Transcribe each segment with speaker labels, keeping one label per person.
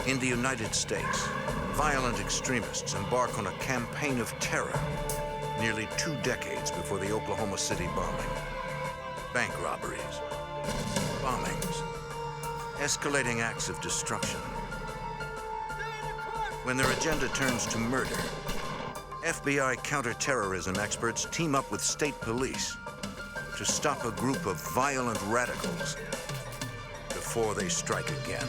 Speaker 1: In the United States, violent extremists embark on a campaign of terror nearly 2 decades before the Oklahoma City bombing. Bank robberies, bombings, escalating acts of destruction. When their agenda turns to murder, FBI counterterrorism experts team up with state police to stop a group of violent radicals before they strike again.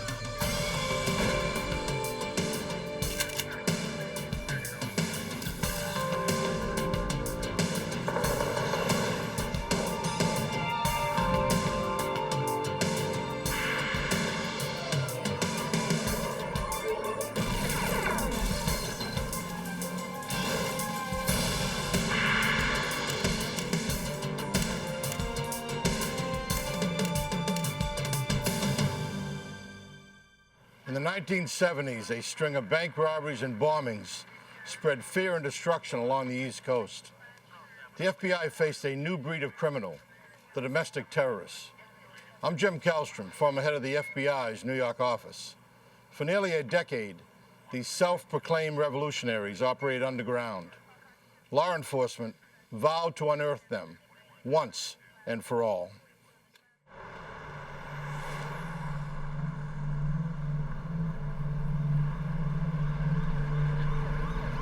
Speaker 2: In the 1970s, a string of bank robberies and bombings spread fear and destruction along the East Coast. The FBI faced a new breed of criminal, the domestic terrorists. I'm Jim Kallstrom, former head of the FBI's New York office. For nearly a decade, these self-proclaimed revolutionaries operate underground. Law enforcement vowed to unearth them once and for all.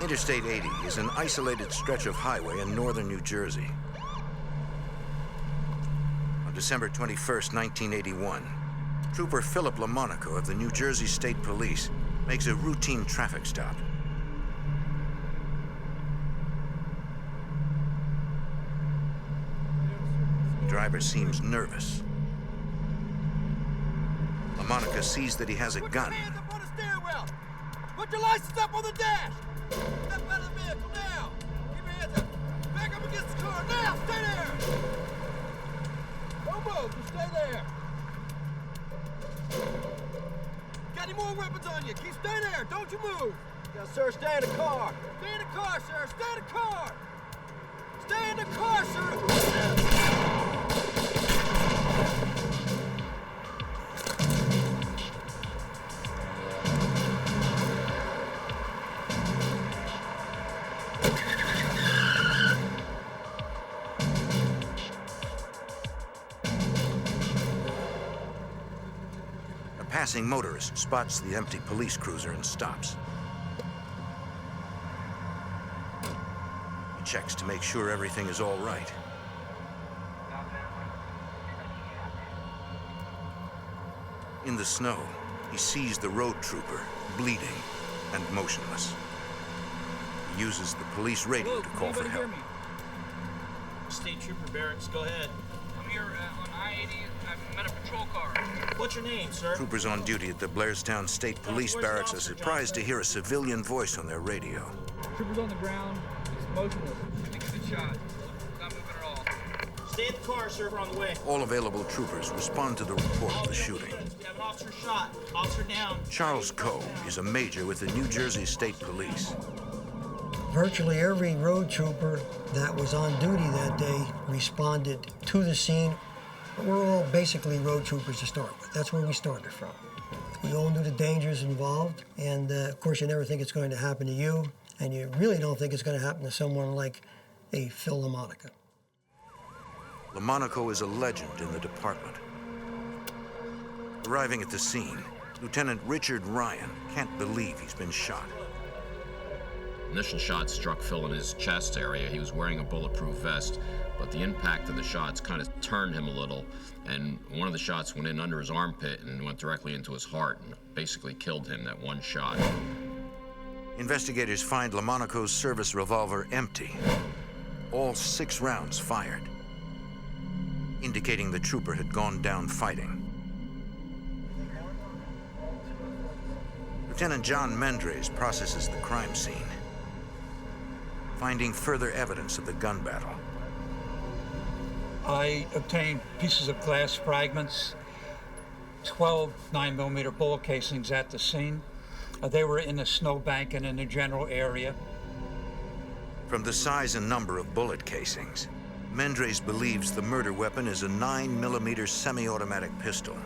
Speaker 1: Interstate 80 is an isolated stretch of highway in northern New Jersey. On December 21st, 1981, Trooper Philip LaMonaco of the New Jersey State Police makes a routine traffic stop. The driver seems nervous. LaMonaco sees that he has a gun.
Speaker 3: Put your hands up on the steering wheel! Put your license up on the dash! Step out of the vehicle now! Keep your hands up! Back up against the car now! Stay there! Don't move! Just stay there! Got any more weapons on you? Keep stay there! Don't you move! Yes, sir. Stay in the car! Stay in the car, sir! Stay in the car! Stay in the car, sir!
Speaker 1: A passing motorist spots the empty police cruiser and stops. He checks to make sure everything is all right. In the snow, he sees the road trooper, bleeding and motionless. He uses the police radio to call for help.
Speaker 4: State Trooper Barracks, go ahead.
Speaker 5: I'm here on I-80. I've met a patrol car.
Speaker 4: What's your name, sir?
Speaker 1: Troopers on duty at the Blairstown State Police Barracks are surprised to hear a civilian voice on their radio.
Speaker 5: Trooper's on the ground. He's motionless. I think he's been shot. Not moving at all.
Speaker 4: Stay in the car, sir. We're on the way.
Speaker 1: All available troopers respond to the report of the shooting.
Speaker 4: We have an officer shot. Officer down.
Speaker 1: Charles Coe is a major with the New Jersey State Police.
Speaker 6: Virtually every road trooper that was on duty that day responded to the scene. We're all basically road troopers to start with. That's where we started from. We all knew the dangers involved, and of course you never think it's going to happen to you, and you really don't think it's going to happen to someone like a Phil LaMonaco.
Speaker 1: LaMonaco is a legend in the department. Arriving at the scene, Lieutenant Richard Ryan can't believe he's been shot.
Speaker 7: Initial shot struck Phil in his chest area. He was wearing a bulletproof vest, but the impact of the shots kind of turned him a little, and one of the shots went in under his armpit and went directly into his heart and basically killed him, that one shot.
Speaker 1: Investigators find LaMonaco's service revolver empty. All 6 rounds fired, indicating the trooper had gone down fighting. Lieutenant John Mendres processes the crime scene, finding further evidence of the gun battle.
Speaker 8: I obtained pieces of glass fragments, 12 9mm bullet casings at the scene. They were in the snowbank and in the general area.
Speaker 1: From the size and number of bullet casings, Mendres believes the murder weapon is a 9mm semi-automatic pistol.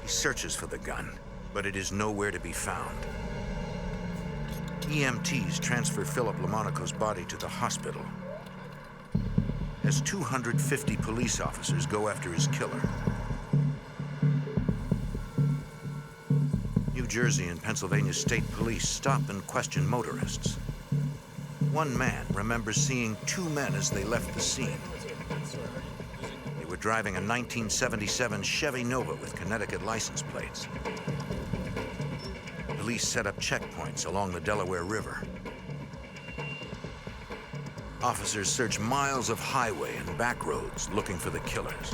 Speaker 1: He searches for the gun, but it is nowhere to be found. EMTs transfer Philip LaMonaco's body to the hospital as 250 police officers go after his killer. New Jersey and Pennsylvania state police stop and question motorists. One man remembers seeing two men as they left the scene. They were driving a 1977 Chevy Nova with Connecticut license plates. Police set up checkpoints along the Delaware River. Officers search miles of highway and back roads looking for the killers.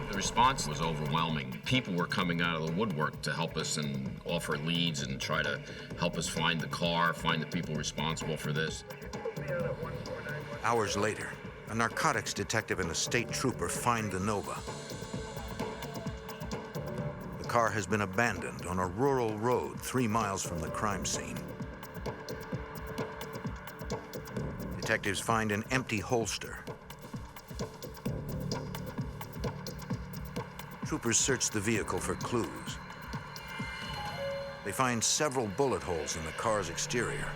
Speaker 7: The response was overwhelming. People were coming out of the woodwork to help us and offer leads and try to help us find the car, find the people responsible for this.
Speaker 1: Hours later, a narcotics detective and a state trooper find the Nova. The car has been abandoned on a rural road 3 miles from the crime scene. Detectives find an empty holster. Troopers search the vehicle for clues. They find several bullet holes in the car's exterior.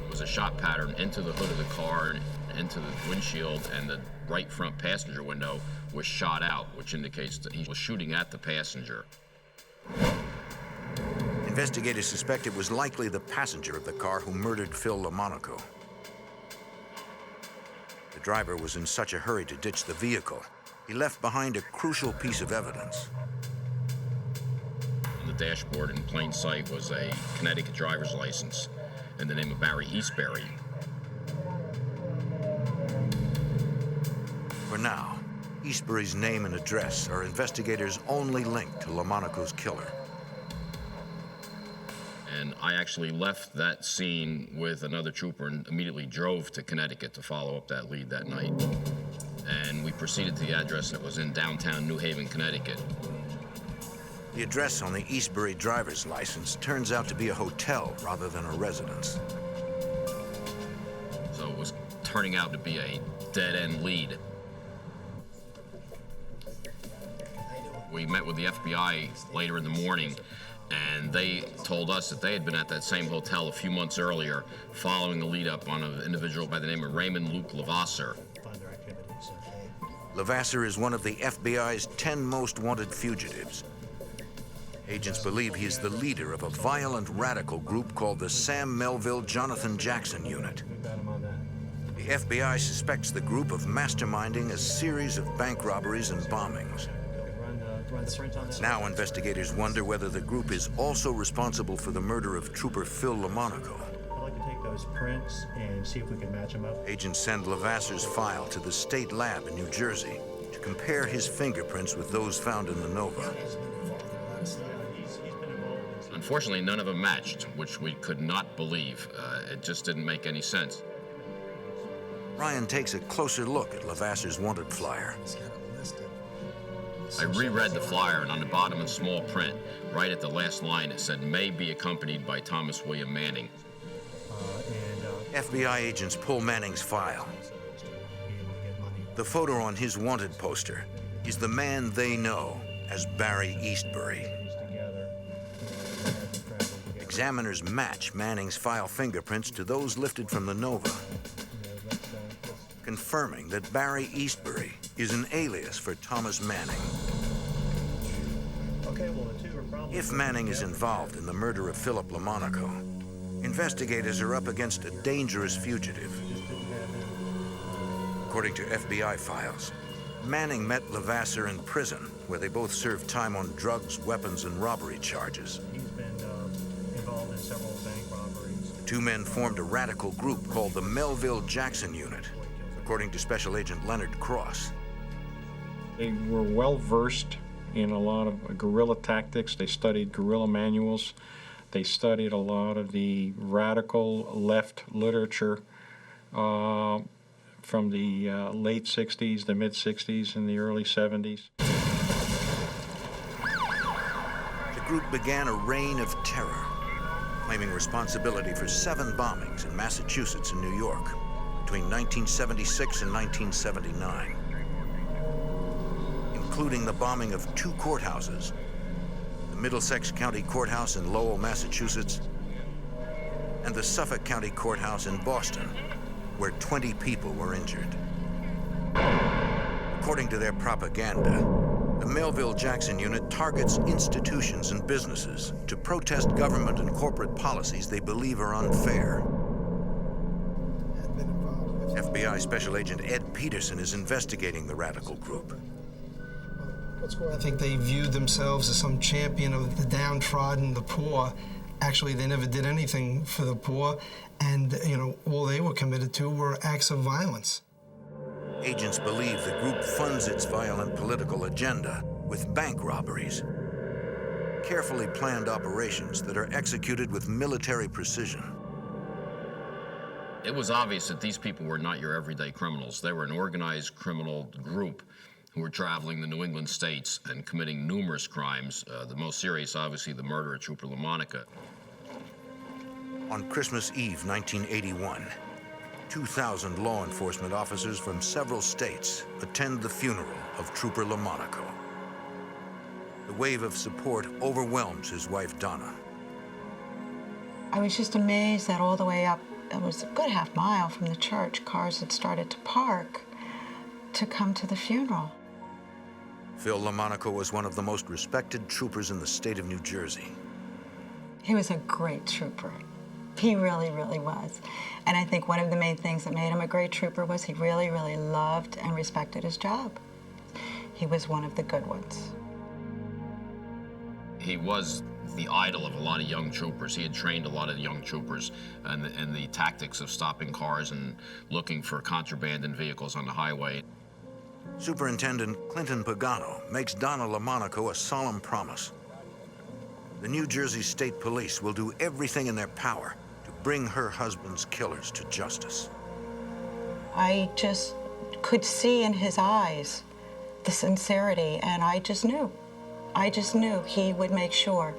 Speaker 7: It was a shot pattern into the hood of the car, into the windshield, and the right front passenger window was shot out, which indicates that he was shooting at the passenger.
Speaker 1: Investigators suspect it was likely the passenger of the car who murdered Phil LaMonaco. The driver was in such a hurry to ditch the vehicle, he left behind a crucial piece of evidence.
Speaker 7: On the dashboard in plain sight was a Connecticut driver's license in the name of Barry Eastbury.
Speaker 1: For now, Eastbury's name and address are investigators' only link to LaMonaco's killer.
Speaker 7: And I actually left that scene with another trooper and immediately drove to Connecticut to follow up that lead that night. And we proceeded to the address, and it was in downtown New Haven, Connecticut.
Speaker 1: The address on the Eastbury driver's license turns out to be a hotel rather than a residence.
Speaker 7: So it was turning out to be a dead-end lead. We met with the FBI later in the morning, and they told us that they had been at that same hotel a few months earlier following the lead-up on an individual by the name of Raymond Levasseur.
Speaker 1: Levasseur is one of the FBI's 10 most wanted fugitives. Agents believe he is the leader of a violent radical group called the Sam Melville Jonathan Jackson Unit. The FBI suspects the group of masterminding a series of bank robberies and bombings. Now investigators wonder whether the group is also responsible for the murder of Trooper Phil LaMonaco.
Speaker 9: I'd like to take those prints and see if we can match them up.
Speaker 1: Agents send Levasseur's file to the state lab in New Jersey to compare his fingerprints with those found in the Nova.
Speaker 7: Unfortunately, none of them matched, which we could not believe. It just didn't make any sense.
Speaker 1: Ryan takes a closer look at Levasseur's wanted flyer.
Speaker 7: I reread the flyer, and on the bottom in small print, right at the last line, it said, "May be accompanied by Thomas William Manning."
Speaker 1: FBI agents pull Manning's file. The photo on his wanted poster is the man they know as Barry Eastbury. Examiners match Manning's file fingerprints to those lifted from the Nova, confirming that Barry Eastbury is an alias for Thomas Manning. If Manning is involved in the murder of Philip LaMonaco, investigators are up against a dangerous fugitive. According to FBI files, Manning met Levasseur in prison, where they both served time on drugs, weapons, and robbery charges.
Speaker 9: He's been involved in several bank robberies.
Speaker 1: The two men formed a radical group called the Melville Jackson Unit, according to Special Agent Leonard Cross.
Speaker 10: They were well versed in a lot of guerrilla tactics. They studied guerrilla manuals. They studied a lot of the radical left literature from the late 60s, the mid 60s, and the early 70s.
Speaker 1: The group began a reign of terror, claiming responsibility for 7 bombings in Massachusetts and New York between 1976 and 1979, including the bombing of 2 courthouses, the Middlesex County Courthouse in Lowell, Massachusetts, and the Suffolk County Courthouse in Boston, where 20 people were injured. According to their propaganda, the Melville-Jackson unit targets institutions and businesses to protest government and corporate policies they believe are unfair. FBI Special Agent Ed Peterson is investigating the radical group.
Speaker 11: I think they viewed themselves as some champion of the downtrodden, the poor. Actually, they never did anything for the poor, and, all they were committed to were acts of violence.
Speaker 1: Agents believe the group funds its violent political agenda with bank robberies, carefully planned operations that are executed with military precision.
Speaker 7: It was obvious that these people were not your everyday criminals. They were an organized criminal group who were traveling the New England states and committing numerous crimes, the most serious, obviously, the murder of Trooper LaMonica.
Speaker 1: On Christmas Eve, 1981, 2,000 law enforcement officers from several states attend the funeral of Trooper LaMonica. The wave of support overwhelms his wife, Donna.
Speaker 12: I was just amazed that all the way up, it was a good half mile from the church, cars had started to park to come to the funeral.
Speaker 1: Phil LaMonica was one of the most respected troopers in the state of New Jersey.
Speaker 12: He was a great trooper. He really, really was. And I think one of the main things that made him a great trooper was he really, really loved and respected his job. He was one of the good ones.
Speaker 7: He was the idol of a lot of young troopers. He had trained a lot of young troopers and the tactics of stopping cars and looking for contraband in vehicles on the highway.
Speaker 1: Superintendent Clinton Pagano makes Donna LaMonica a solemn promise. The New Jersey State Police will do everything in their power to bring her husband's killers to justice.
Speaker 12: I just could see in his eyes the sincerity, and I just knew he would make sure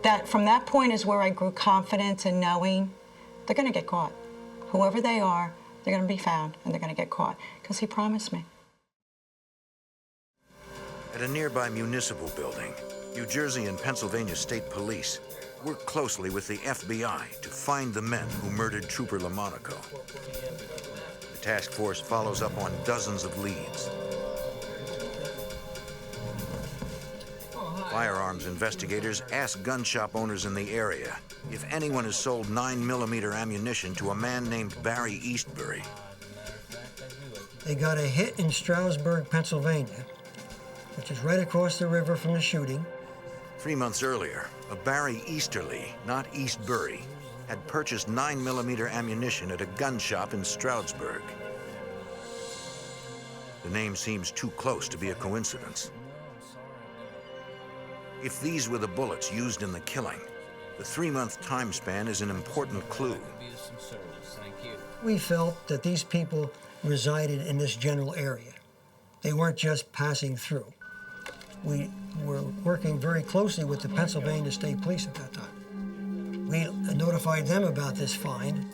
Speaker 12: that from that point is where I grew confidence in knowing they're going to get caught. Whoever they are, they're going to be found and they're going to get caught, because he promised me.
Speaker 1: At a nearby municipal building, New Jersey and Pennsylvania State Police work closely with the FBI to find the men who murdered Trooper LaMonica. The task force follows up on dozens of leads. Firearms investigators ask gun shop owners in the area if anyone has sold 9mm ammunition to a man named Barry Eastbury.
Speaker 6: They got a hit in Stroudsburg, Pennsylvania, which is right across the river from the shooting.
Speaker 1: 3 months earlier, a Barry Easterly, not Eastbury, had purchased 9mm ammunition at a gun shop in Stroudsburg. The name seems too close to be a coincidence. If these were the bullets used in the killing, the 3-month time span is an important clue.
Speaker 6: We felt that these people resided in this general area. They weren't just passing through. We were working very closely with the Pennsylvania State Police at that time. We notified them about this find.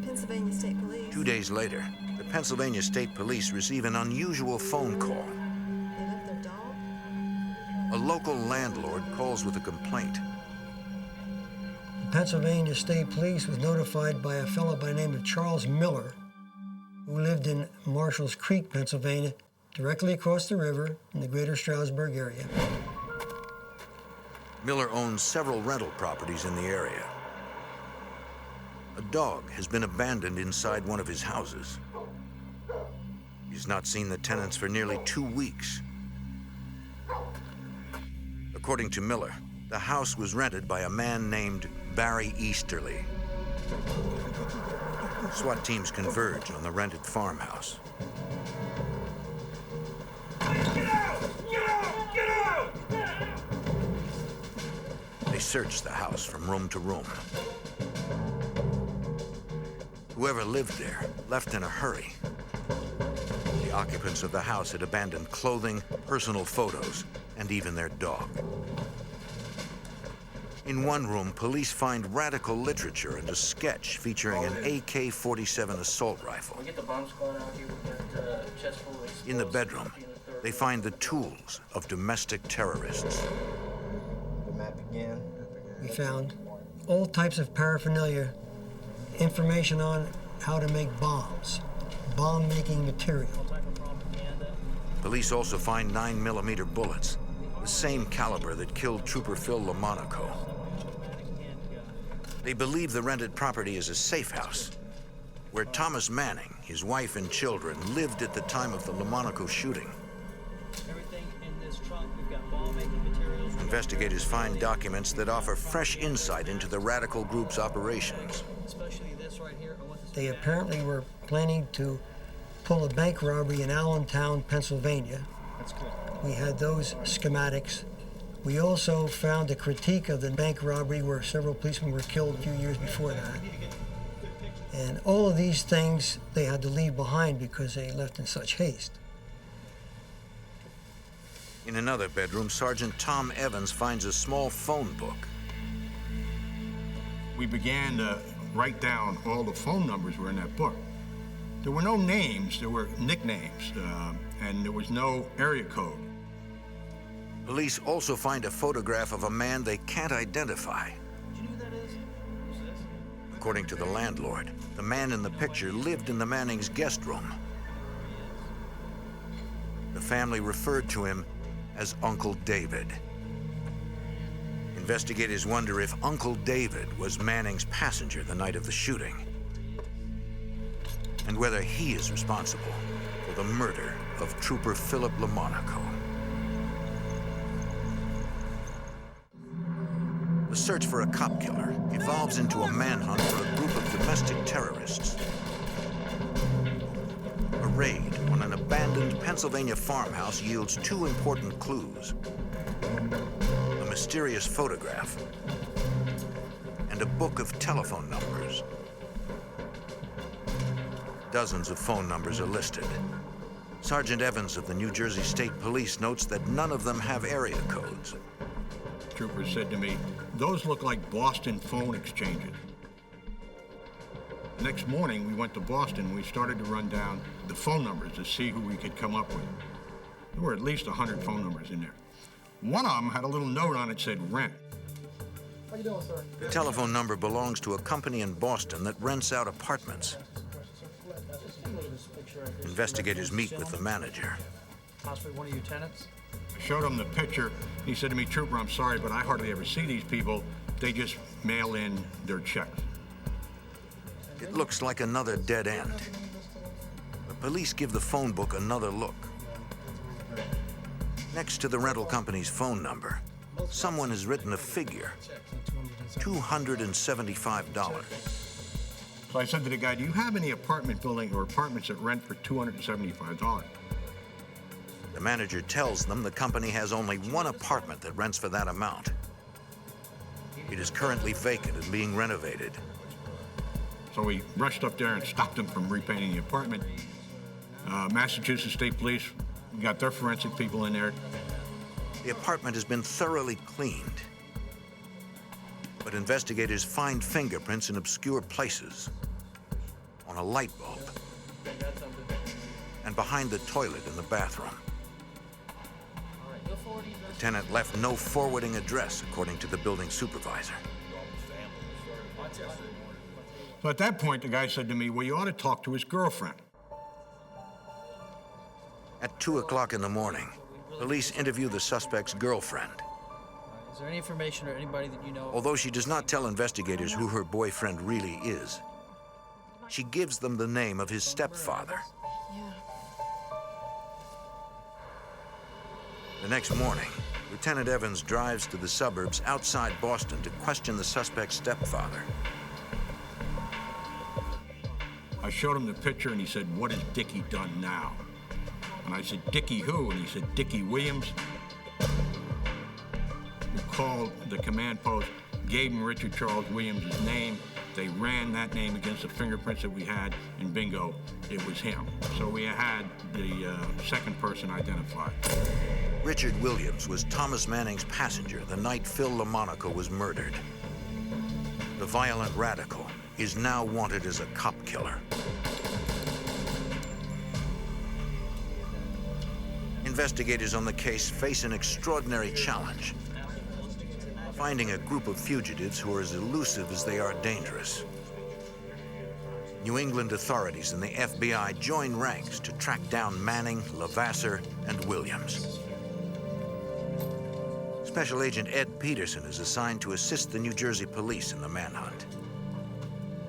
Speaker 13: Pennsylvania State Police.
Speaker 1: 2 days later, the Pennsylvania State Police receive an unusual phone call.
Speaker 13: They left their dog?
Speaker 1: A local landlord calls with a complaint.
Speaker 6: The Pennsylvania State Police was notified by a fellow by the name of Charles Miller, who lived in Marshall's Creek, Pennsylvania, directly across the river in the greater Stroudsburg area.
Speaker 1: Miller owns several rental properties in the area. A dog has been abandoned inside one of his houses. He's not seen the tenants for nearly 2 weeks. According to Miller, the house was rented by a man named Barry Easterly. SWAT teams converge on the rented farmhouse.
Speaker 3: Get out! Get out! Get out!
Speaker 1: They search the house from room to room. Whoever lived there left in a hurry. The occupants of the house had abandoned clothing, personal photos, and even their dog. In one room, police find radical literature and a sketch featuring an AK-47 assault rifle.
Speaker 4: We get the bomb squad out here with that chest full of explosives.
Speaker 1: In the bedroom, they find the tools of domestic terrorists.
Speaker 11: The map again.
Speaker 6: We found all types of paraphernalia, information on how to make bombs, bomb-making material.
Speaker 1: Police also find 9mm bullets, the same caliber that killed Trooper Phil LaMonaco. They believe the rented property is a safe house, where Thomas Manning, his wife and children, lived at the time of the LaMonaco shooting.
Speaker 4: Everything in this trunk, we've got bomb-making materials.
Speaker 1: Investigators find documents that offer fresh insight into the radical group's operations.
Speaker 4: Especially this right here.
Speaker 6: They apparently were planning to pull a bank robbery in Allentown, Pennsylvania.
Speaker 4: That's good.
Speaker 6: We had those schematics. We also found a critique of the bank robbery where several policemen were killed a few years before that. And all of these things they had to leave behind because they left in such haste.
Speaker 1: In another bedroom, Sergeant Tom Evans finds a small phone book.
Speaker 14: We began to write down all the phone numbers were in that book. There were no names, there were nicknames, and there was no area code.
Speaker 1: Police also find a photograph of a man they can't identify.
Speaker 4: Do you know who that is? Who's this?
Speaker 1: According to the landlord, the man in the picture lived in the Mannings' guest room. The family referred to him as Uncle David. Investigators wonder if Uncle David was Manning's passenger the night of the shooting, and whether he is responsible for the murder of Trooper Philip LaMonaco. The search for a cop killer evolves into a manhunt for a group of domestic terrorists. A raid on an abandoned Pennsylvania farmhouse yields two important clues: a mysterious photograph and a book of telephone numbers. Dozens of phone numbers are listed. Sergeant Evans of the New Jersey State Police notes that none of them have area codes.
Speaker 14: Trooper said to me, "Those look like Boston phone exchanges." Next morning, we went to Boston and we started to run down the phone numbers to see who we could come up with. There were at least 100 phone numbers in there. One of them had a little note on it that said rent.
Speaker 3: How you doing, sir?
Speaker 1: The telephone number belongs to a company in Boston that rents out apartments. Investigators meet with the manager.
Speaker 4: Possibly one of your tenants?
Speaker 14: I showed him the picture. He said to me, "Trooper, I'm sorry, but I hardly ever see these people. They just mail in their checks."
Speaker 1: It looks like another dead end. The police give the phone book another look. Next to the rental company's phone number, someone has written a figure: $275.
Speaker 14: So I said to the guy, "Do you have any apartment building or apartments that rent for $275?
Speaker 1: The manager tells them the company has only one apartment that rents for that amount. It is currently vacant and being renovated.
Speaker 14: So we rushed up there and stopped them from repainting the apartment. Massachusetts State Police got their forensic people in there.
Speaker 1: The apartment has been thoroughly cleaned, but investigators find fingerprints in obscure places, on a light bulb, and behind the toilet in the bathroom. The tenant left no forwarding address, according to the building supervisor.
Speaker 14: So at that point, the guy said to me, "Well, you ought to talk to his girlfriend."
Speaker 1: At 2 o'clock in the morning, police interview the suspect's girlfriend.
Speaker 4: Is there any information or anybody that you know?
Speaker 1: Although she does not tell investigators who her boyfriend really is, she gives them the name of his stepfather. The next morning, Lieutenant Evans drives to the suburbs outside Boston to question the suspect's stepfather.
Speaker 14: I showed him the picture and he said, "What has Dickie done now?" And I said, "Dickie who?" And he said, "Dickie Williams." We called the command post, gave him Richard Charles Williams' name. They ran that name against the fingerprints that we had, and bingo, it was him. So we had the second person identified.
Speaker 1: Richard Williams was Thomas Manning's passenger the night Phil LaMonaco was murdered. The violent radical is now wanted as a cop killer. Investigators on the case face an extraordinary challenge: finding a group of fugitives who are as elusive as they are dangerous. New England authorities and the FBI join ranks to track down Manning, Levasseur, and Williams. Special Agent Ed Peterson is assigned to assist the New Jersey police in the manhunt.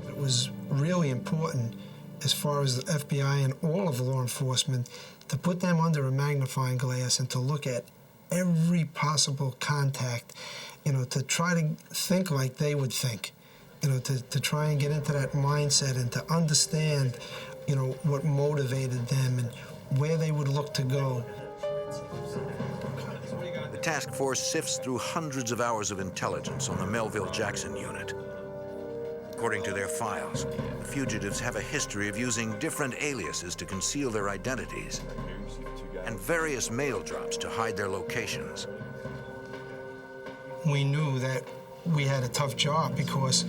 Speaker 11: It was really important, as far as the FBI and all of law enforcement, to put them under a magnifying glass and to look at every possible contact, to try to think like they would think, to try and get into that mindset and to understand, what motivated them and where they would look to go.
Speaker 1: The task force sifts through hundreds of hours of intelligence on the Melville Jackson unit. According to their files, the fugitives have a history of using different aliases to conceal their identities and various mail drops to hide their locations.
Speaker 11: We knew that we had a tough job because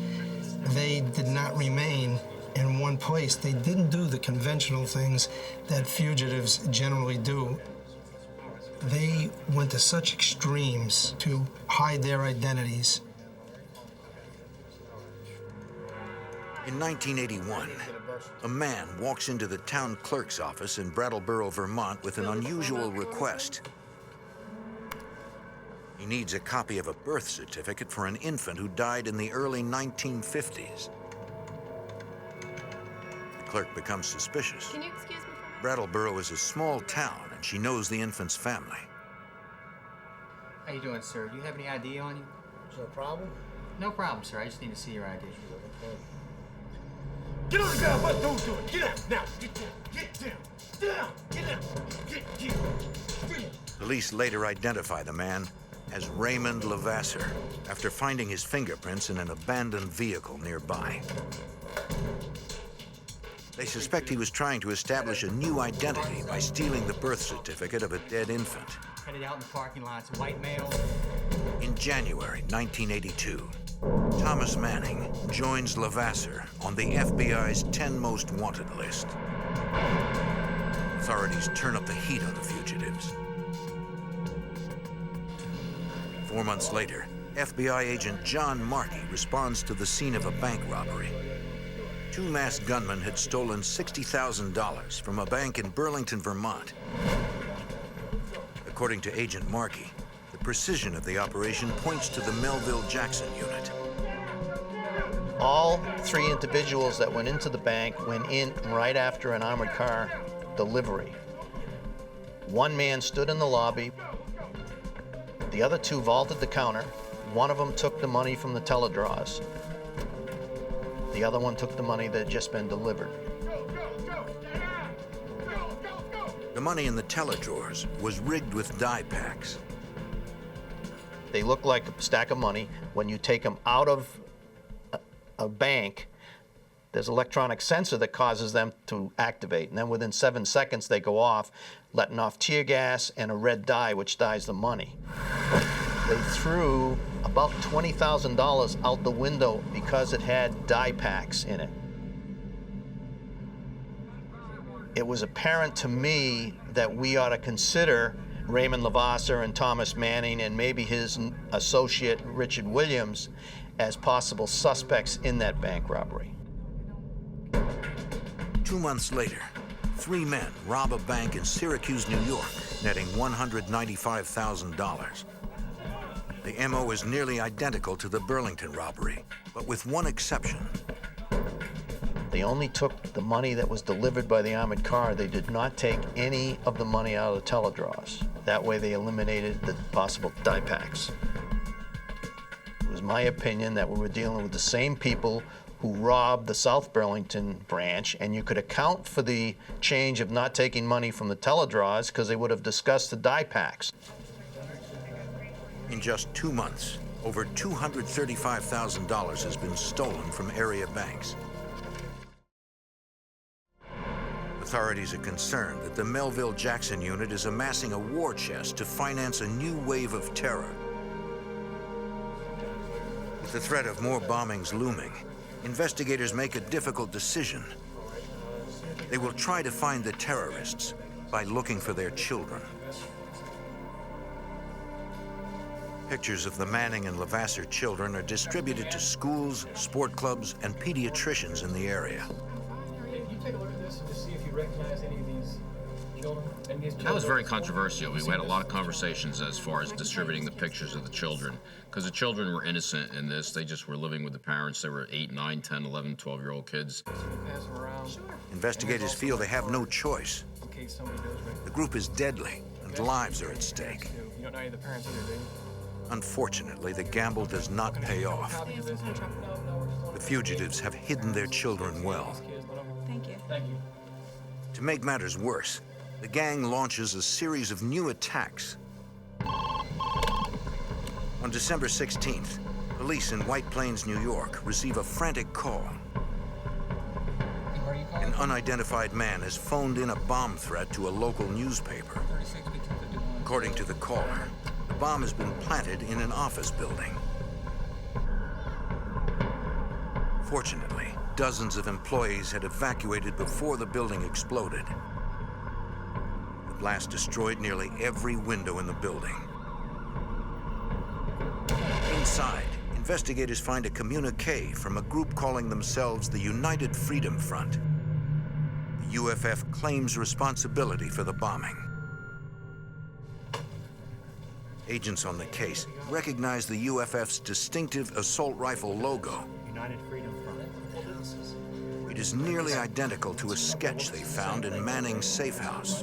Speaker 11: they did not remain in one place. They didn't do the conventional things that fugitives generally do. They went to such extremes to hide their identities.
Speaker 1: In 1981, a man walks into the town clerk's office in Brattleboro, Vermont with an unusual request. He needs a copy of a birth certificate for an infant who died in the early 1950s. The clerk becomes suspicious.
Speaker 15: Can you excuse me for a minute?
Speaker 1: Brattleboro is a small town, and she knows the infant's family.
Speaker 16: How you doing, sir? Do you have any ID on you?
Speaker 2: Is there a problem?
Speaker 16: No problem, sir. I just need to see your ID.
Speaker 3: Get on the ground, what don't do it. Get out, now, get down, get down, get down.
Speaker 1: Police later identify the man as Raymond Levasseur after finding his fingerprints in an abandoned vehicle nearby. They suspect he was trying to establish a new identity by stealing the birth certificate of a dead infant.
Speaker 16: Headed out in the parking lots, white male.
Speaker 1: In January 1982, Thomas Manning joins Levasseur on the FBI's 10 most wanted list. Authorities turn up the heat on the fugitives. 4 months later, FBI agent John Markey responds to the scene of a bank robbery. Two masked gunmen had stolen $60,000 from a bank in Burlington, Vermont. According to Agent Markey, the precision of the operation points to the Melville Jackson unit.
Speaker 17: All three individuals that went into the bank went in right after an armored car delivery. One man stood in the lobby. The other two vaulted the counter. One of them took the money from the teledrawers. The other one took the money that had just been delivered.
Speaker 1: The money in the teledrawers was rigged with die packs.
Speaker 17: They look like a stack of money. When you take them out of a bank, there's an electronic sensor that causes them to activate. And then within 7 seconds, they go off, letting off tear gas and a red dye, which dyes the money. They threw about $20,000 out the window because it had die packs in it. It was apparent to me that we ought to consider Raymond Levasseur and Thomas Manning and maybe his associate Richard Williams as possible suspects in that bank robbery.
Speaker 1: 2 months later, 3 men rob a bank in Syracuse, New York, netting $195,000. The MO is nearly identical to the Burlington robbery, but with one exception.
Speaker 17: They only took the money that was delivered by the armored car. They did not take any of the money out of the teledrawers. That way they eliminated the possible die packs. It was my opinion that we were dealing with the same people who robbed the South Burlington branch, and you could account for the change of not taking money from the teledrawers because they would have discussed the die packs.
Speaker 1: In just 2 months, over $235,000 has been stolen from area banks. Authorities are concerned that the Melville Jackson unit is amassing a war chest to finance a new wave of terror. With the threat of more bombings looming, investigators make a difficult decision. They will try to find the terrorists by looking for their children. Pictures of the Manning and Levasseur children are distributed to schools, sport clubs, and pediatricians in the area.
Speaker 9: Hey, you take a look at this and just see if you recognize any of these children.
Speaker 7: That was very controversial. We had a lot of conversations as far as distributing the pictures of the children, because the children were innocent in this. They just were living with the parents. They were 8, 9, 10, 11, 12-year-old kids.
Speaker 9: Pass them around.
Speaker 1: Investigators feel they have no choice.
Speaker 9: In case somebody knows right.
Speaker 1: The group is deadly, and lives are at stake.
Speaker 9: You don't know any of the parents either, do you?
Speaker 1: Unfortunately, the gamble does not pay off. The fugitives have hidden their children well.
Speaker 13: Thank you.
Speaker 9: Thank you.
Speaker 1: To make matters worse, the gang launches a series of new attacks. On December 16th, police in White Plains, New York, receive a frantic call. An unidentified man has phoned in a bomb threat to a local newspaper. According to the caller, the bomb has been planted in an office building. Fortunately, dozens of employees had evacuated before the building exploded. The blast destroyed nearly every window in the building. Inside, investigators find a communique from a group calling themselves the United Freedom Front. The UFF claims responsibility for the bombing. Agents on the case recognize the UFF's distinctive assault rifle logo.
Speaker 9: United Freedom Front.
Speaker 1: It is nearly identical to a sketch they found in Manning's safe house.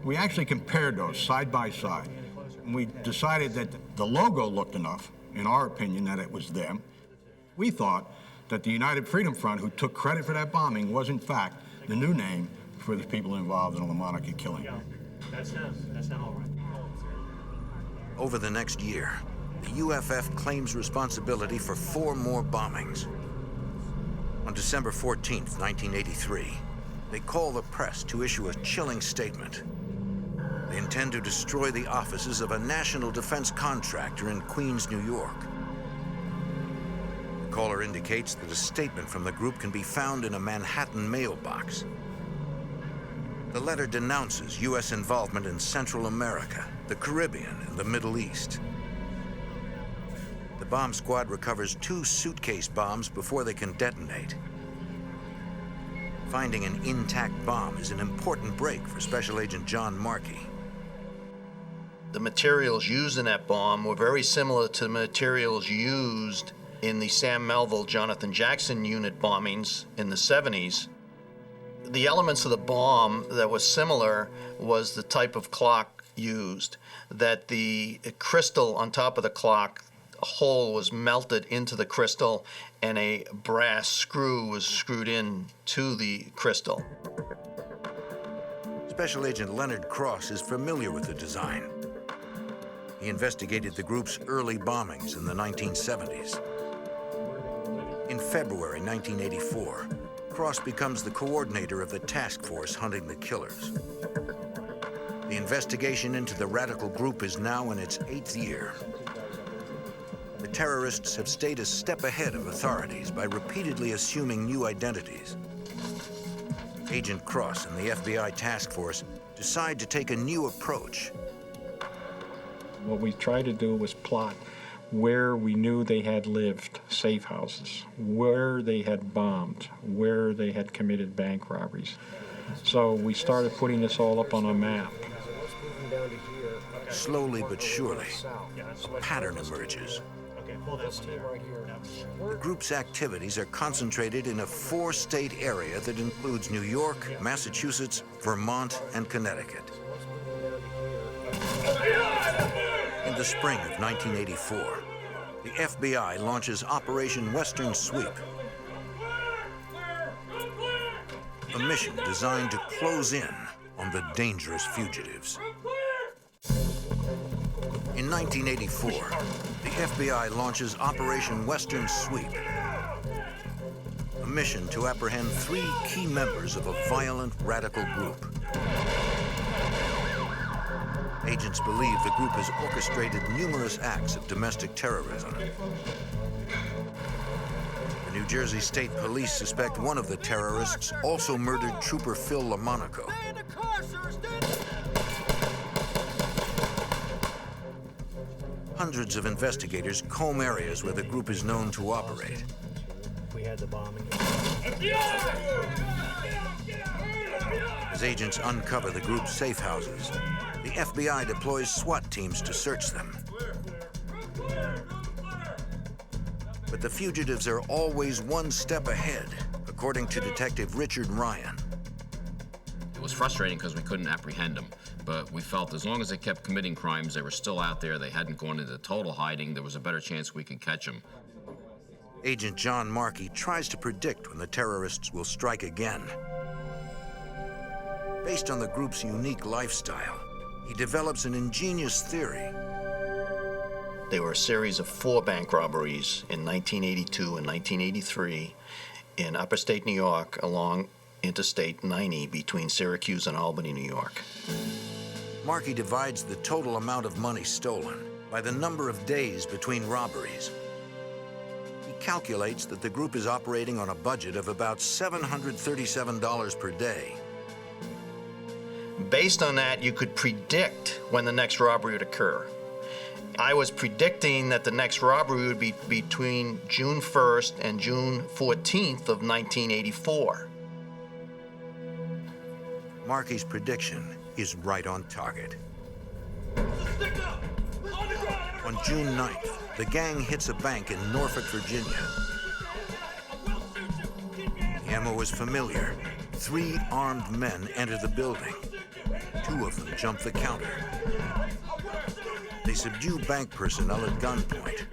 Speaker 14: We actually compared those side by side. And we decided that the logo looked enough, in our opinion, that it was them. We thought that the United Freedom Front, who took credit for that bombing, was in fact the new name for the people involved in the Lamonica killing.
Speaker 9: That's not all right.
Speaker 1: Over the next year, the UFF claims responsibility for 4 more bombings. On December 14th, 1983, they call the press to issue a chilling statement. They intend to destroy the offices of a national defense contractor in Queens, New York. The caller indicates that a statement from the group can be found in a Manhattan mailbox. The letter denounces U.S. involvement in Central America, the Caribbean, and the Middle East. The bomb squad recovers 2 suitcase bombs before they can detonate. Finding an intact bomb is an important break for Special Agent John Markey.
Speaker 17: The materials used in that bomb were very similar to the materials used in the Sam Melville, Jonathan Jackson unit bombings in the 70s. The elements of the bomb that was similar was the type of clock used, that the crystal on top of the clock, a hole was melted into the crystal and a brass screw was screwed in to the crystal.
Speaker 1: Special Agent Leonard Cross is familiar with the design. He investigated the group's early bombings in the 1970s. In February 1984, Cross becomes the coordinator of the task force hunting the killers. The investigation into the radical group is now in its 8th year. The terrorists have stayed a step ahead of authorities by repeatedly assuming new identities. Agent Cross and the FBI task force decide to take a new approach.
Speaker 10: What we tried to do was plot where we knew they had lived, safe houses, where they had bombed, where they had committed bank robberies. So we started putting this all up on a map.
Speaker 1: Slowly but surely, a pattern emerges. The group's activities are concentrated in a 4-state area that includes New York, Massachusetts, Vermont, and Connecticut. In the spring of 1984, the FBI launches Operation Western Sweep, a mission designed to close in on the dangerous fugitives. In 1984, the FBI launches Operation Western Sweep, a mission to apprehend 3 key members of a violent radical group. Agents believe the group has orchestrated numerous acts of domestic terrorism. The New Jersey State Police suspect one of the terrorists also murdered Trooper Phil LaMonaco. Hundreds of investigators comb areas where the group is known to operate.
Speaker 15: We had the bombing.
Speaker 1: As agents uncover the group's safe houses, the FBI deploys SWAT teams to search them. But the fugitives are always one step ahead, according to Detective Richard Ryan.
Speaker 7: It was frustrating because we couldn't apprehend them, but we felt as long as they kept committing crimes, they were still out there, they hadn't gone into total hiding, there was a better chance we could catch them.
Speaker 1: Agent John Markey tries to predict when the terrorists will strike again. Based on the group's unique lifestyle, he develops an ingenious theory.
Speaker 17: There were a series of 4 bank robberies in 1982 and 1983 in upstate New York along Interstate 90 between Syracuse and Albany, New York.
Speaker 1: Markey divides the total amount of money stolen by the number of days between robberies. He calculates that the group is operating on a budget of about $737 per day.
Speaker 17: Based on that, you could predict when the next robbery would occur. I was predicting that the next robbery would be between June 1st and June 14th of 1984.
Speaker 1: Markey's prediction is right on target. On June 9th, the gang hits a bank in Norfolk, Virginia. The ammo is familiar. 3 armed men enter the building. 2 of them jump the counter. They subdue bank personnel at gunpoint.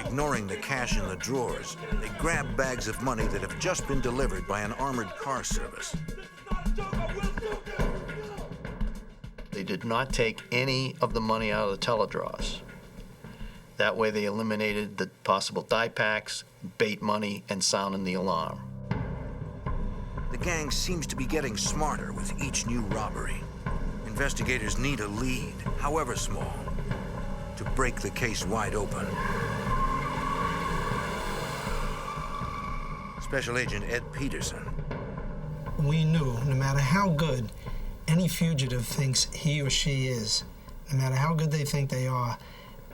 Speaker 1: Ignoring the cash in the drawers, they grab bags of money that have just been delivered by an armored car service.
Speaker 17: They did not take any of the money out of the teledraws. That way they eliminated the possible die packs, bait money, and sounding the alarm.
Speaker 1: The gang seems to be getting smarter with each new robbery. Investigators need a lead, however small, to break the case wide open. Special Agent Ed Peterson.
Speaker 11: We knew no matter how good any fugitive thinks he or she is, no matter how good they think they are,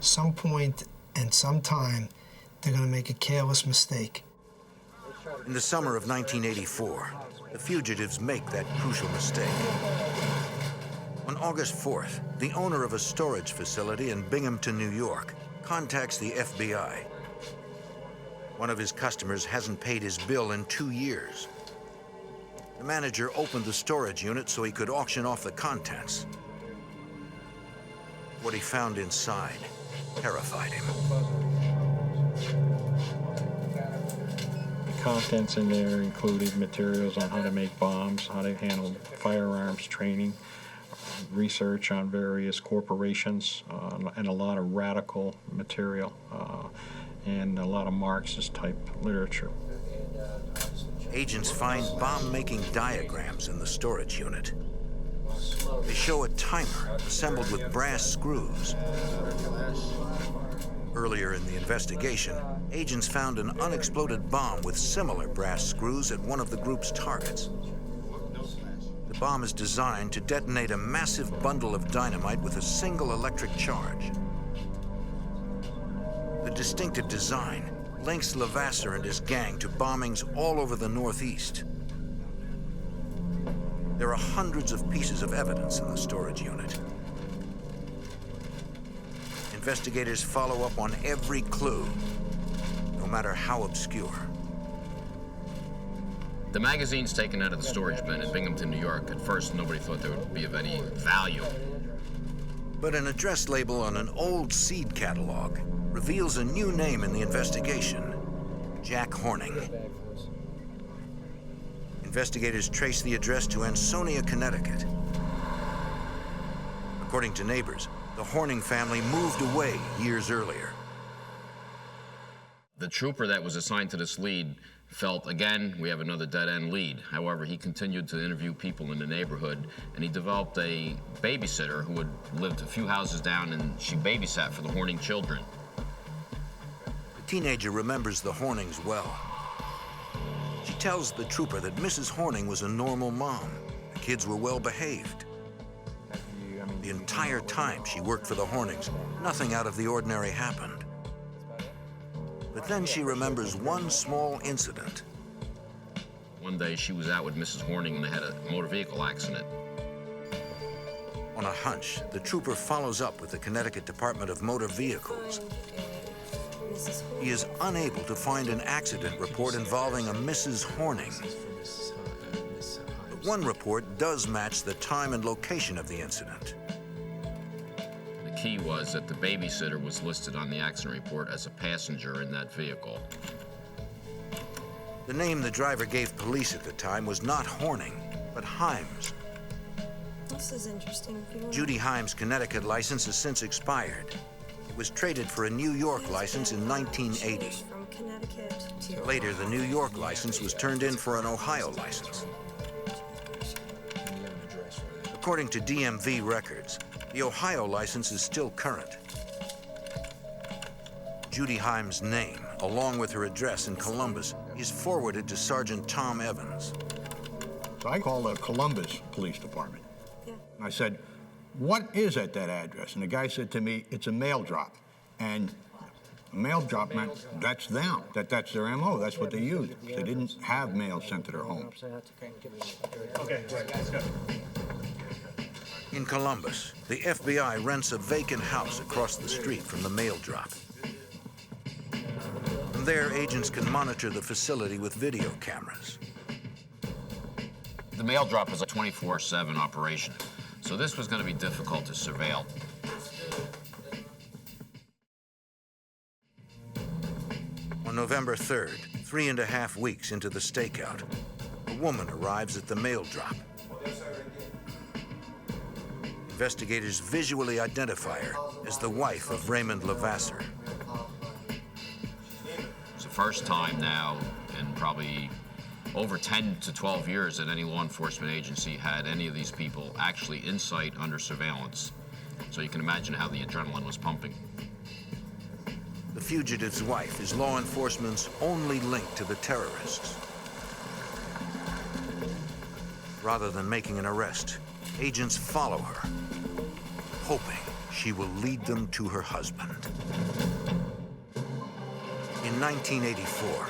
Speaker 11: some point and some time, they're going to make a careless mistake.
Speaker 1: In the summer of 1984, the fugitives make that crucial mistake. On August 4th, the owner of a storage facility in Binghamton, New York, contacts the FBI. One of his customers hasn't paid his bill in 2 years. The manager opened the storage unit so he could auction off the contents. What he found inside terrified him.
Speaker 10: The contents in there included materials on how to make bombs, how to handle firearms training, research on various corporations, and a lot of radical material, and a lot of Marxist-type literature.
Speaker 1: Agents find bomb-making diagrams in the storage unit. They show a timer assembled with brass screws. Earlier in the investigation, agents found an unexploded bomb with similar brass screws at one of the group's targets. The bomb is designed to detonate a massive bundle of dynamite with a single electric charge. The distinctive design links Levasseur and his gang to bombings all over the Northeast. There are hundreds of pieces of evidence in the storage unit. Investigators follow up on every clue, no matter how obscure.
Speaker 7: The magazines taken out of the storage bin in Binghamton, New York, at first nobody thought they would be of any value.
Speaker 1: But an address label on an old seed catalog reveals a new name in the investigation: Jack Horning. Investigators trace the address to Ansonia, Connecticut. According to neighbors, the Horning family moved away years earlier.
Speaker 7: The trooper that was assigned to this lead felt, again, we have another dead-end lead. However, he continued to interview people in the neighborhood, and he developed a babysitter who had lived a few houses down, and she babysat for the Horning children.
Speaker 1: The teenager remembers the Hornings well. She tells the trooper that Mrs. Horning was a normal mom. The kids were well behaved. The The entire time she worked for the Hornings, nothing out of the ordinary happened. But then she remembers one small incident.
Speaker 7: One day she was out with Mrs. Horning and they had a motor vehicle accident.
Speaker 1: On a hunch, the trooper follows up with the Connecticut Department of Motor Vehicles. He is unable to find an accident report involving a Mrs. Horning. But one report does match the time and location of the incident.
Speaker 7: The key was that the babysitter was listed on the accident report as a passenger in that vehicle.
Speaker 1: The name the driver gave police at the time was not Horning, but Himes.
Speaker 13: This is interesting.
Speaker 1: Judy Himes' Connecticut license has since expired. It was traded for a New York license in 1980.
Speaker 13: From Connecticut to
Speaker 1: Later, the New York license was turned in for an Ohio license. According to DMV records, the Ohio license is still current. Judy Himes' name, along with her address in Columbus, is forwarded to Sergeant Tom Evans.
Speaker 14: So I called the Columbus Police Department. And I said, what is at that address? And the guy said to me, it's a mail drop. And a mail drop meant that's them, that's their MO, that's what they use. They didn't have mail sent to their homes.
Speaker 3: Okay, let's go.
Speaker 1: In Columbus, the FBI rents a vacant house across the street from the mail drop. From there, agents can monitor the facility with video cameras.
Speaker 7: The mail drop is a 24/7 operation, so this was going to be difficult to surveil.
Speaker 1: On November 3rd, 3.5 weeks into the stakeout, a woman arrives at the mail drop. Investigators visually identify her as the wife of Raymond Levasseur.
Speaker 7: It's the first time now in probably over 10 to 12 years that any law enforcement agency had any of these people actually in sight under surveillance. So you can imagine how the adrenaline was pumping.
Speaker 1: The fugitive's wife is law enforcement's only link to the terrorists. Rather than making an arrest, agents follow her, hoping she will lead them to her husband. In 1984,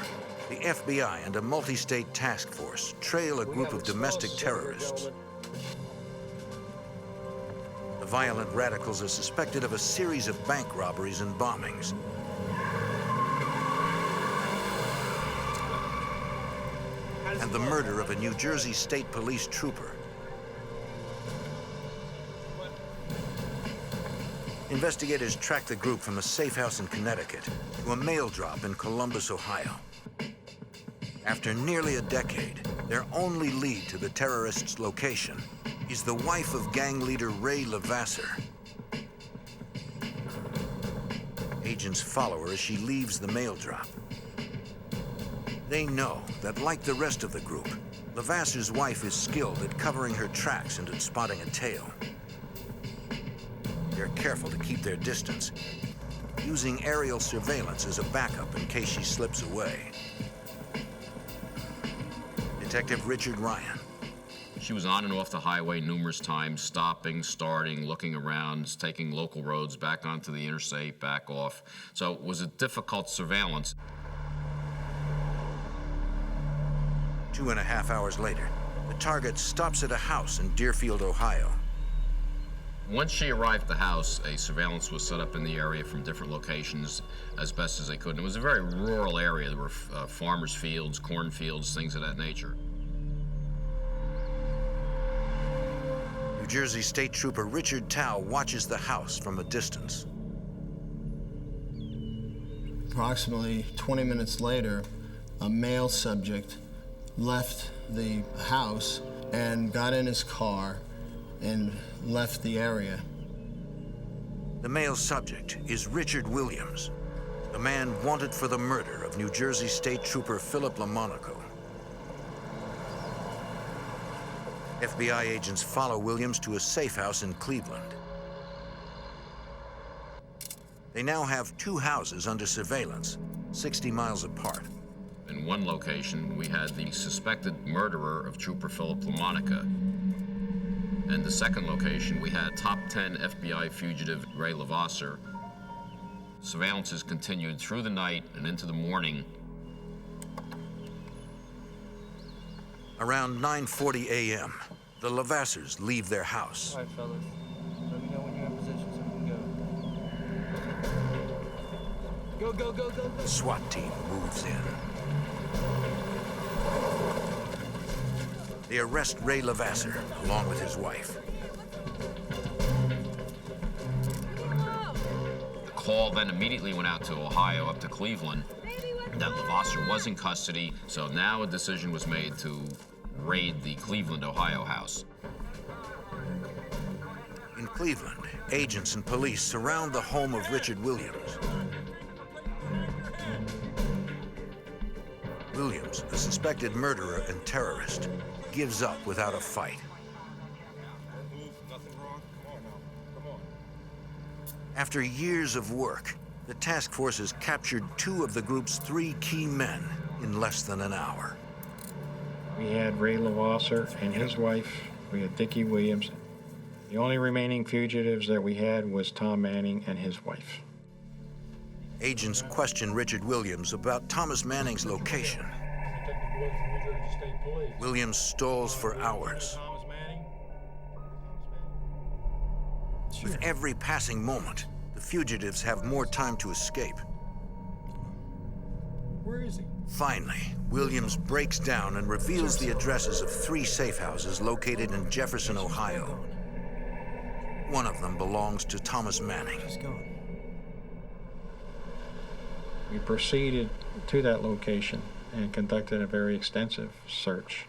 Speaker 1: the FBI and a multi-state task force trail a group of domestic terrorists. The violent radicals are suspected of a series of bank robberies and bombings. And the murder of a New Jersey State Police trooper. Investigators track the group from a safe house in Connecticut to a mail drop in Columbus, Ohio. After nearly a decade, their only lead to the terrorists' location is the wife of gang leader Ray Levasseur. Agents follow her as she leaves the mail drop. They know that, like the rest of the group, Levasseur's wife is skilled at covering her tracks and at spotting a tail. They're careful to keep their distance, using aerial surveillance as a backup in case she slips away. Detective Richard Ryan.
Speaker 7: She was on and off the highway numerous times, stopping, starting, looking around, taking local roads back onto the interstate, back off. So it was a difficult surveillance.
Speaker 1: 2.5 hours later, the target stops at a house in Deerfield, Ohio.
Speaker 7: Once she arrived at the house, a surveillance was set up in the area from different locations as best as they could. And it was a very rural area. There were farmers' fields, cornfields, things of that nature.
Speaker 1: New Jersey State Trooper Richard Tao watches the house from a distance.
Speaker 11: Approximately 20 minutes later, a male subject left the house and got in his car and left the area.
Speaker 1: The male subject is Richard Williams, the man wanted for the murder of New Jersey State Trooper Philip Lamonaco. FBI agents follow Williams to a safe house in Cleveland. They now have two houses under surveillance, 60 miles apart.
Speaker 7: In one location, we had the suspected murderer of Trooper Philip Lamonaco. And the second location, we had top 10 FBI fugitive Ray Levasseur. Surveillances continued through the night and into the morning.
Speaker 1: Around 9:40 a.m., the Levasseurs leave their house.
Speaker 5: All right, fellas. Let me know when you're in position so we can go. Go, go, go, go, go.
Speaker 1: The SWAT team moves in. They arrest Ray Levasseur, along with his wife.
Speaker 7: The call then immediately went out to Ohio, up to Cleveland, that Levasseur was in custody, so now a decision was made to raid the Cleveland, Ohio house.
Speaker 1: In Cleveland, agents and police surround the home of Richard Williams. Williams, a suspected murderer and terrorist, gives up without a fight. After years of work, the task force has captured 2 of the group's 3 key men in less than an hour.
Speaker 10: We had Ray Levasseur and his wife. We had Dickie Williams. The only remaining fugitives that we had was Tom Manning and his wife.
Speaker 1: Agents question Richard Williams about Thomas Manning's location. Williams stalls for hours. With every passing moment, the fugitives have more time to escape.
Speaker 9: Where is he?
Speaker 1: Finally, Williams breaks down and reveals the addresses of 3 safe houses located in Jefferson, Ohio. One of them belongs to Thomas Manning.
Speaker 10: We proceeded to that location and conducted a very extensive search.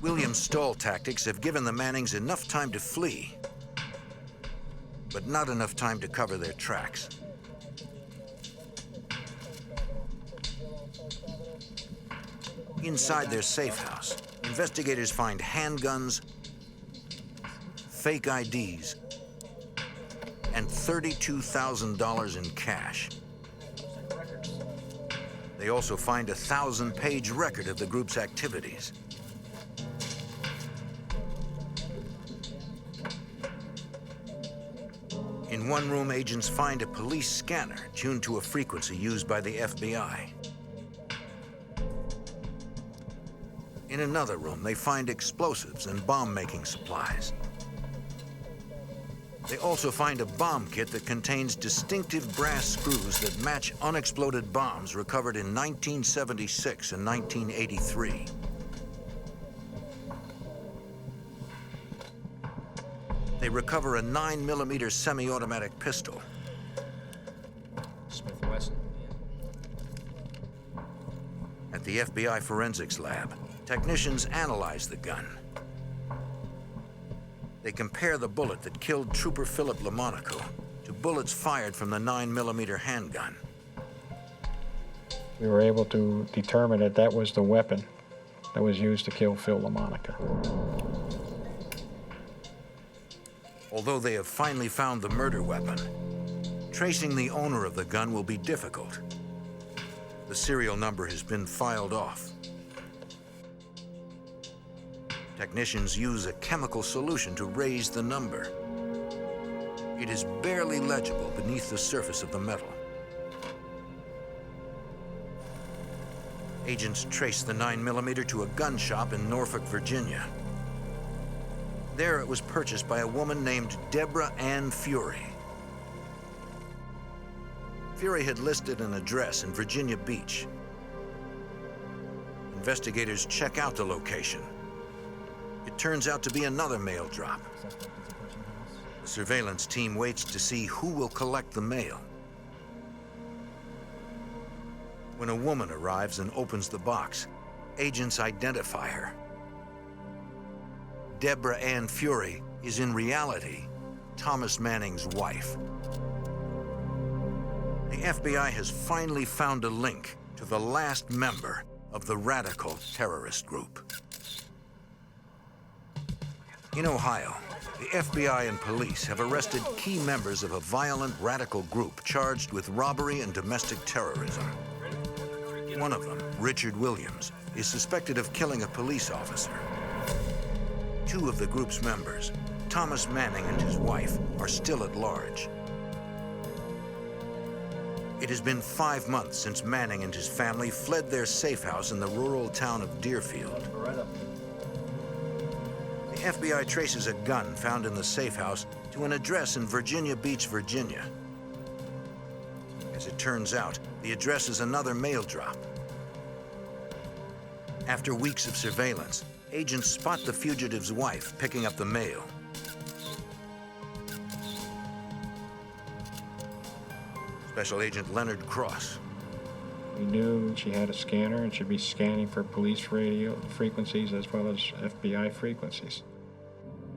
Speaker 1: Williams' stall tactics have given the Mannings enough time to flee, but not enough time to cover their tracks. Inside their safe house, investigators find handguns, fake IDs, and $32,000 in cash. They also find a 1,000-page record of the group's activities. In one room, agents find a police scanner tuned to a frequency used by the FBI. In another room, they find explosives and bomb-making supplies. They also find a bomb kit that contains distinctive brass screws that match unexploded bombs recovered in 1976 and 1983. They recover a 9mm semi-automatic pistol.
Speaker 16: Smith & Wesson.
Speaker 1: At the FBI forensics lab, technicians analyze the gun. They compare the bullet that killed Trooper Philip Lamonaco to bullets fired from the 9mm handgun.
Speaker 10: We were able to determine that that was the weapon that was used to kill Phil Lamonaco.
Speaker 1: Although they have finally found the murder weapon, tracing the owner of the gun will be difficult. The serial number has been filed off. Technicians use a chemical solution to raise the number. It is barely legible beneath the surface of the metal. Agents trace the 9mm to a gun shop in Norfolk, Virginia. There it was purchased by a woman named Deborah Ann Fury. Fury had listed an address in Virginia Beach. Investigators check out the location. It turns out to be another mail drop. The surveillance team waits to see who will collect the mail. When a woman arrives and opens the box, agents identify her. Deborah Ann Fury is in reality Thomas Manning's wife. The FBI has finally found a link to the last member of the radical terrorist group. In Ohio, the FBI and police have arrested key members of a violent radical group charged with robbery and domestic terrorism. One of them, Richard Williams, is suspected of killing a police officer. Two of the group's members, Thomas Manning and his wife, are still at large. It has been 5 months since Manning and his family fled their safe house in the rural town of Deerfield. The FBI traces a gun found in the safe house to an address in Virginia Beach, Virginia. As it turns out, the address is another mail drop. After weeks of surveillance, agents spot the fugitive's wife picking up the mail. Special Agent Leonard Cross.
Speaker 10: We knew she had a scanner and should be scanning for police radio frequencies as well as FBI frequencies.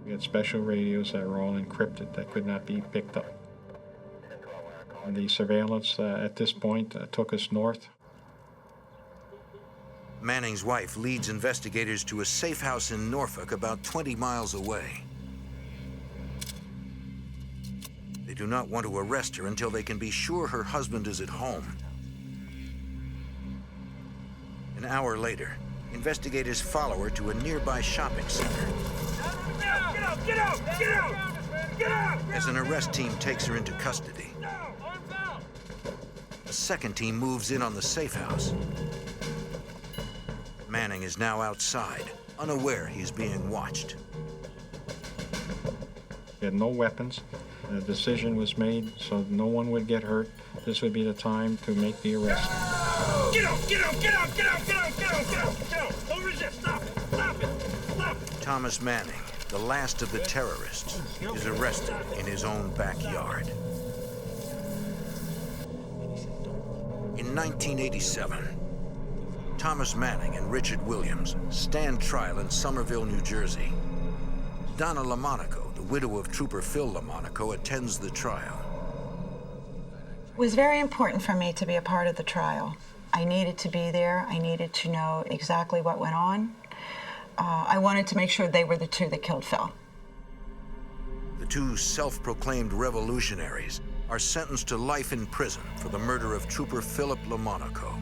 Speaker 10: We had special radios that were all encrypted that could not be picked up. And the surveillance at this point took us north.
Speaker 1: Manning's wife leads investigators to a safe house in Norfolk about 20 miles away. They do not want to arrest her until they can be sure her husband is at home. An hour later, investigators follow her to a nearby shopping center.
Speaker 3: Get out! Get out! Get out! Get out!
Speaker 1: As an arrest team takes her into custody, a second team moves in on the safe house. Manning is now outside, unaware he's being watched.
Speaker 10: We had no weapons. The decision was made so no one would get hurt. This would be the time to make the arrest.
Speaker 3: Get out! Get out! Get out! Get out! Get out! Get out! Get out! Get out! Don't resist! Stop it! Stop it! Stop it!
Speaker 1: Thomas Manning, the last of the terrorists, is arrested in his own backyard. In 1987, Thomas Manning and Richard Williams stand trial in Somerville, New Jersey. Donna LaMonaco, the widow of Trooper Phil LaMonaco, attends the trial.
Speaker 12: It was very important for me to be a part of the trial. I needed to be there. I needed to know exactly what went on. I wanted to make sure they were the two that killed Phil.
Speaker 1: The two self-proclaimed revolutionaries are sentenced to life in prison for the murder of Trooper Philip LaMonaco.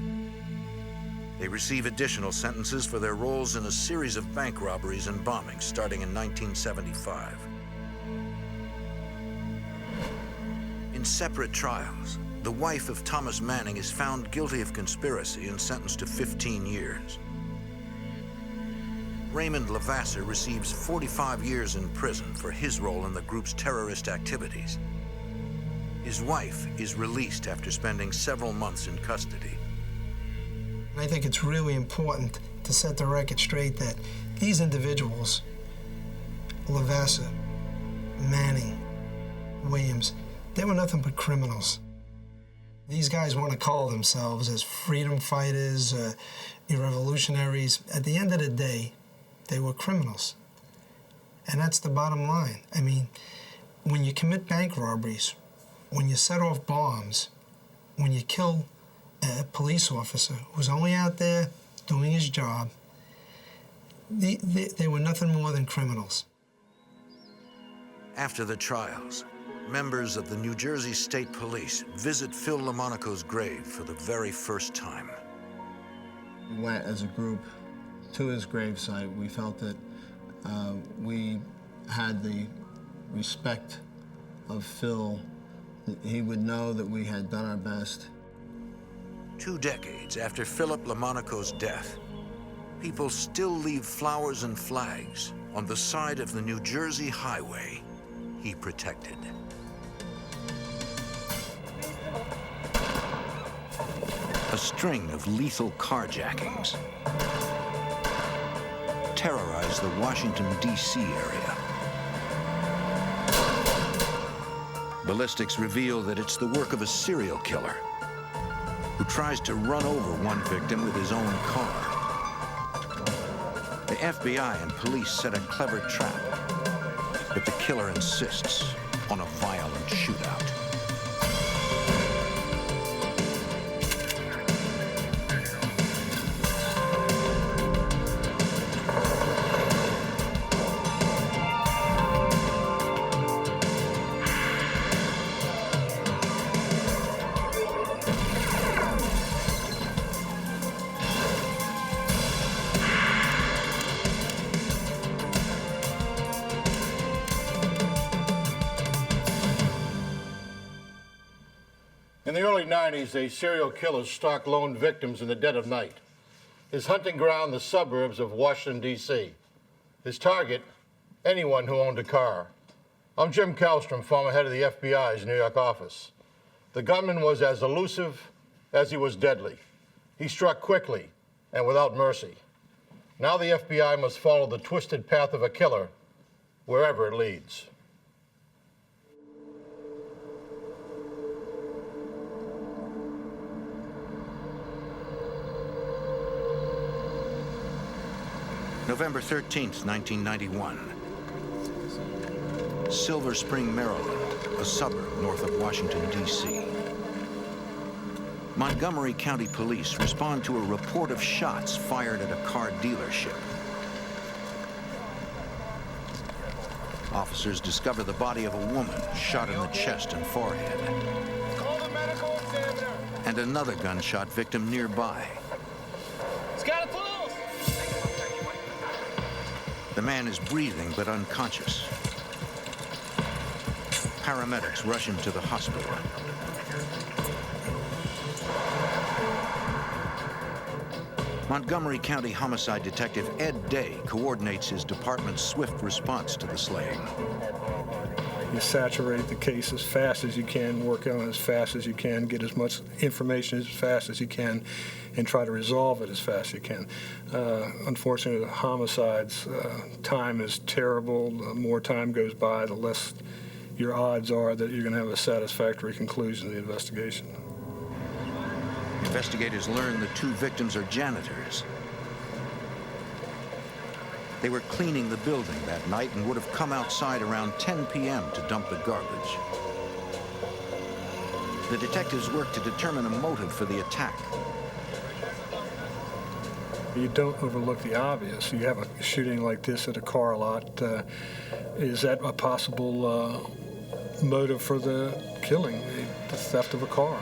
Speaker 1: They receive additional sentences for their roles in a series of bank robberies and bombings starting in 1975. In separate trials, the wife of Thomas Manning is found guilty of conspiracy and sentenced to 15 years. Raymond Levasseur receives 45 years in prison for his role in the group's terrorist activities. His wife is released after spending several months in custody.
Speaker 11: I think it's really important to set the record straight that these individuals, Levasseur, Manning, Williams, they were nothing but criminals. These guys want to call themselves as freedom fighters, revolutionaries. At the end of the day, they were criminals. And that's the bottom line. I mean, when you commit bank robberies, when you set off bombs, when you kill a police officer who's only out there doing his job, they were nothing more than criminals.
Speaker 1: After the trials, members of the New Jersey State Police visit Phil LaMonaco's grave for the very first time.
Speaker 18: We went as a group to his gravesite. We felt that we had the respect of Phil. He would know that we had done our best.
Speaker 1: 2 decades after Philip LaMonaco's death, people still leave flowers and flags on the side of the New Jersey highway he protected. A string of lethal carjackings terrorize the Washington, D.C. area. Ballistics reveal that it's the work of a serial killer who tries to run over one victim with his own car. The FBI and police set a clever trap, but the killer insists on a violent shootout.
Speaker 2: In the early 90s, a serial killer stalked lone victims in the dead of night. His hunting ground, the suburbs of Washington, D.C. His target, anyone who owned a car. I'm Jim Kallstrom, former head of the FBI's New York office. The gunman was as elusive as he was deadly. He struck quickly and without mercy. Now the FBI must follow the twisted path of a killer wherever it leads.
Speaker 1: November 13th, 1991. Silver Spring, Maryland, a suburb north of Washington, D.C. Montgomery County Police respond to a report of shots fired at a car dealership. Officers discover the body of a woman shot in the chest and forehead.
Speaker 3: Call the medical examiner.
Speaker 1: And another gunshot victim nearby.
Speaker 3: It's got a pulse.
Speaker 1: The man is breathing but unconscious. Paramedics rush him to the hospital. Montgomery County Homicide Detective Ed Day coordinates his department's swift response to the slaying.
Speaker 10: You saturate the case as fast as you can, work on it as fast as you can, get as much information as fast as you can, and try to resolve it as fast as you can. Unfortunately, the homicides, time is terrible. The more time goes by, the less your odds are that you're going to have a satisfactory conclusion of the investigation.
Speaker 1: Investigators learn the two victims are janitors. They were cleaning the building that night and would have come outside around 10 p.m. to dump the garbage. The detectives work to determine a motive for the attack.
Speaker 10: You don't overlook the obvious. You have a shooting like this at a car lot. Is that a possible motive for the killing, the theft of a car?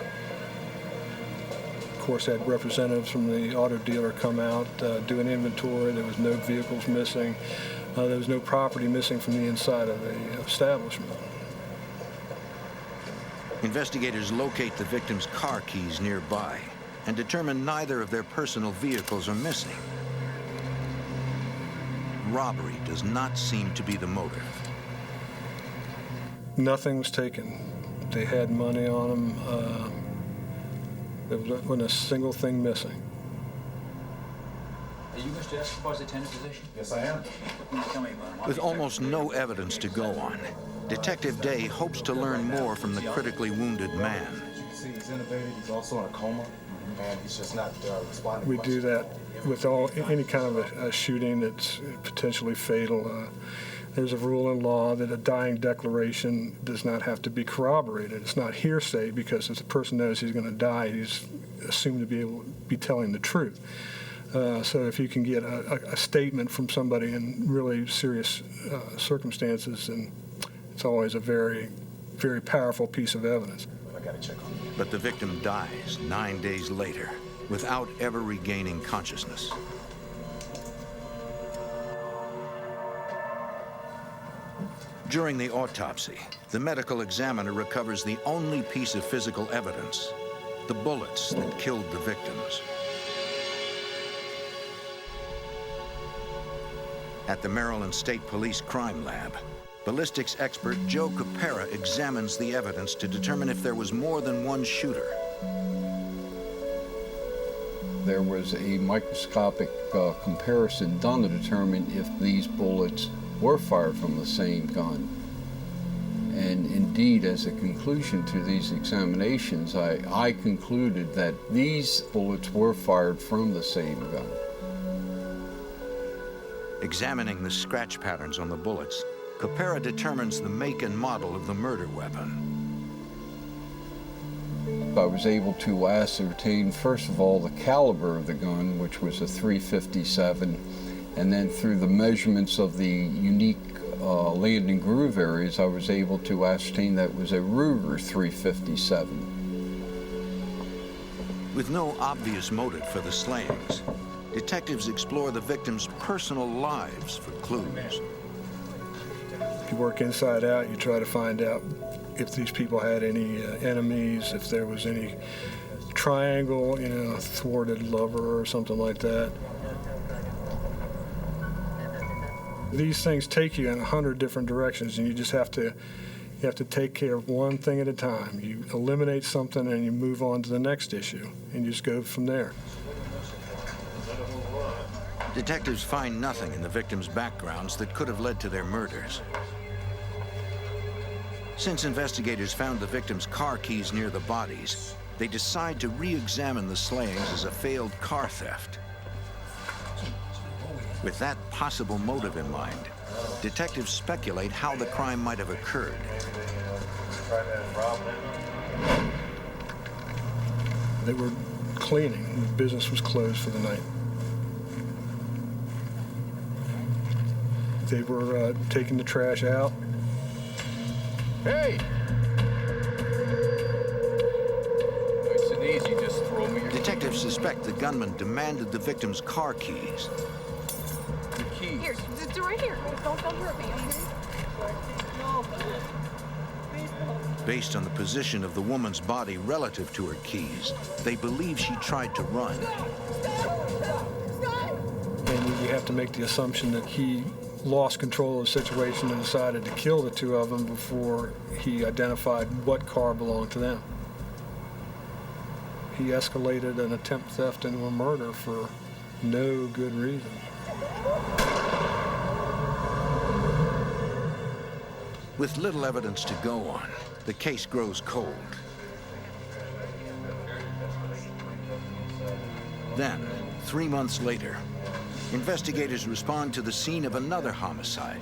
Speaker 10: Of course, had representatives from the auto dealer come out, do an inventory. There was no vehicles missing. There was no property missing from the inside of the establishment.
Speaker 1: Investigators locate the victim's car keys nearby and determine neither of their personal vehicles are missing. Robbery does not seem to be the motive.
Speaker 10: Nothing was taken. They had money on them. There wasn't a single thing missing.
Speaker 5: Are you Mr. Escobar's attendant physician?
Speaker 19: Yes, I am.
Speaker 5: Tell me about him.
Speaker 1: With almost no evidence to go on, Detective Day hopes to learn more from the critically wounded man.
Speaker 19: As you can see, he's intubated. He's also in a coma, and he's just not responding.
Speaker 10: We do that with any kind of a shooting that's potentially fatal. There's a rule in law that a dying declaration does not have to be corroborated. It's not hearsay because if the person knows he's going to die, he's assumed to be able to be telling the truth. So if you can get a statement from somebody in really serious circumstances, then it's always a very, very powerful piece of evidence.
Speaker 19: I got to check on you.
Speaker 1: But the victim dies 9 days later without ever regaining consciousness. During the autopsy, the medical examiner recovers the only piece of physical evidence, the bullets that killed the victims. At the Maryland State Police Crime Lab, ballistics expert Joe Capera examines the evidence to determine if there was more than one shooter.
Speaker 20: There was a microscopic comparison done to determine if these bullets were fired from the same gun. And indeed, as a conclusion to these examinations, I concluded that these bullets were fired from the same gun.
Speaker 1: Examining the scratch patterns on the bullets, Capera determines the make and model of the murder weapon.
Speaker 20: I was able to ascertain, first of all, the caliber of the gun, which was a .357, and then through the measurements of the unique land and groove areas, I was able to ascertain that it was a Ruger .357.
Speaker 1: With no obvious motive for the slayings, detectives explore the victims' personal lives for clues.
Speaker 21: You work inside out, you try to find out if these people had any enemies, if there was any triangle, you know, a thwarted lover or something like that. These things take you in 100 different directions, and you just have to take care of one thing at a time. You eliminate something and you move on to the next issue, and you just go from there.
Speaker 1: Detectives find nothing in the victims' backgrounds that could have led to their murders. Since investigators found the victims' car keys near the bodies, they decide to re-examine the slayings as a failed car theft. With that possible motive in mind, detectives speculate how the crime might have occurred.
Speaker 21: They were cleaning. The business was closed for the night. They were taking the trash out.
Speaker 3: Hey!
Speaker 1: Nice and easy, just throw me your Detectives suspect the gunman demanded the victim's car keys.
Speaker 22: Here, it's right here. Don't hurt me, okay?
Speaker 1: Based on the position of the woman's body relative to her keys, they believe she tried to run.
Speaker 21: And you have to make the assumption that he lost control of the situation and decided to kill the two of them before he identified what car belonged to them. He escalated an attempt theft into a murder for no good reason.
Speaker 1: With little evidence to go on, the case grows cold. Then, 3 months later, investigators respond to the scene of another homicide.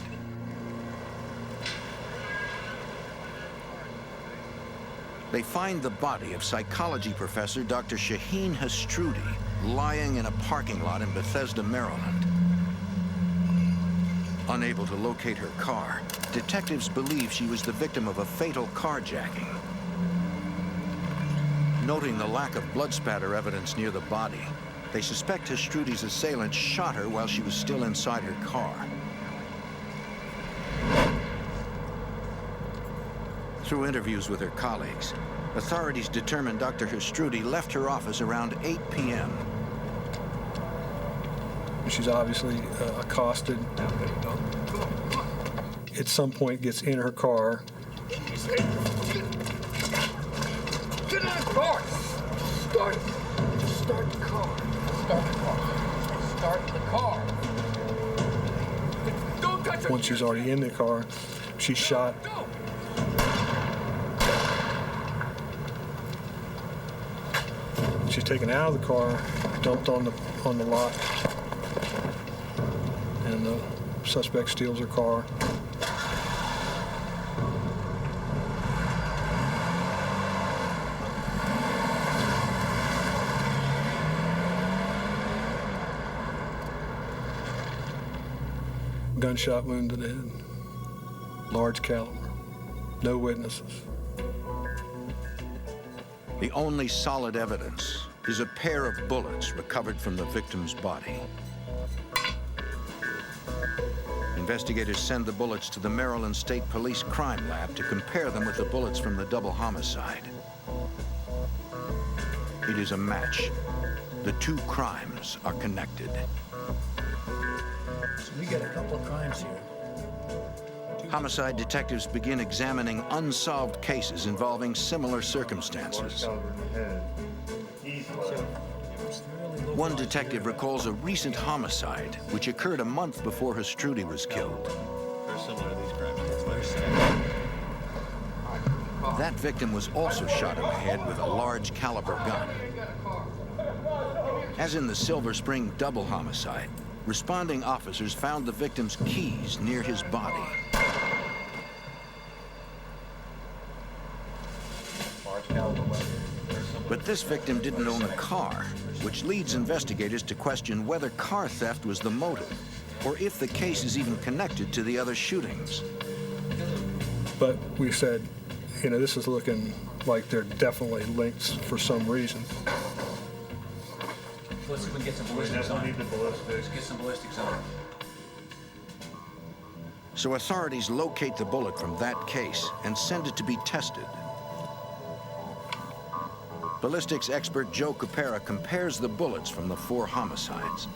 Speaker 1: They find the body of psychology professor Dr. Shaheen Hastrudi lying in a parking lot in Bethesda, Maryland. Unable to locate her car, detectives believe she was the victim of a fatal carjacking. Noting the lack of blood spatter evidence near the body, they suspect Hastrudi's assailant shot her while she was still inside her car. Through interviews with her colleagues, authorities determined Dr. Hastrudi left her office around 8 p.m.
Speaker 21: She's obviously accosted. At some point gets in her car.
Speaker 3: Get in the car! Start it. Just start the car. Start the car. Start the car. Don't touch her!
Speaker 21: Once she's already in the car, she's shot. She's taken out of the car, dumped on the lot, and the suspect steals her car. Gunshot wound to the head, large caliber, no witnesses.
Speaker 1: The only solid evidence is a pair of bullets recovered from the victim's body. Investigators send the bullets to the Maryland State Police Crime Lab to compare them with the bullets from the double homicide. It is a match. The two crimes are connected.
Speaker 3: So we got a couple of crimes here.
Speaker 1: Homicide detectives begin examining unsolved cases involving similar circumstances. One detective recalls a recent homicide which occurred a month before Hastrudi was killed.
Speaker 3: Very similar to these crimes.
Speaker 1: That victim was also shot in the head with a large caliber gun. As in the Silver Spring double homicide, responding officers found the victim's keys near his body. But this victim didn't own a car, which leads investigators to question whether car theft was the motive, or if the case is even connected to the other shootings.
Speaker 21: But we said, you know, this is looking like they're definitely linked for some reason.
Speaker 4: Let's see if we can get some ballistics on it. Let's get some ballistics on it.
Speaker 1: So authorities locate the bullet from that case and send it to be tested. Ballistics expert Joe Capera compares the bullets from the 4 homicides.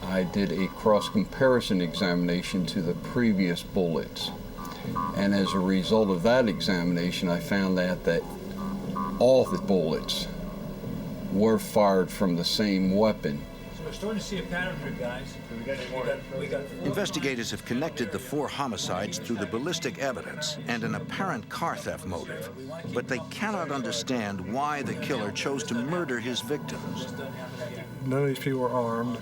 Speaker 20: I did a cross-comparison examination to the previous bullets. And as a result of that examination, I found out that all the bullets were fired from the same weapon.
Speaker 3: So we're starting to see a pattern here, guys. We got
Speaker 1: Investigators have connected the 4 homicides through the ballistic evidence and an apparent car theft motive, but they cannot understand why the killer chose to murder his victims.
Speaker 21: None of these people were armed.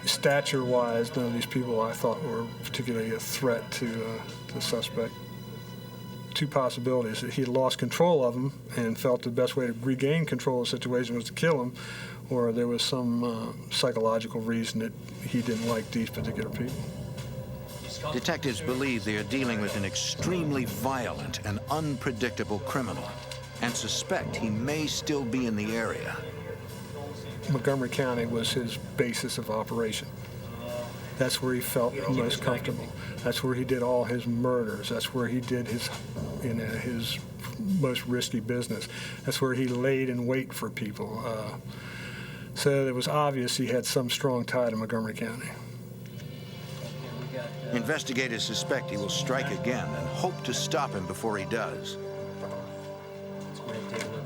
Speaker 21: Stature-wise, none of these people I thought were particularly a threat to the suspect. 2 possibilities: that he had lost control of them and felt the best way to regain control of the situation was to kill him, or there was some psychological reason that he didn't like these particular people.
Speaker 1: Detectives believe they are dealing with an extremely violent and unpredictable criminal and suspect he may still be in the area.
Speaker 21: Montgomery County was his basis of operation. That's where he felt most comfortable. That's where he did all his murders. That's where he did his most risky business. That's where he laid in wait for people. So it was obvious he had some strong tie to Montgomery County.
Speaker 1: Investigators suspect he will strike again and hope to stop him before he does.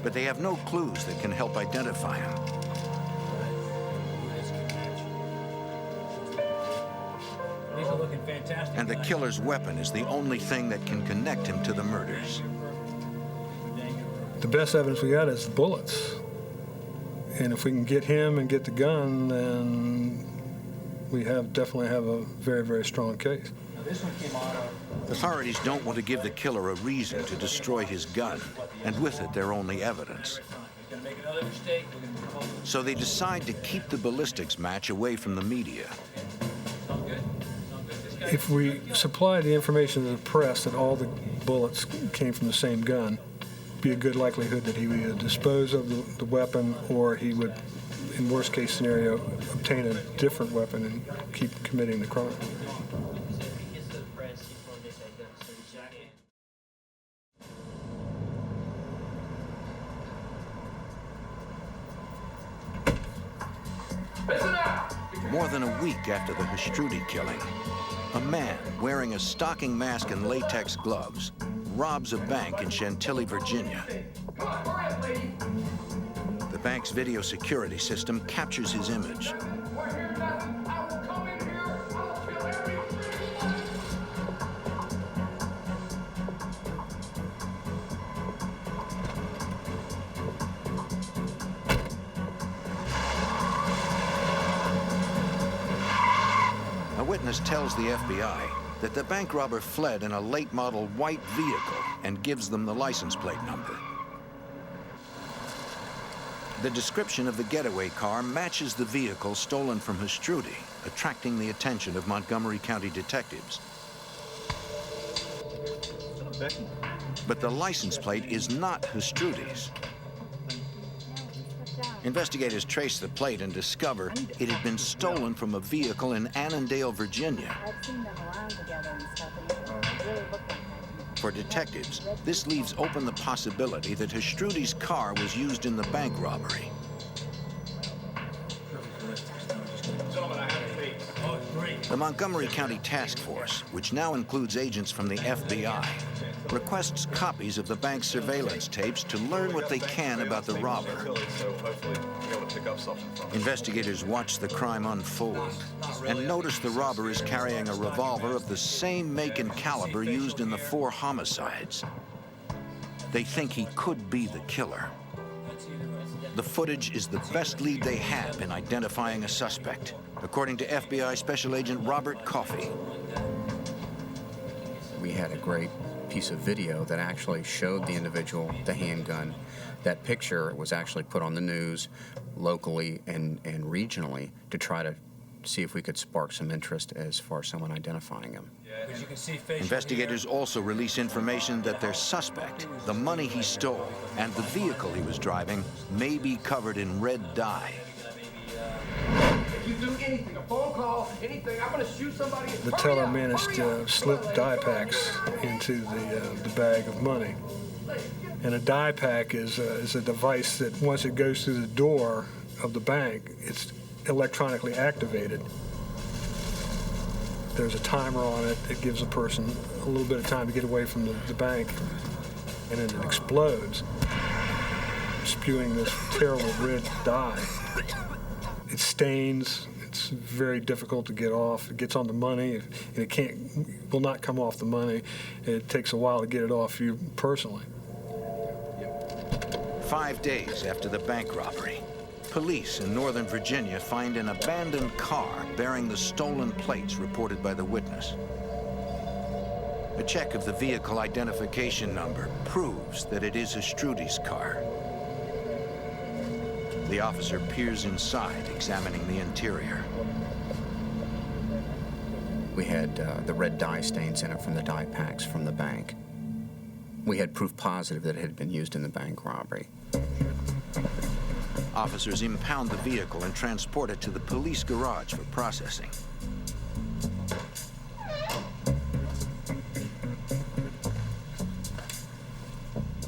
Speaker 1: But they have no clues that can help identify him.
Speaker 3: These are looking fantastic.
Speaker 1: And the killer's weapon is the only thing that can connect him to the murders.
Speaker 21: The best evidence we got is the bullets. And if we can get him and get the gun, then we definitely have a very, very strong case.
Speaker 3: Now this one came out of...
Speaker 1: Authorities don't want to give the killer a reason to destroy his gun, and with it, their only evidence. So they decide to keep the ballistics match away from the media.
Speaker 21: If we supply the information to the press that all the bullets came from the same gun, be a good likelihood that he would either dispose of the weapon, or he would, in worst case scenario, obtain a different weapon and keep committing the crime.
Speaker 1: More than a week after the Hustruti killing, a man wearing a stocking mask and latex gloves robs a bank in Chantilly, Virginia. The bank's video security system captures his image. A witness tells the FBI that the bank robber fled in a late-model white vehicle and gives them the license plate number. The description of the getaway car matches the vehicle stolen from Hustruti, attracting the attention of Montgomery County detectives. But the license plate is not Hustruti's. Investigators trace the plate and discover it had been stolen from a vehicle in Annandale, Virginia. For detectives, this leaves open the possibility that Hustruti's car was used in the bank robbery. The Montgomery County Task Force, which now includes agents from the FBI, requests copies of the bank's surveillance tapes to learn what they can about the robber. Investigators watch the crime unfold and notice the robber is carrying a revolver of the same make and caliber used in the 4 homicides. They think he could be the killer. The footage is the best lead they have in identifying a suspect, according to FBI Special Agent Robert Coffey.
Speaker 6: We had a great piece of video that actually showed the individual, the handgun. That picture was actually put on the news locally and regionally to try to see if we could spark some interest as far as someone identifying him.
Speaker 1: Investigators also release information that their suspect, the money he stole, and the vehicle he was driving may be covered in red dye.
Speaker 3: If you do anything, a phone call, anything. I'm gonna shoot somebody.
Speaker 21: The teller managed to slip die packs into the bag of money. And a die pack is a device that once it goes through the door of the bank, it's electronically activated. There's a timer on it that gives a person a little bit of time to get away from the bank, and then it explodes, spewing this terrible red dye. It stains. It's very difficult to get off. It gets on the money, and it will not come off the money. It takes a while to get it off you personally.
Speaker 1: 5 days after the bank robbery, police in Northern Virginia find an abandoned car bearing the stolen plates reported by the witness. A check of the vehicle identification number proves that it is Astrudi's car. The officer peers inside, examining the interior.
Speaker 6: We had the red dye stains in it from the die packs from the bank. We had proof positive that it had been used in the bank robbery.
Speaker 1: Officers impound the vehicle and transport it to the police garage for processing.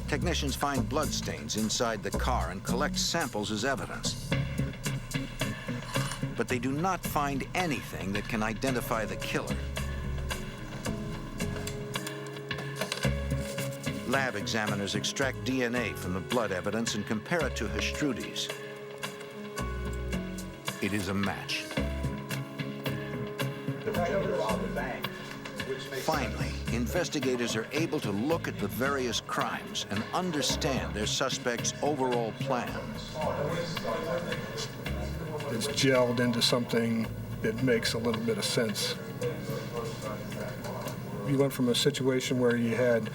Speaker 1: Technicians find bloodstains inside the car and collect samples as evidence. But they do not find anything that can identify the killer. Lab examiners extract DNA from the blood evidence and compare it to Astrudi's. It is a match. Finally, investigators are able to look at the various crimes and understand their suspect's overall plan.
Speaker 21: It's gelled into something that makes a little bit of sense. You went from a situation where you had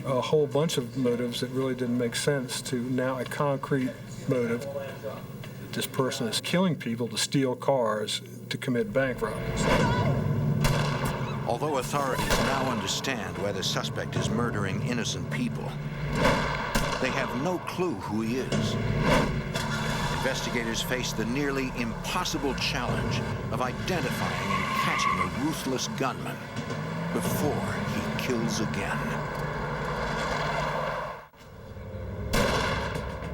Speaker 21: a whole bunch of motives that really didn't make sense to now a concrete motive. This person is killing people to steal cars to commit bank robberies.
Speaker 1: Although authorities now understand why the suspect is murdering innocent people, they have no clue who he is. Investigators face the nearly impossible challenge of identifying and catching a ruthless gunman before he kills again.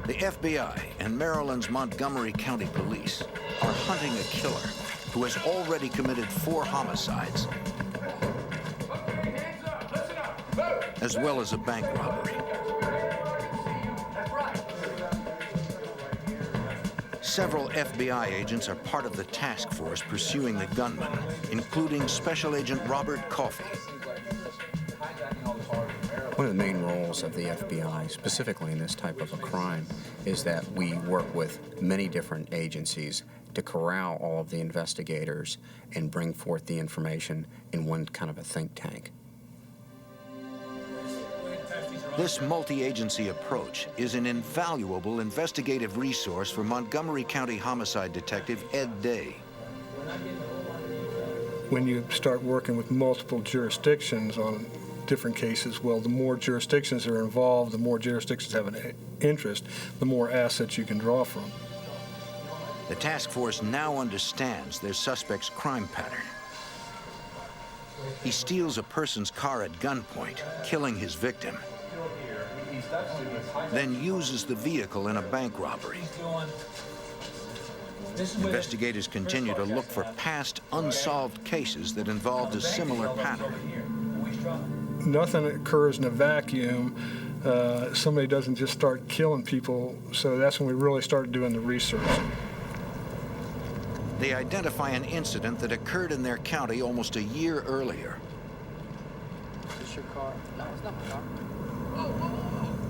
Speaker 1: The FBI and Maryland's Montgomery County Police are hunting a killer who has already committed 4 homicides, as well as a bank robbery. Several FBI agents are part of the task force pursuing the gunman, including Special Agent Robert Coffey.
Speaker 6: One of the main roles of the FBI, specifically in this type of a crime, is that we work with many different agencies to corral all of the investigators and bring forth the information in one kind of a think tank.
Speaker 1: This multi-agency approach is an invaluable investigative resource for Montgomery County homicide detective Ed Day.
Speaker 21: When you start working with multiple jurisdictions on different cases, well, the more jurisdictions are involved, the more jurisdictions have an interest, the more assets you can draw from.
Speaker 1: The task force now understands their suspect's crime pattern. He steals a person's car at gunpoint, killing his victim, then uses the vehicle in a bank robbery. Investigators continue to look for past unsolved cases that involved a similar pattern.
Speaker 21: Nothing occurs in a vacuum. Somebody doesn't just start killing people, so that's when we really started doing the research.
Speaker 1: They identify an incident that occurred in their county almost a year earlier.
Speaker 16: Is this your car? No, it's not my car.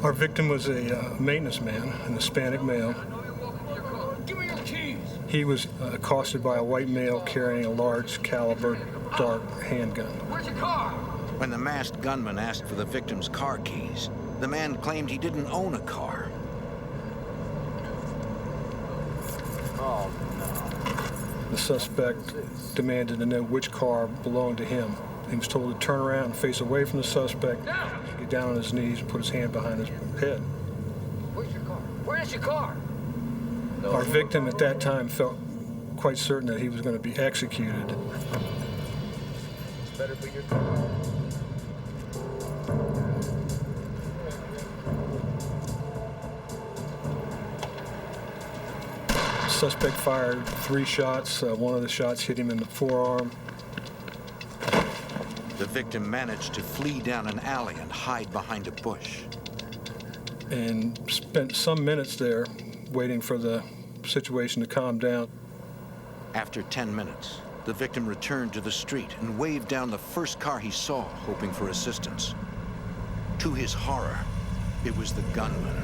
Speaker 21: Our victim was a maintenance man, an Hispanic male.
Speaker 3: Give me your keys.
Speaker 21: He was accosted by a white male carrying a large caliber dark handgun.
Speaker 3: Where's your car?
Speaker 1: When the masked gunman asked for the victim's car keys, the man claimed he didn't own a car.
Speaker 3: Oh, no.
Speaker 21: The suspect demanded to know which car belonged to him. He was told to turn around and face away from the suspect, get down on his knees, and put his hand behind his head.
Speaker 3: Where's your car? Where's your car?
Speaker 21: Our victim at that time felt quite certain that he was going to be executed.
Speaker 3: Better be your call.
Speaker 21: Suspect fired 3 shots. One of the shots hit him in the forearm.
Speaker 1: The victim managed to flee down an alley and hide behind a bush.
Speaker 21: And spent some minutes there waiting for the situation to calm down.
Speaker 1: After 10 minutes, the victim returned to the street and waved down the first car he saw, hoping for assistance. To his horror, it was the gunman.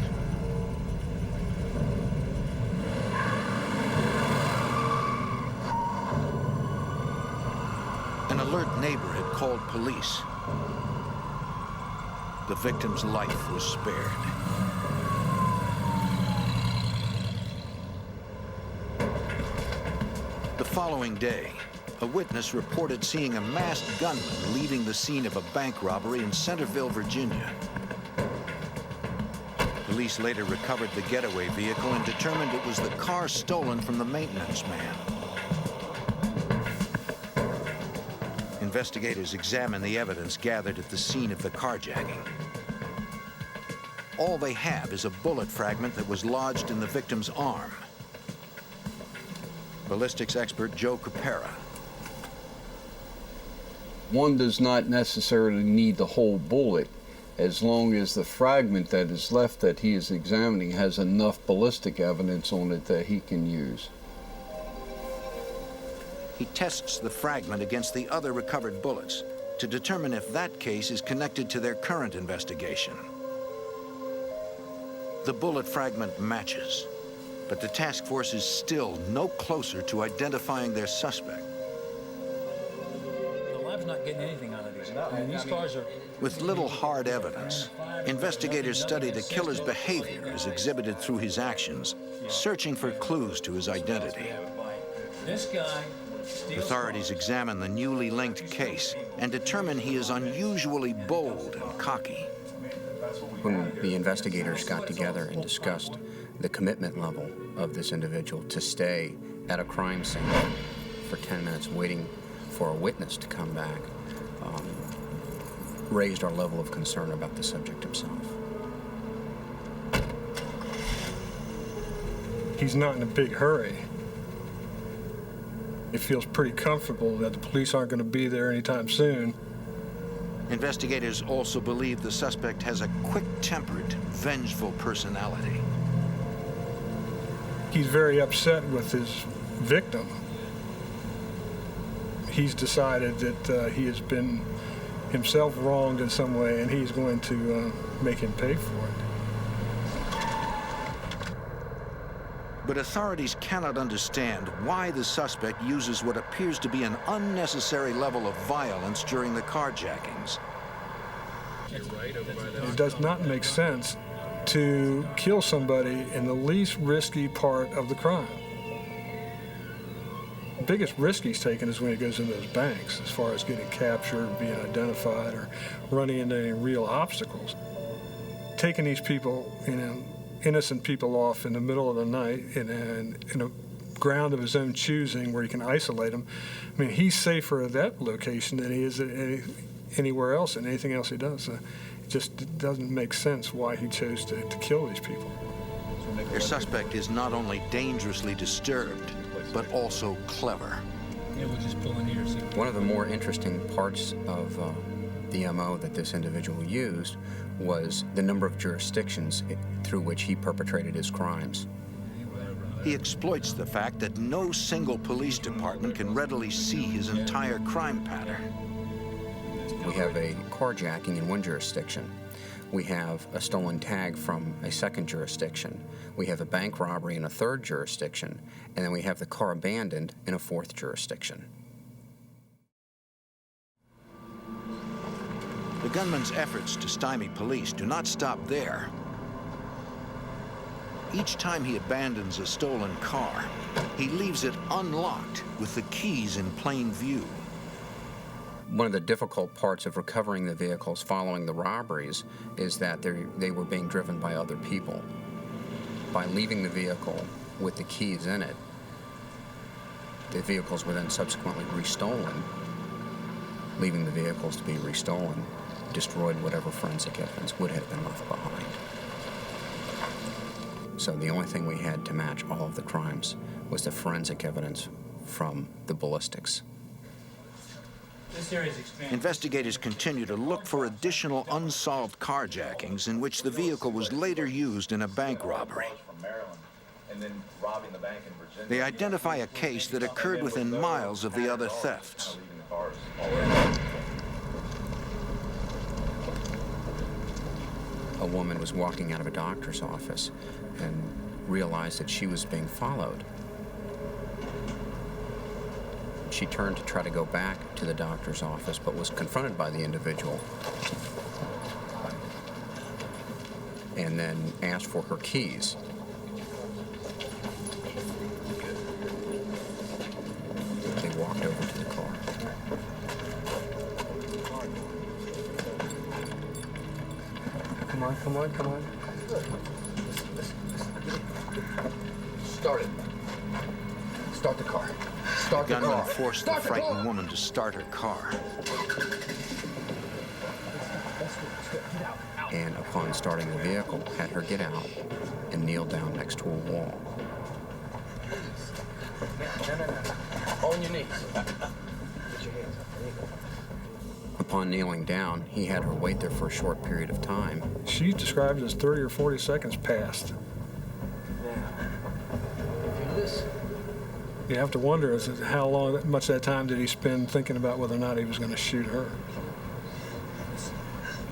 Speaker 1: An alert neighbor had called police. The victim's life was spared. The following day, a witness reported seeing a masked gunman leaving the scene of a bank robbery in Centerville, Virginia. Police later recovered the getaway vehicle and determined it was the car stolen from the maintenance man. Investigators examined the evidence gathered at the scene of the carjacking. All they have is a bullet fragment that was lodged in the victim's arm. Ballistics expert Joe Capera.
Speaker 20: One does not necessarily need the whole bullet as long as the fragment that is left that he is examining has enough ballistic evidence on it that he can use.
Speaker 1: He tests the fragment against the other recovered bullets to determine if that case is connected to their current investigation. The bullet fragment matches, but the task force is still no closer to identifying their suspect.
Speaker 5: The lab's not getting anything out of these. I mean, these cars are...
Speaker 1: With little hard evidence, investigators study the killer's behavior as exhibited through his actions, searching for clues to his identity.
Speaker 5: This guy...
Speaker 1: Authorities examine the newly linked case and determine he is unusually bold and cocky.
Speaker 6: When the investigators got together and discussed the commitment level of this individual to stay at a crime scene for 10 minutes waiting for a witness to come back, raised our level of concern about the subject himself.
Speaker 21: He's not in a big hurry. He feels pretty comfortable that the police aren't going to be there anytime soon.
Speaker 1: Investigators also believe the suspect has a quick-tempered, vengeful personality.
Speaker 21: He's very upset with his victim. He's decided that he has been himself wronged in some way, and he's going to make him pay for it.
Speaker 1: But authorities cannot understand why the suspect uses what appears to be an unnecessary level of violence during the carjackings.
Speaker 21: It does not make sense to kill somebody in the least risky part of the crime. The biggest risk he's taken is when he goes into those banks, as far as getting captured, being identified, or running into any real obstacles. Taking these people, innocent people off in the middle of the night in a ground of his own choosing where he can isolate them. I mean, he's safer at that location than he is at anywhere else and anything else he does. It just doesn't make sense why he chose to kill these people.
Speaker 1: Their suspect is not only dangerously disturbed, but also clever.
Speaker 5: Yeah, we'll just pull in here.
Speaker 6: One of the more interesting parts of the MO that this individual used was the number of jurisdictions through which he perpetrated his crimes.
Speaker 1: He exploits the fact that no single police department can readily see his entire crime pattern.
Speaker 6: We have a carjacking in one jurisdiction. We have a stolen tag from a second jurisdiction. We have a bank robbery in a third jurisdiction. And then we have the car abandoned in a fourth jurisdiction.
Speaker 1: The gunman's efforts to stymie police do not stop there. Each time he abandons a stolen car, he leaves it unlocked with the keys in plain view.
Speaker 6: One of the difficult parts of recovering the vehicles following the robberies is that they were being driven by other people. By leaving the vehicle with the keys in it, The vehicles were then subsequently restolen. Leaving the vehicles to be restolen destroyed whatever forensic evidence would have been left behind. So the only thing we had to match all of the crimes was the forensic evidence from the ballistics.
Speaker 1: Investigators continue to look for additional unsolved carjackings in which the vehicle was later used in a bank robbery. They identify a case that occurred within miles of the other thefts.
Speaker 6: A woman was walking out of a doctor's office and realized that she was being followed. She turned to try to go back to the doctor's office, but was confronted by the individual and then asked for her keys. They walked over to the car.
Speaker 3: Come on, come on, come on. Start it. Start the car. Start the car.
Speaker 1: The gunman forced the frightened woman to start her car.
Speaker 6: And upon starting the vehicle, had her get out and kneel down next to a wall.
Speaker 3: No. On your knees. Put your hands up. There you go.
Speaker 6: Upon kneeling down, he had her wait there for a short period of time.
Speaker 21: She described it as 30 or 40 seconds passed. You have to wonder how much that time did he spend thinking about whether or not he was going to shoot her.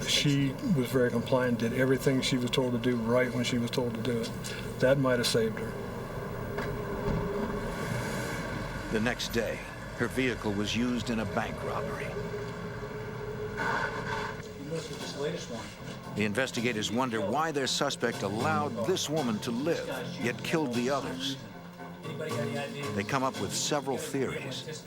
Speaker 21: She was very compliant, did everything she was told to do right when she was told to do it. That might have saved her.
Speaker 1: The next day, her vehicle was used in a bank robbery. The investigators wonder why their suspect allowed this woman to live, yet killed the others. They come up with several theories.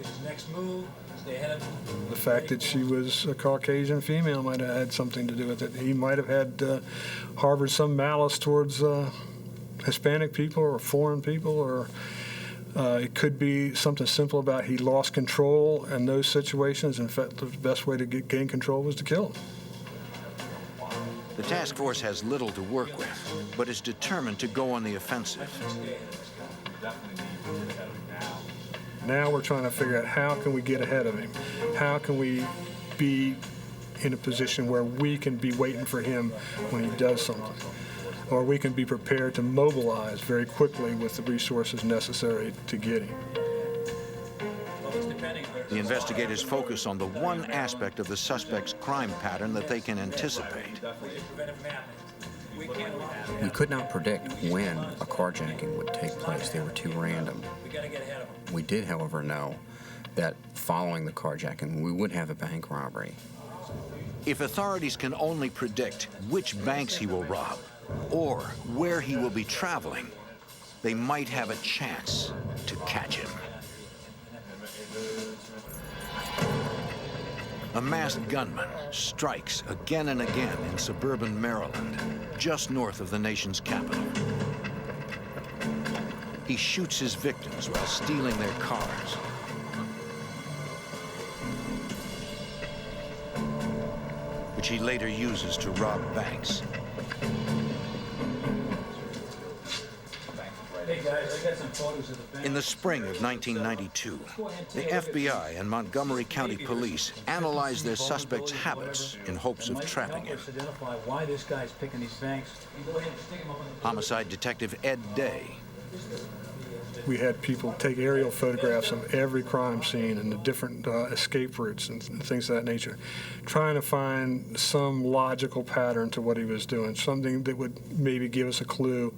Speaker 21: The fact that she was a Caucasian female might have had something to do with it. He might have had harbored some malice towards Hispanic people or foreign people, or it could be something simple about he lost control in those situations. In fact, the best way to gain control was to kill him.
Speaker 1: The task force has little to work with, but is determined to go on the offensive.
Speaker 21: Now we're trying to figure out how can we get ahead of him? How can we be in a position where we can be waiting for him when he does something? Or we can be prepared to mobilize very quickly with the resources necessary to get him.
Speaker 1: The investigators focus on the one aspect of the suspect's crime pattern that they can anticipate.
Speaker 6: We could not predict when a carjacking would take place. They were too random. We did, however, know that following the carjacking, we would have a bank robbery.
Speaker 1: If authorities can only predict which banks he will rob or where he will be traveling, they might have a chance to catch him. A masked gunman strikes again and again in suburban Maryland, just north of the nation's capital. He shoots his victims while stealing their cars. Which he later uses to rob banks.
Speaker 4: Hey guys, I got some photos of the bank.
Speaker 1: In the spring of 1992, the FBI and Montgomery County Police analyzed their suspect's habits in hopes of trapping him.
Speaker 4: Identify why this guy's picking these banks. Go ahead and stick him up on the
Speaker 1: Homicide Detective Ed Day.
Speaker 21: We had people take aerial photographs of every crime scene and the different escape routes and things of that nature, trying to find some logical pattern to what he was doing, something that would maybe give us a clue.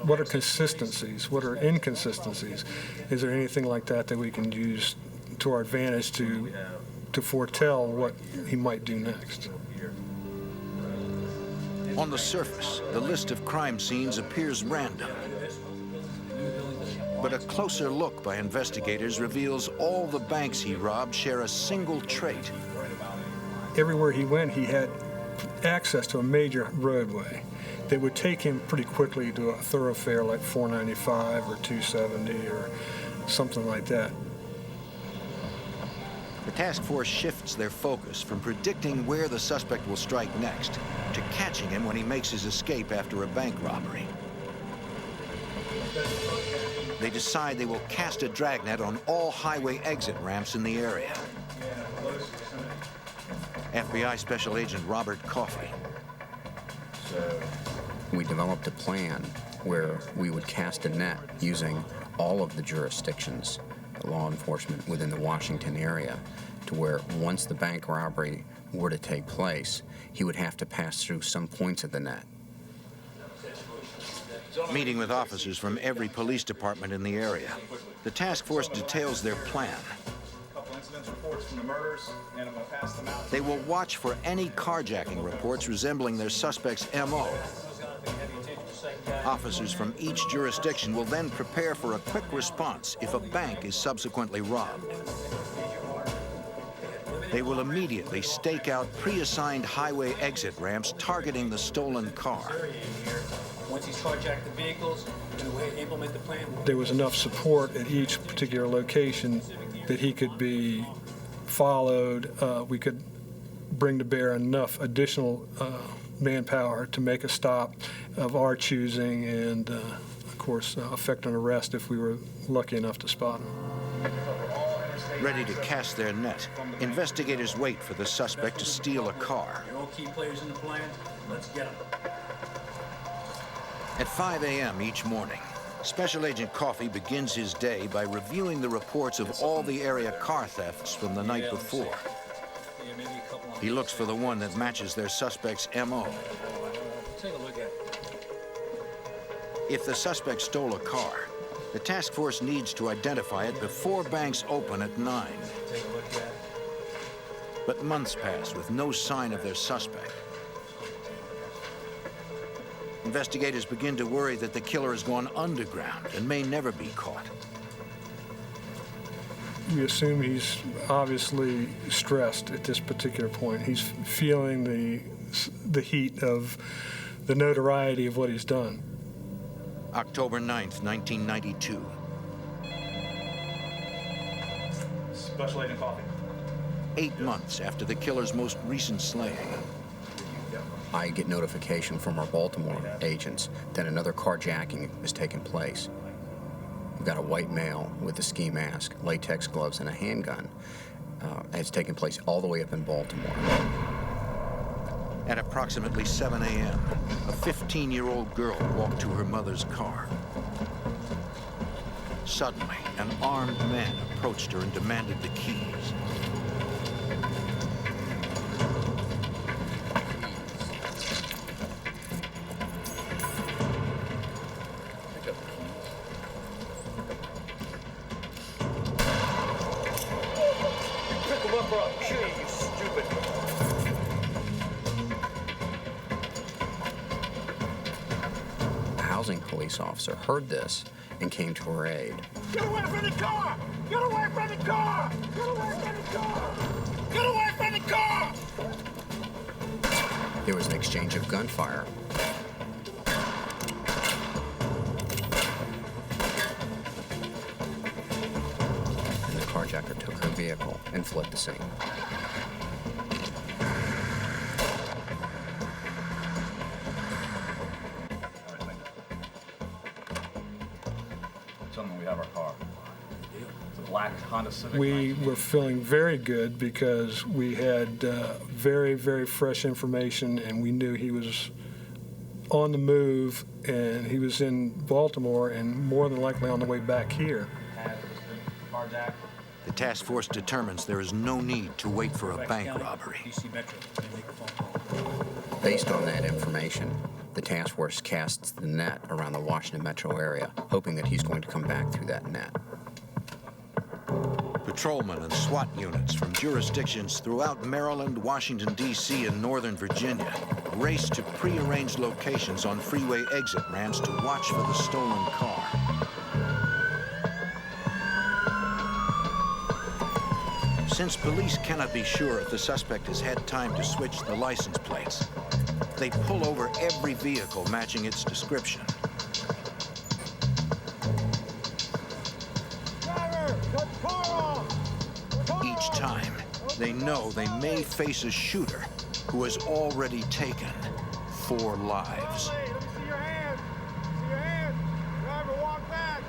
Speaker 21: What are consistencies? What are inconsistencies? Is there anything like that that we can use to our advantage to foretell what he might do next?
Speaker 1: On the surface, the list of crime scenes appears random. But a closer look by investigators reveals all the banks he robbed share a single trait.
Speaker 21: Everywhere he went, he had access to a major roadway that would take him pretty quickly to a thoroughfare like 495 or 270 or something like that.
Speaker 1: The task force shifts their focus from predicting where the suspect will strike next to catching him when he makes his escape after a bank robbery. They decide they will cast a dragnet on all highway exit ramps in the area. FBI Special Agent Robert Coffey.
Speaker 6: We developed a plan where we would cast a net using all of the jurisdictions, law enforcement within the Washington area, to where once the bank robbery were to take place, he would have to pass through some points of the net.
Speaker 1: Meeting with officers from every police department in the area, the task force details their plan. They will watch for any carjacking reports resembling their suspect's MO. Officers from each jurisdiction will then prepare for a quick response if a bank is subsequently robbed. They will immediately stake out pre-assigned highway exit ramps targeting the stolen car.
Speaker 9: Once he's carjacked the vehicles, we're going to implement the plan.
Speaker 21: There was enough support at each particular location that he could be followed. We could bring to bear enough additional manpower to make a stop of our choosing and, of course, effect an arrest if we were lucky enough to spot him.
Speaker 1: Ready to cast their net, investigators wait for the suspect to steal a car.
Speaker 9: You're all key players in the plan. Let's get them.
Speaker 1: At 5 a.m. each morning, Special Agent Coffey begins his day by reviewing the reports of all the area car thefts from the night before. He looks for the one that matches their suspect's MO.
Speaker 9: Take a look at it.
Speaker 1: If the suspect stole a car, the task force needs to identify it before banks open at 9.
Speaker 9: Take a look at it.
Speaker 1: But months pass with no sign of their suspect. Investigators begin to worry that the killer has gone underground and may never be caught.
Speaker 21: We assume he's obviously stressed at this particular point. He's feeling the heat of the notoriety of what he's done.
Speaker 1: October 9th, 1992.
Speaker 8: Special Agent Coffey.
Speaker 1: 8 months after the killer's most recent slaying.
Speaker 6: I get notification from our Baltimore agents that another carjacking has taken place. We've got a white male with a ski mask, latex gloves, and a handgun. It's taken place all the way up in Baltimore.
Speaker 1: At approximately 7 a.m., a 15-year-old girl walked to her mother's car. Suddenly, an armed man approached her and demanded the keys.
Speaker 6: Police officer heard this and came to her aid.
Speaker 3: Get away from the car! Get away from the car! Get away from the car! Get away from the car!
Speaker 6: There was an exchange of gunfire. And the carjacker took her vehicle and fled the scene.
Speaker 21: We were feeling very good because we had very, very fresh information, and we knew he was on the move, and he was in Baltimore and more than likely on the way back here.
Speaker 1: The task force determines there is no need to wait for a bank robbery.
Speaker 6: Based on that information, the task force casts the net around the Washington metro area, hoping that he's going to come back through that net.
Speaker 1: Patrolmen and SWAT units from jurisdictions throughout Maryland, Washington, D.C., and Northern Virginia race to prearranged locations on freeway exit ramps to watch for the stolen car. Since police cannot be sure if the suspect has had time to switch the license plates, they pull over every vehicle matching its description. They know they may face a shooter who has already taken 4 lives.
Speaker 3: Let me see your hands. See your hands. Driver, walk back.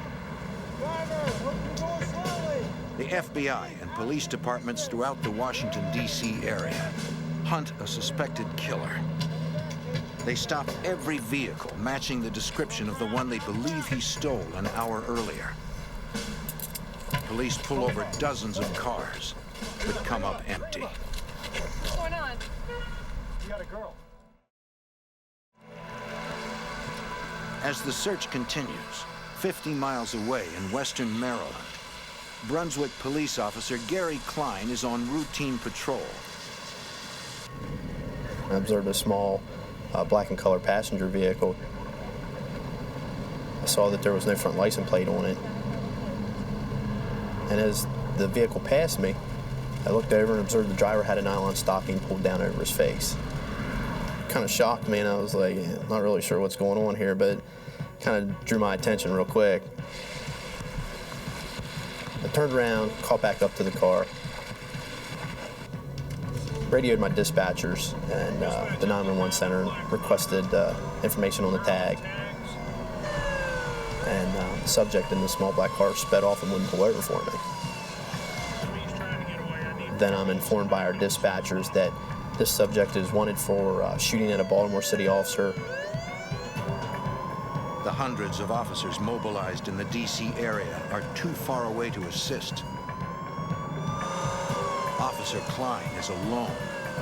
Speaker 3: Driver, open the door slowly.
Speaker 1: The FBI and police departments throughout the Washington, D.C. area hunt a suspected killer. They stop every vehicle matching the description of the one they believe he stole an hour earlier. Police pull over dozens of cars, but come up empty.
Speaker 22: What's going on?
Speaker 3: You got a girl.
Speaker 1: As the search continues, 50 miles away in western Maryland, Brunswick police officer Gary Klein is on routine patrol.
Speaker 15: I observed a small black and color passenger vehicle. I saw that there was no front license plate on it. And as the vehicle passed me, I looked over and observed the driver had a nylon stocking pulled down over his face. It kind of shocked me, and I was like, not really sure what's going on here, but it kind of drew my attention real quick. I turned around, caught back up to the car, radioed my dispatchers and the 911 center and requested information on the tag. And the subject in the small black car sped off and wouldn't pull over for me. Then I'm informed by our dispatchers that this subject is wanted for shooting at a Baltimore City officer.
Speaker 1: The hundreds of officers mobilized in the D.C. area are too far away to assist. Officer Klein is alone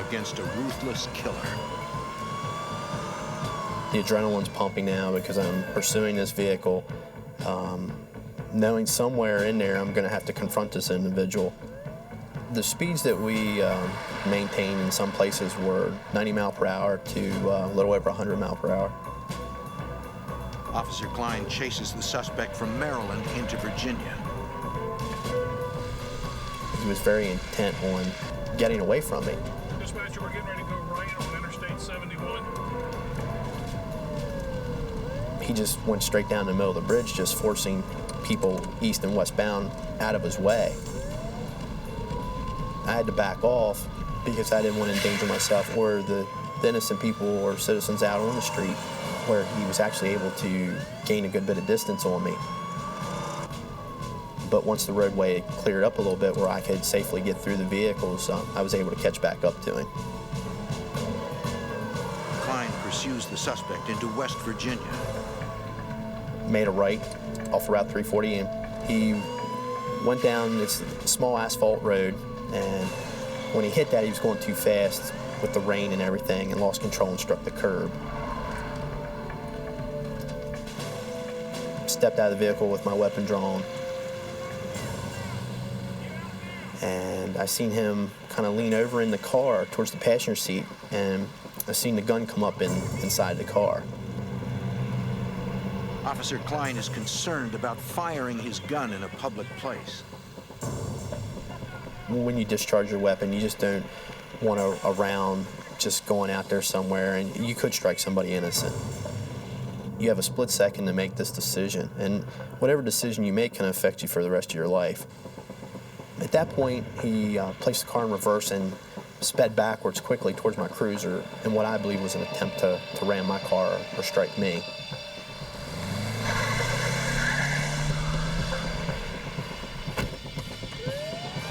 Speaker 1: against a ruthless killer.
Speaker 15: The adrenaline's pumping now because I'm pursuing this vehicle, knowing somewhere in there I'm going to have to confront this individual. The speeds that we maintained in some places were 90 mile per hour to a little over 100 mile per hour.
Speaker 1: Officer Klein chases the suspect from Maryland into Virginia.
Speaker 15: He was very intent on getting away from me.
Speaker 21: Dispatcher, we're getting ready to go right on Interstate 71.
Speaker 15: He just went straight down the middle of the bridge, just forcing people east and westbound out of his way. I had to back off because I didn't want to endanger myself or the innocent people or citizens out on the street, where he was actually able to gain a good bit of distance on me. But once the roadway cleared up a little bit where I could safely get through the vehicles, I was able to catch back up to him.
Speaker 1: Klein pursues the suspect into West Virginia.
Speaker 15: Made a right off Route 340, and he went down this small asphalt road, and when he hit that, he was going too fast with the rain and everything and lost control and struck the curb. Stepped out of the vehicle with my weapon drawn, and I seen him kind of lean over in the car towards the passenger seat, and I seen the gun come up inside the car.
Speaker 1: Officer Klein is concerned about firing his gun in a public place.
Speaker 15: When you discharge your weapon, you just don't want a round just going out there somewhere, and you could strike somebody innocent. You have a split second to make this decision, and whatever decision you make can affect you for the rest of your life. At that point, he placed the car in reverse and sped backwards quickly towards my cruiser in what I believe was an attempt to ram my car or strike me.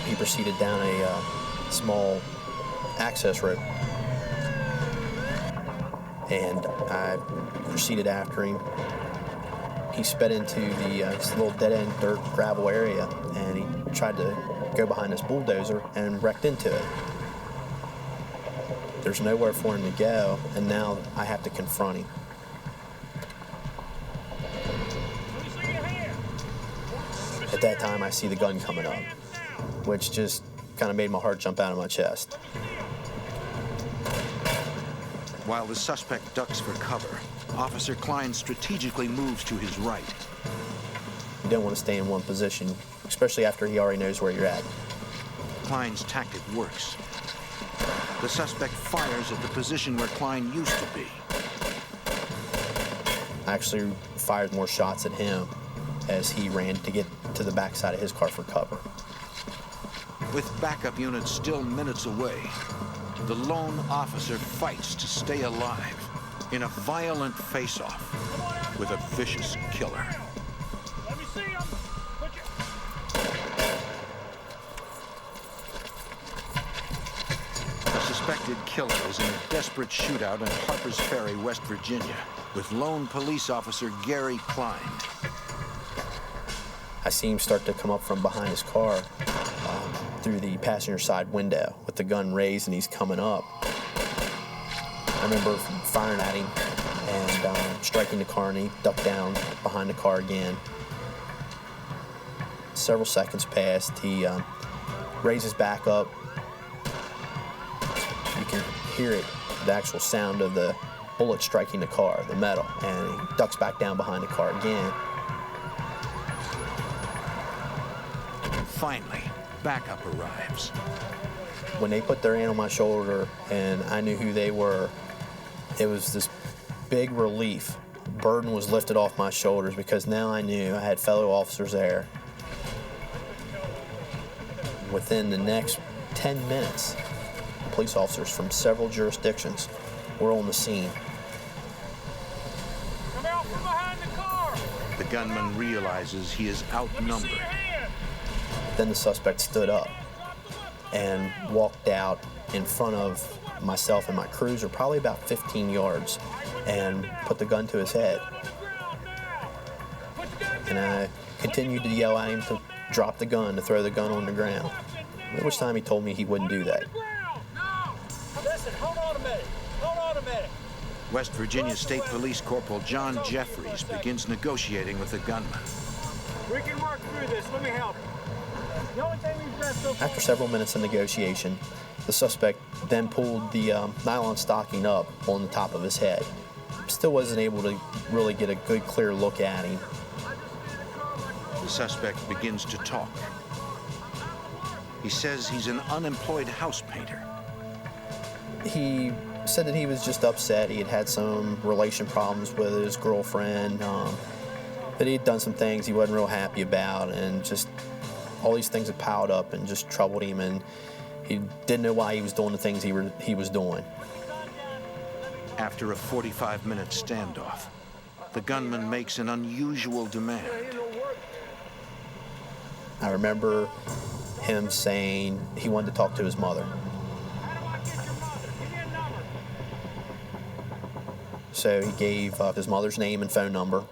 Speaker 15: He proceeded down a small access road, and I proceeded after him. He sped into this little dead-end dirt gravel area, and he tried to go behind this bulldozer and wrecked into it. There's nowhere for him to go, and now I have to confront him. At that time, I see the gun coming up, which just kind of made my heart jump out of my chest.
Speaker 1: While the suspect ducks for cover, Officer Klein strategically moves to his right.
Speaker 15: You don't want to stay in one position, especially after he already knows where you're at.
Speaker 1: Klein's tactic works. The suspect fires at the position where Klein used to be.
Speaker 15: I actually fired more shots at him as he ran to get to the backside of his car for cover.
Speaker 1: With backup units still minutes away, the lone officer fights to stay alive in a violent face-off with a vicious killer.
Speaker 3: Let me see him.
Speaker 1: The suspected killer is in a desperate shootout in Harper's Ferry, West Virginia, with lone police officer Gary Klein.
Speaker 15: I see him start to come up from behind his car through the passenger side window with the gun raised, and he's coming up. I remember firing at him and striking the car, and he ducked down behind the car again. Several seconds passed. He raises back up. You can hear it, the actual sound of the bullet striking the car, the metal, and he ducks back down behind the car again.
Speaker 1: Finally, backup arrives.
Speaker 15: When they put their hand on my shoulder and I knew who they were, it was this big relief. Burden was lifted off my shoulders because now I knew I had fellow officers there. Within the next 10 minutes, police officers from several jurisdictions were on the scene.
Speaker 3: Come out from behind the car.
Speaker 1: The gunman realizes he is outnumbered.
Speaker 15: Then the suspect stood up and walked out in front of myself and my cruiser, probably about 15 yards, and put the gun to his head. And I continued to yell at him to drop the gun, to throw the gun on the ground, at which time he told me he wouldn't do that.
Speaker 3: Listen, hold on a minute. Hold on a minute.
Speaker 1: West Virginia State Police Corporal John Jeffries begins negotiating with the gunman.
Speaker 3: We can work through this. Let me help. The only thing we've got so far.
Speaker 15: After several minutes of negotiation, the suspect then pulled the nylon stocking up on the top of his head. Still wasn't able to really get a good, clear look at him.
Speaker 1: The suspect begins to talk. He says he's an unemployed house painter.
Speaker 15: He said that he was just upset. He had had some relation problems with his girlfriend, that he had done some things he wasn't real happy about, and just all these things had piled up and just troubled him, and he didn't know why he was doing the things he was doing.
Speaker 1: After a 45-minute standoff, the gunman makes an unusual demand.
Speaker 15: I remember him saying he wanted to talk to his mother. So he gave his mother's name and phone number.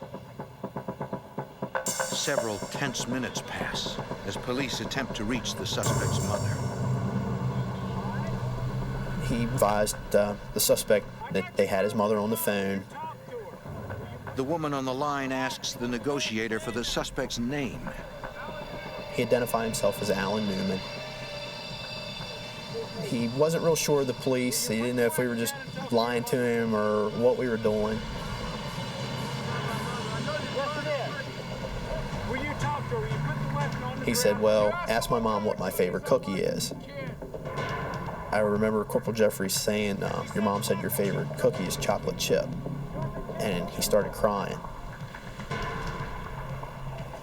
Speaker 1: Several tense minutes pass as police attempt to reach the suspect's mother.
Speaker 15: He advised the suspect that they had his mother on the phone.
Speaker 1: The woman on the line asks the negotiator for the suspect's name.
Speaker 15: He identified himself as Alan Newman. He wasn't real sure of the police. He didn't know if we were just lying to him or what we were doing. He said, well, ask my mom what my favorite cookie is. I remember Corporal Jeffries saying, your mom said your favorite cookie is chocolate chip. And he started crying.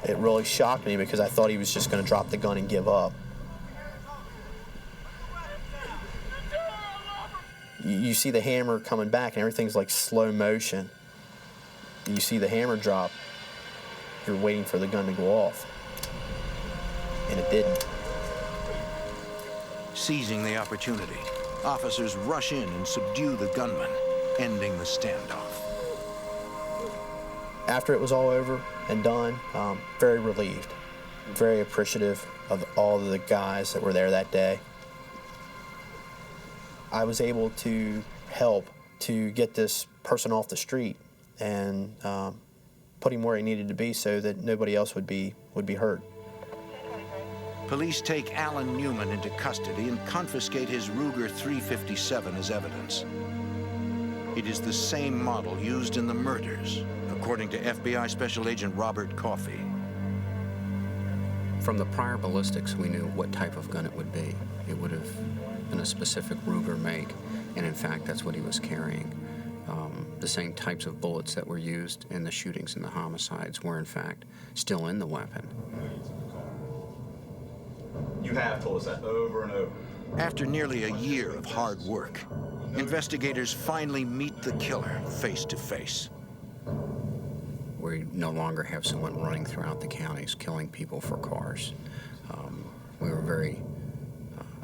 Speaker 15: It really shocked me because I thought he was just going to drop the gun and give up. You see the hammer coming back and everything's like slow motion. You see the hammer drop, you're waiting for the gun to go off. And it didn't.
Speaker 1: Seizing the opportunity, officers rush in and subdue the gunman, ending the standoff.
Speaker 15: After it was all over and done, very relieved, very appreciative of all of the guys that were there that day. I was able to help to get this person off the street and put him where he needed to be so that nobody else would be hurt.
Speaker 1: Police take Alan Newman into custody and confiscate his Ruger 357 as evidence. It is the same model used in the murders, according to FBI Special Agent Robert Coffey.
Speaker 6: From the prior ballistics, we knew what type of gun it would be. It would have been a specific Ruger make, and in fact, that's what he was carrying. The same types of bullets that were used in the shootings and the homicides were, in fact, still in the weapon.
Speaker 8: You have told us that over and over.
Speaker 1: After nearly a year of hard work, investigators finally meet the killer face to face.
Speaker 6: We no longer have someone running throughout the counties killing people for cars. We were very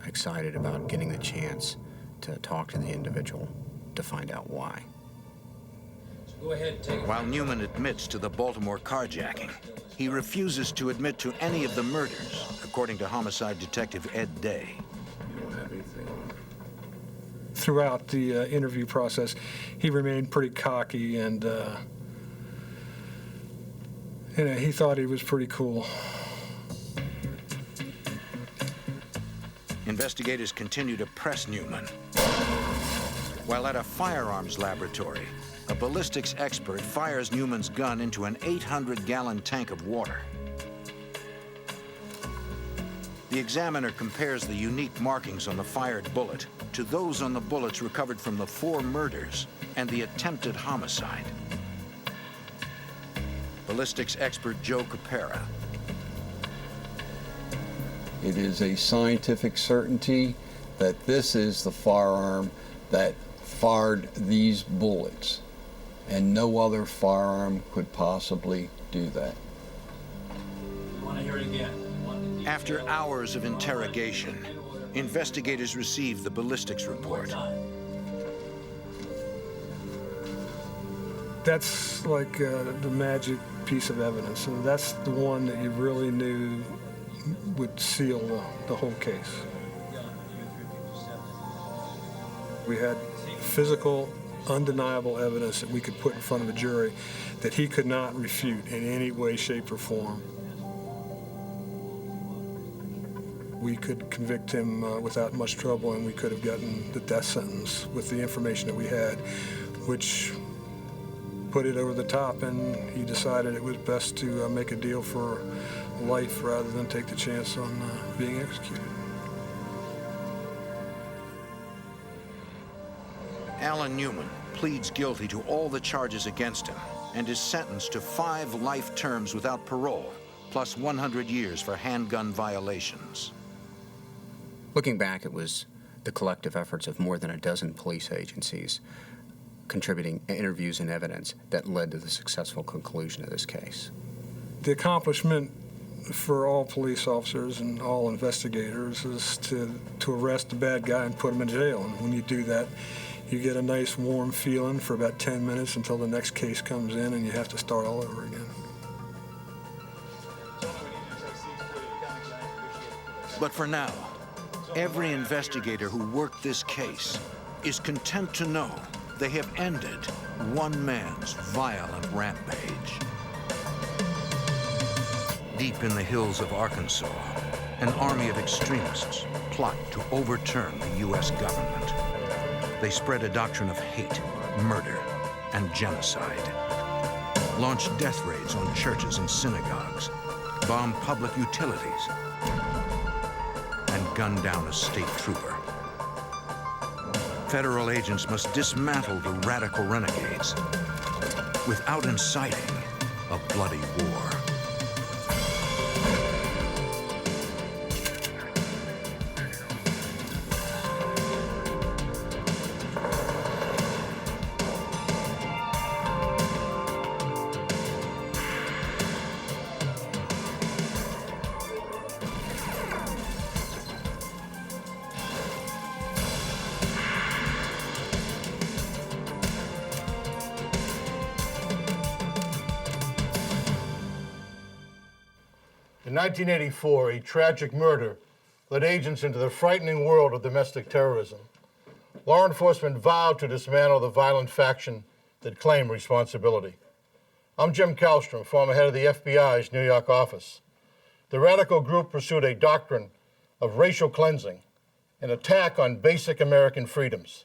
Speaker 6: excited about getting the chance to talk to the individual to find out why.
Speaker 4: Go ahead and take it.
Speaker 1: While Newman admits to the Baltimore carjacking, he refuses to admit to any of the murders, according to homicide detective Ed Day.
Speaker 21: You don't have anything. Throughout the interview process, he remained pretty cocky and he thought he was pretty cool.
Speaker 1: Investigators continue to press Newman. While at a firearms laboratory, a ballistics expert fires Newman's gun into an 800-gallon tank of water. The examiner compares the unique markings on the fired bullet to those on the bullets recovered from the 4 murders and the attempted homicide. Ballistics expert Joe Capera.
Speaker 20: It is a scientific certainty that this is the firearm that fired these bullets, and no other firearm could possibly do that.
Speaker 4: I want to hear it again.
Speaker 1: After hours of interrogation, investigators receive the ballistics report.
Speaker 21: That's like the magic piece of evidence, and that's the one that you really knew would seal the whole case. We had physical, undeniable evidence that we could put in front of a jury that he could not refute in any way, shape, or form. We could convict him without much trouble, and we could have gotten the death sentence with the information that we had, which put it over the top, and he decided it was best to make a deal for life rather than take the chance on being executed.
Speaker 1: Alan Newman pleads guilty to all the charges against him and is sentenced to 5 life terms without parole, plus 100 years for handgun violations.
Speaker 6: Looking back, it was the collective efforts of more than a dozen police agencies contributing interviews and evidence that led to the successful conclusion of this case.
Speaker 21: The accomplishment for all police officers and all investigators is to arrest the bad guy and put him in jail. And when you do that, you get a nice warm feeling for about 10 minutes until the next case comes in and you have to start all over again.
Speaker 1: But for now, every investigator who worked this case is content to know they have ended one man's violent rampage. Deep in the hills of Arkansas, an army of extremists plot to overturn the U.S. government. They spread a doctrine of hate, murder, and genocide. Launch death raids on churches and synagogues, bomb public utilities, and gun down a state trooper. Federal agents must dismantle the radical renegades without inciting a bloody war.
Speaker 2: In 1984, a tragic murder led agents into the frightening world of domestic terrorism. Law enforcement vowed to dismantle the violent faction that claimed responsibility. I'm Jim Kallstrom, former head of the FBI's New York office. The radical group pursued a doctrine of racial cleansing, an attack on basic American freedoms.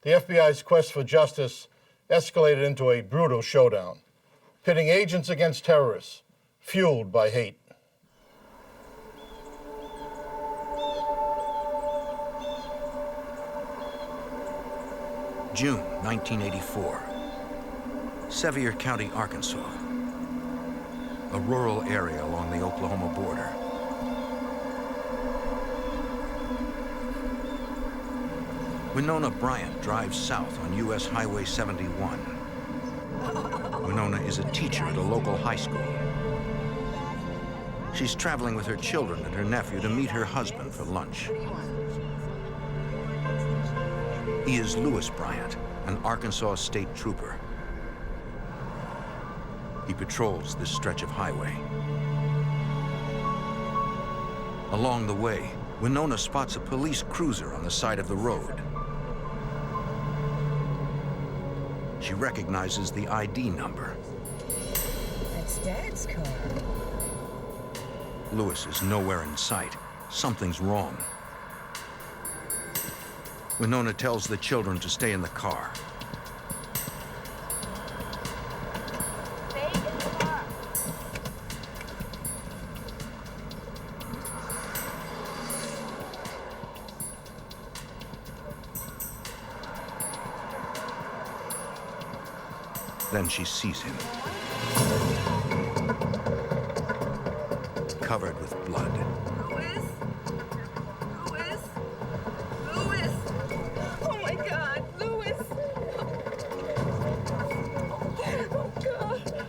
Speaker 2: The FBI's quest for justice escalated into a brutal showdown, pitting agents against terrorists, fueled by hate.
Speaker 1: June 1984, Sevier County, Arkansas, a rural area along the Oklahoma border. Winona Bryant drives south on U.S. Highway 71. Winona is a teacher at a local high school. She's traveling with her children and her nephew to meet her husband for lunch. He is Lewis Bryant, an Arkansas state trooper. He patrols this stretch of highway. Along the way, Winona spots a police cruiser on the side of the road. She recognizes the ID number.
Speaker 13: That's Dad's car.
Speaker 1: Lewis is nowhere in sight. Something's wrong. Winona tells the children to stay in the car.
Speaker 13: Stay in the car.
Speaker 1: Then she sees him. Covered with blood.
Speaker 13: Lewis? Lewis? Lewis? Oh my God, Lewis! Oh God!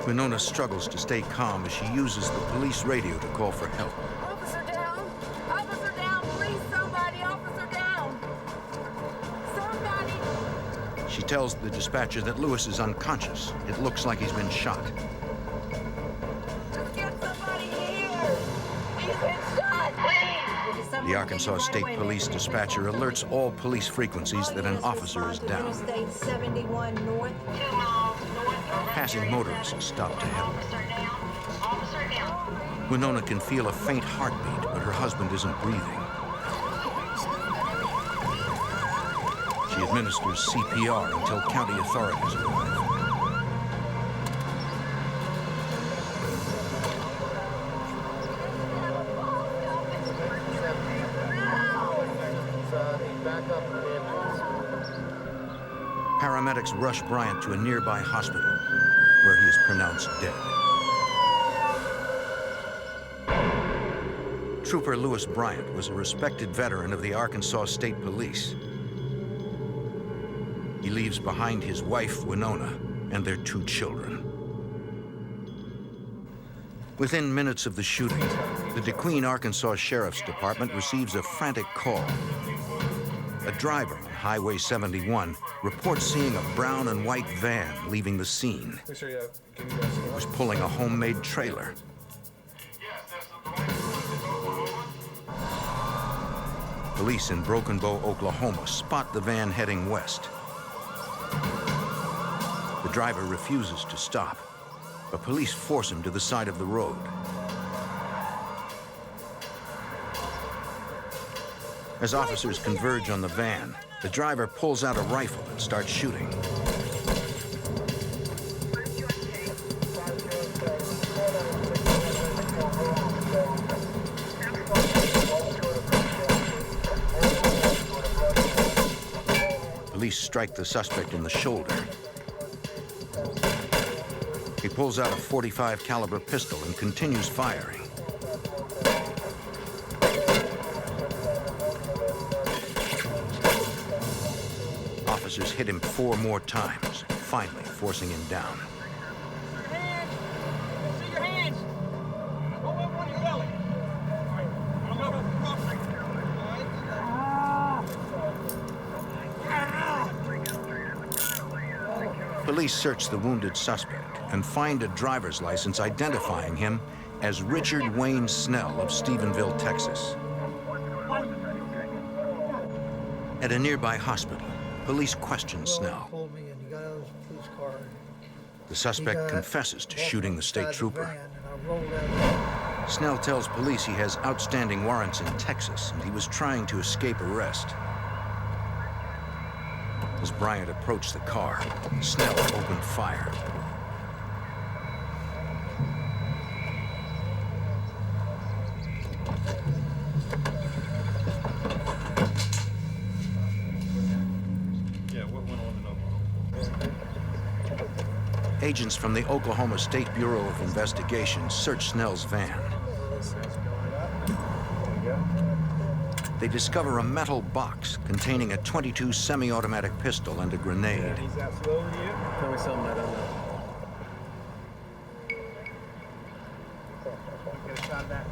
Speaker 1: Winona struggles to stay calm as she uses the police radio to call for help.
Speaker 13: Officer down! Officer down! Please, somebody! Officer down! Somebody!
Speaker 1: She tells the dispatcher that Lewis is unconscious. It looks like he's been shot.
Speaker 13: Just get somebody here! He's been shot! Please!
Speaker 1: The Arkansas State Police dispatcher alerts all police frequencies that an officer is down.
Speaker 13: Interstate 71 north. 2 miles north.
Speaker 1: Passing motorists stop to help. Winona can feel a faint heartbeat, but her husband isn't breathing. She administers CPR until county authorities arrive. Paramedics rush Bryant to a nearby hospital, where he is pronounced dead. Trooper Lewis Bryant was a respected veteran of the Arkansas State Police. He leaves behind his wife, Winona, and their 2 children. Within minutes of the shooting, the DeQueen, Arkansas Sheriff's Department receives a frantic call. A driver on Highway 71 reports seeing a brown and white van leaving the scene. It was pulling a homemade trailer. Police in Broken Bow, Oklahoma spot the van heading west. The driver refuses to stop, but police force him to the side of the road. As officers converge on the van, the driver pulls out a rifle and starts shooting. Police strike the suspect in the shoulder. He pulls out a .45 caliber pistol and continues firing. Officers hit him 4 more times, finally forcing him down.
Speaker 3: See your hands! Go up on your belly!
Speaker 1: Police search the wounded suspect and find a driver's license identifying him as Richard Wayne Snell of Stephenville, Texas. At a nearby hospital, police question Snell. The suspect confesses to shooting the state trooper. Snell tells police he has outstanding warrants in Texas and he was trying to escape arrest. As Bryant approached the car, Snell opened fire. agents from the Oklahoma State Bureau of Investigation search Snell's van. They discover a metal box containing a .22 semi-automatic pistol and a grenade.
Speaker 9: He's got slow to you? Tell me something I don't know. Get a shot of that.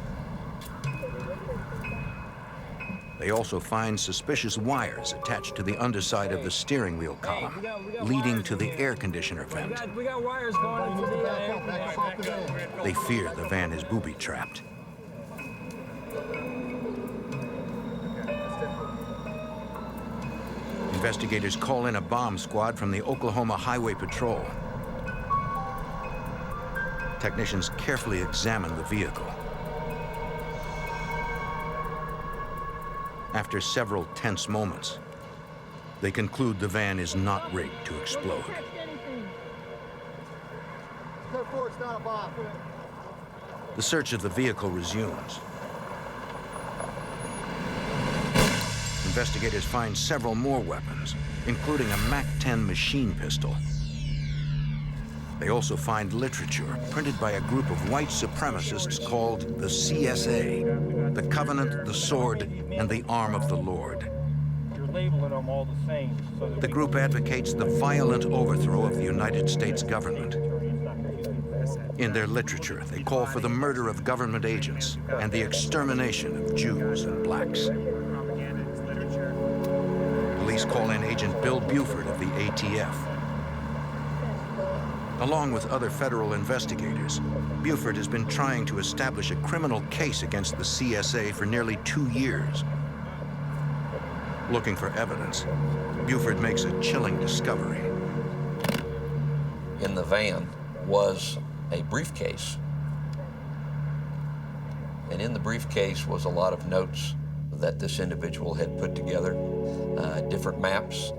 Speaker 1: They also find suspicious wires attached to the underside of the steering wheel column, leading to the air conditioner vent.
Speaker 9: We got wires going into the air.
Speaker 1: They fear the van is booby-trapped. Investigators call in a bomb squad from the Oklahoma Highway Patrol. Technicians carefully examine the vehicle. After several tense moments, they conclude the van is not rigged to explode. The search of the vehicle resumes. Investigators find several more weapons, including a MAC-10 machine pistol. They also find literature printed by a group of white supremacists called the CSA, the Covenant, the Sword, and the Arm of the Lord.
Speaker 9: You're labeling them all the same. So
Speaker 1: The group advocates the violent overthrow of the United States government. In their literature, they call for the murder of government agents and the extermination of Jews and blacks. Police call in Agent Bill Buford of the ATF. Along with other federal investigators, Buford has been trying to establish a criminal case against the CSA for nearly 2 years. Looking for evidence, Buford makes a chilling discovery.
Speaker 14: In the van was a briefcase. And in the briefcase was a lot of notes that this individual had put together, different maps.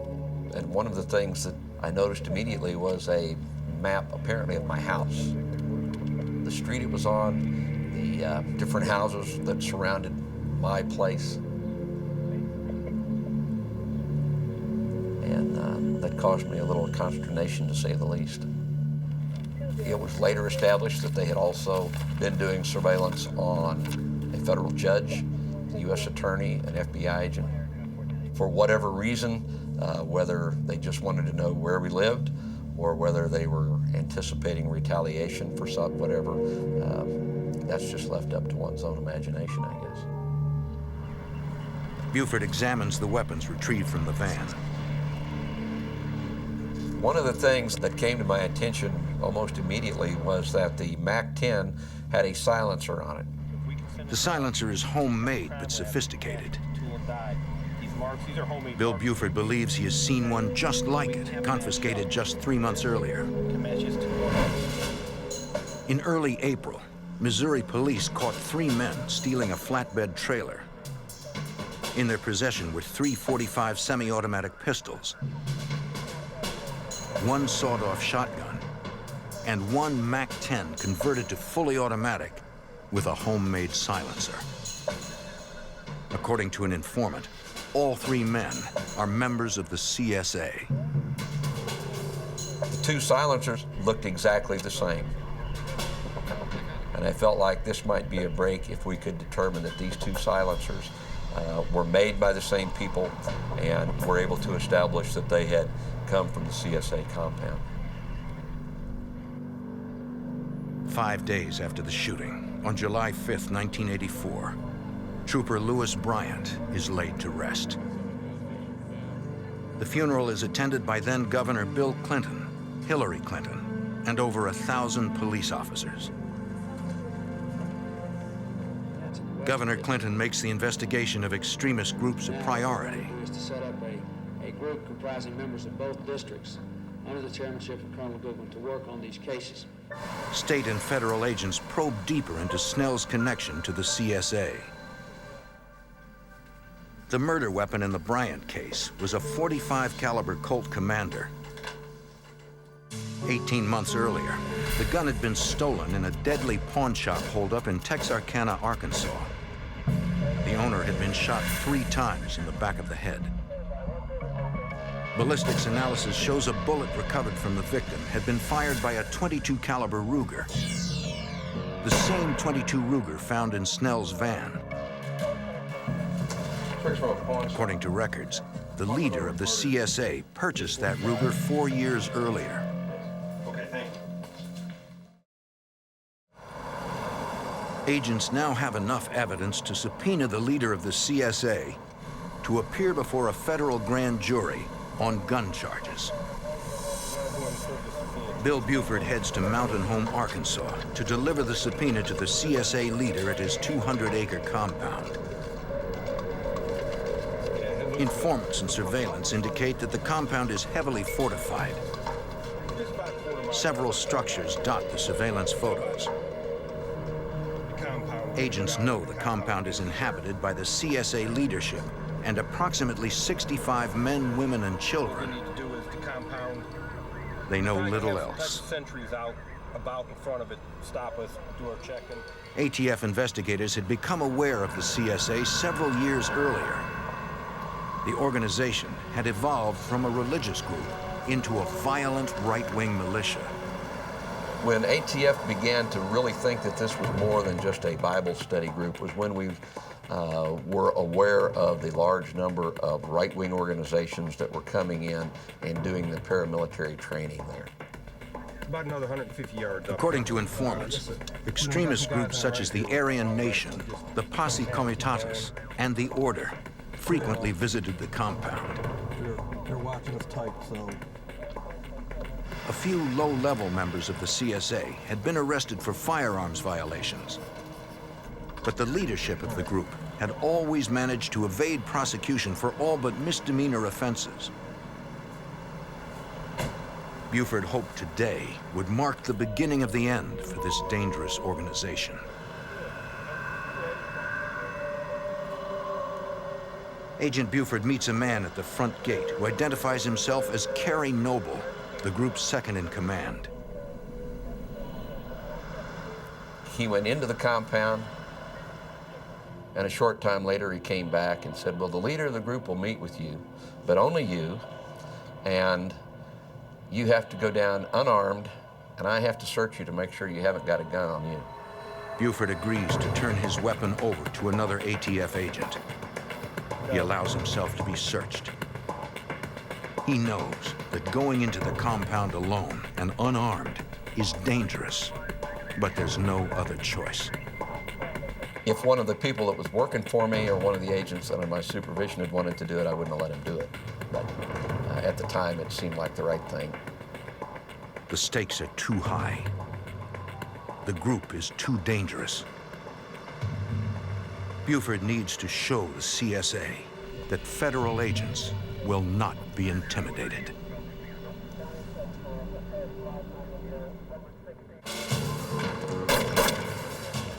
Speaker 14: And one of the things that I noticed immediately was a map apparently of my house. The street it was on, the different houses that surrounded my place. And that caused me a little consternation, to say the least. It was later established that they had also been doing surveillance on a federal judge, the U.S. attorney, an FBI agent. For whatever reason, whether they just wanted to know where we lived or whether they were anticipating retaliation for some whatever, that's just left up to one's own imagination, I guess.
Speaker 1: Buford examines the weapons retrieved from the van.
Speaker 14: One of the things that came to my attention almost immediately was that the MAC-10 had a silencer on it.
Speaker 1: The silencer is homemade but sophisticated. Bill Buford believes he has seen one just like it, confiscated just 3 months earlier. In early April, Missouri police caught 3 men stealing a flatbed trailer. In their possession were 3 .45 semi-automatic pistols, 1 sawed-off shotgun, and 1 MAC-10 converted to fully automatic with a homemade silencer. According to an informant, all 3 men are members of the CSA.
Speaker 14: The 2 silencers looked exactly the same. And I felt like this might be a break if we could determine that these 2 silencers were made by the same people and were able to establish that they had come from the CSA compound.
Speaker 1: 5 days after the shooting, on July 5th, 1984, Trooper Lewis Bryant is laid to rest. The funeral is attended by then Governor Bill Clinton, Hillary Clinton, and over 1,000 police officers. Governor Clinton makes the investigation of extremist groups a priority.
Speaker 17: Is to set up a group comprising members of both districts under the chairmanship of Colonel Goodwin to work on these cases.
Speaker 1: State and federal agents probe deeper into Snell's connection to the CSA. The murder weapon in the Bryant case was a .45 caliber Colt Commander. 18 months earlier, the gun had been stolen in a deadly pawn shop holdup in Texarkana, Arkansas. The owner had been shot 3 times in the back of the head. Ballistics analysis shows a bullet recovered from the victim had been fired by a .22 caliber Ruger. The same .22 Ruger found in Snell's van. According to records, the leader of the CSA purchased that Ruger 4 years earlier.
Speaker 19: Okay, thank you.
Speaker 1: Agents now have enough evidence to subpoena the leader of the CSA to appear before a federal grand jury on gun charges. Bill Buford heads to Mountain Home, Arkansas to deliver the subpoena to the CSA leader at his 200-acre compound. Informants and surveillance indicate that the compound is heavily fortified. Several structures dot the surveillance photos. Agents know the compound is inhabited by the CSA leadership and approximately 65 men, women, and children. They know little else.
Speaker 3: Sentries out, about in front of it, stop us, do our checking.
Speaker 1: ATF investigators had become aware of the CSA several years earlier. The organization had evolved from a religious group into a violent right-wing militia.
Speaker 14: When ATF began to really think that this was more than just a Bible study group was when we were aware of the large number of right-wing organizations that were coming in and doing the paramilitary training there.
Speaker 3: About another 150 yards up.
Speaker 1: According to informants, extremist groups such as the Aryan Nation, the Posse Comitatus, and the Order frequently visited the compound.
Speaker 3: They're watching us tight, so...
Speaker 1: A few low-level members of the CSA had been arrested for firearms violations. But the leadership of the group had always managed to evade prosecution for all but misdemeanor offenses. Buford hoped today would mark the beginning of the end for this dangerous organization. Agent Buford meets a man at the front gate who identifies himself as Kerry Noble, the group's second in command.
Speaker 14: He went into the compound, and a short time later he came back and said, well, the leader of the group will meet with you, but only you, and you have to go down unarmed, and I have to search you to make sure you haven't got a gun on you.
Speaker 1: Buford agrees to turn his weapon over to another ATF agent. He allows himself to be searched. He knows that going into the compound alone and unarmed is dangerous, but there's no other choice.
Speaker 14: If one of the people that was working for me or one of the agents under my supervision had wanted to do it, I wouldn't have let him do it. But at the time, it seemed like the right thing.
Speaker 1: The stakes are too high. The group is too dangerous. Buford needs to show the CSA that federal agents will not be intimidated.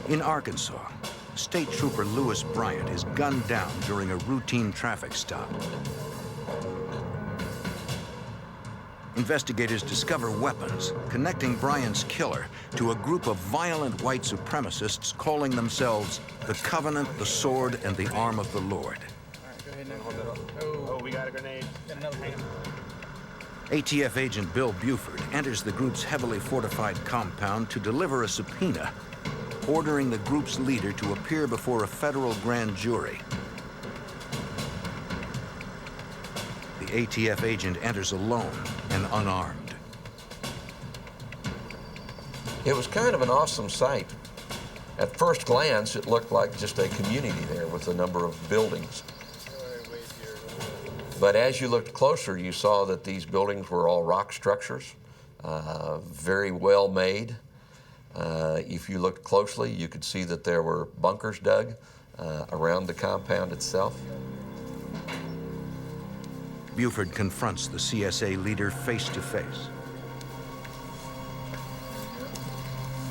Speaker 1: In Arkansas, State Trooper Lewis Bryant is gunned down during a routine traffic stop. Investigators discover weapons connecting Bryant's killer to a group of violent white supremacists calling themselves the Covenant, the Sword, and the Arm of the Lord.
Speaker 3: Oh, we got a grenade.
Speaker 1: ATF agent Bill Buford enters the group's heavily fortified compound to deliver a subpoena, ordering the group's leader to appear before a federal grand jury. The ATF agent enters alone and unarmed.
Speaker 14: It was kind of an awesome sight. At first glance, it looked like just a community there with a number of buildings. But as you looked closer, you saw that these buildings were all rock structures, very well made. If you looked closely, you could see that there were bunkers dug around the compound itself.
Speaker 1: Buford confronts the CSA leader face to face.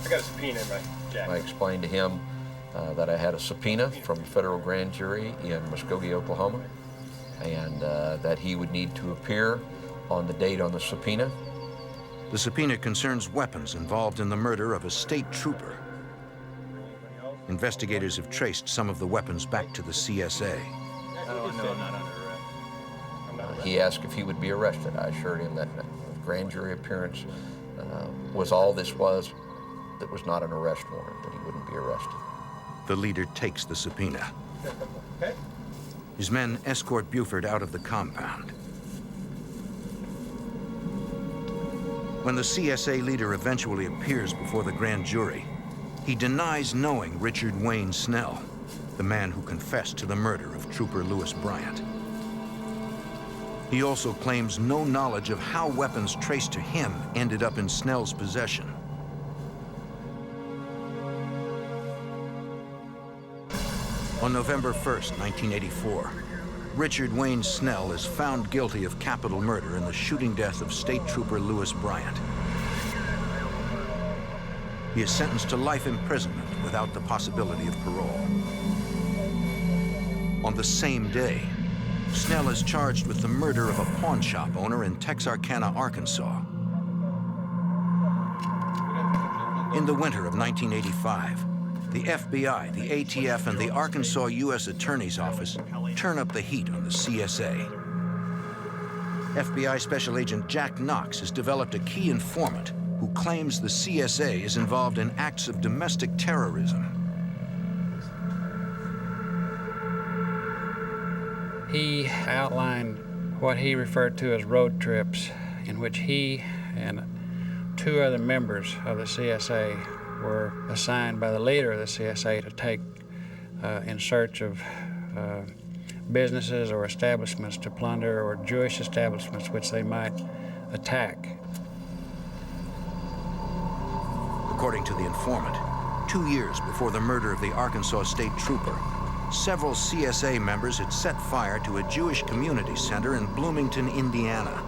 Speaker 3: I got a subpoena in my jacket.
Speaker 14: I explained to him that I had a subpoena from a federal grand jury in Muskogee, Oklahoma, and that he would need to appear on the date on the subpoena.
Speaker 1: The subpoena concerns weapons involved in the murder of a state trooper. Investigators have traced some of the weapons back to the CSA.
Speaker 14: He asked if he would be arrested. I assured him that a grand jury appearance was all this was, that was not an arrest warrant, that he wouldn't be arrested.
Speaker 1: The leader takes the subpoena. His men escort Buford out of the compound. When the CSA leader eventually appears before the grand jury, he denies knowing Richard Wayne Snell, the man who confessed to the murder of Trooper Lewis Bryant. He also claims no knowledge of how weapons traced to him ended up in Snell's possession. On November 1st, 1984, Richard Wayne Snell is found guilty of capital murder in the shooting death of State Trooper Lewis Bryant. He is sentenced to life imprisonment without the possibility of parole. On the same day, Snell is charged with the murder of a pawn shop owner in Texarkana, Arkansas. In the winter of 1985, the FBI, the ATF, and the Arkansas U.S. Attorney's Office turn up the heat on the CSA. FBI Special Agent Jack Knox has developed a key informant who claims the CSA is involved in acts of domestic terrorism.
Speaker 7: He outlined what he referred to as road trips in which he and 2 other members of the CSA were assigned by the leader of the CSA to take in search of businesses or establishments to plunder, or Jewish establishments which they might attack.
Speaker 1: According to the informant, 2 years before the murder of the Arkansas State Trooper, several CSA members had set fire to a Jewish community center in Bloomington, Indiana.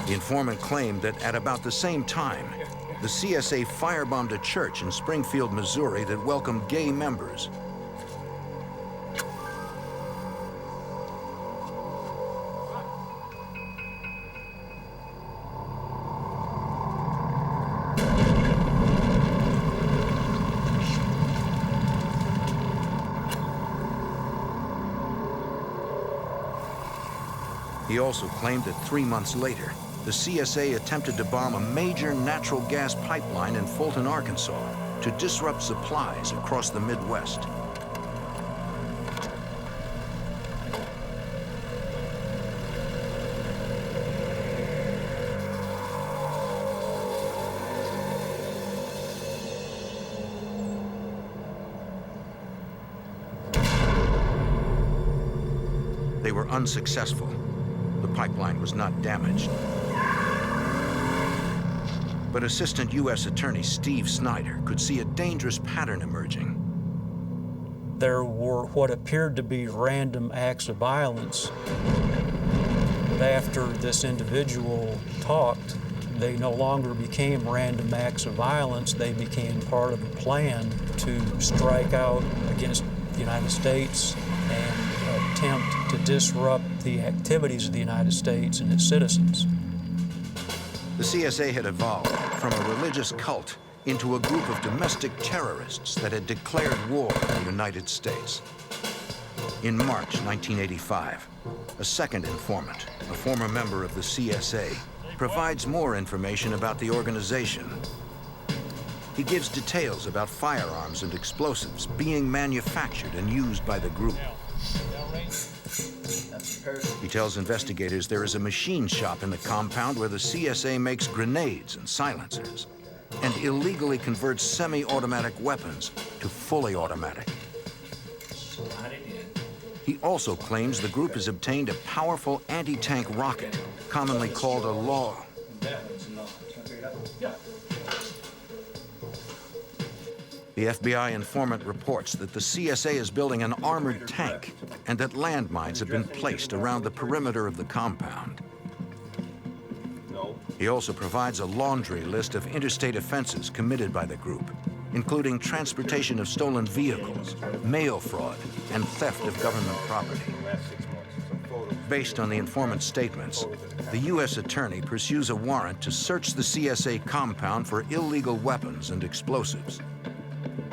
Speaker 1: The informant claimed that at about the same time, the CSA firebombed a church in Springfield, Missouri that welcomed gay members. He also claimed that 3 months later, the CSA attempted to bomb a major natural gas pipeline in Fulton, Arkansas, to disrupt supplies across the Midwest. They were unsuccessful. The pipeline was not damaged. But Assistant U.S. Attorney Steve Snyder could see a dangerous pattern emerging.
Speaker 12: There were what appeared to be random acts of violence. But after this individual talked, they no longer became random acts of violence. They became part of a plan to strike out against the United States and attempt to disrupt the activities of the United States and its citizens.
Speaker 1: The CSA had evolved from a religious cult into a group of domestic terrorists that had declared war on the United States. In March 1985, a second informant, a former member of the CSA, provides more information about the organization. He gives details about firearms and explosives being manufactured and used by the group. He tells investigators there is a machine shop in the compound where the CSA makes grenades and silencers and illegally converts semi-automatic weapons to fully automatic. He also claims the group has obtained a powerful anti-tank rocket, commonly called a law. The FBI informant reports that the CSA is building an armored tank and that landmines have been placed around the perimeter of the compound. He also provides a laundry list of interstate offenses committed by the group, including transportation of stolen vehicles, mail fraud, and theft of government property. Based on the informant's statements, the U.S. Attorney pursues a warrant to search the CSA compound for illegal weapons and explosives.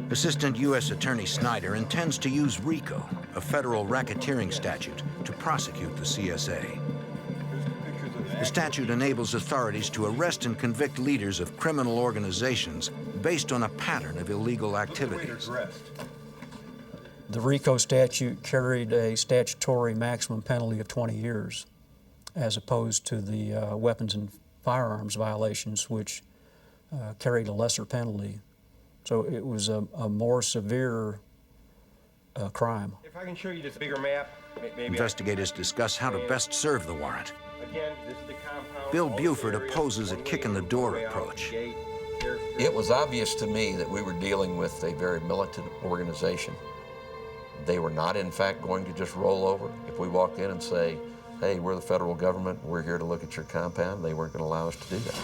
Speaker 1: Assistant U.S. Attorney Snyder intends to use RICO, a federal racketeering statute, to prosecute the CSA. The statute enables authorities to arrest and convict leaders of criminal organizations based on a pattern of illegal activities.
Speaker 12: The RICO statute carried a statutory maximum penalty of 20 years, as opposed to the weapons and firearms violations, which carried a lesser penalty. So it was a more severe crime.
Speaker 3: If I can show you this bigger map, maybe
Speaker 1: Investigators discuss how to best serve the warrant.
Speaker 3: Again, this is the compound.
Speaker 1: Bill Buford opposes a kick-in-the-door approach.
Speaker 14: It was obvious to me that we were dealing with a very militant organization. They were not, in fact, going to just roll over. If we walked in and say, hey, we're the federal government, we're here to look at your compound, they weren't going to allow us to do that.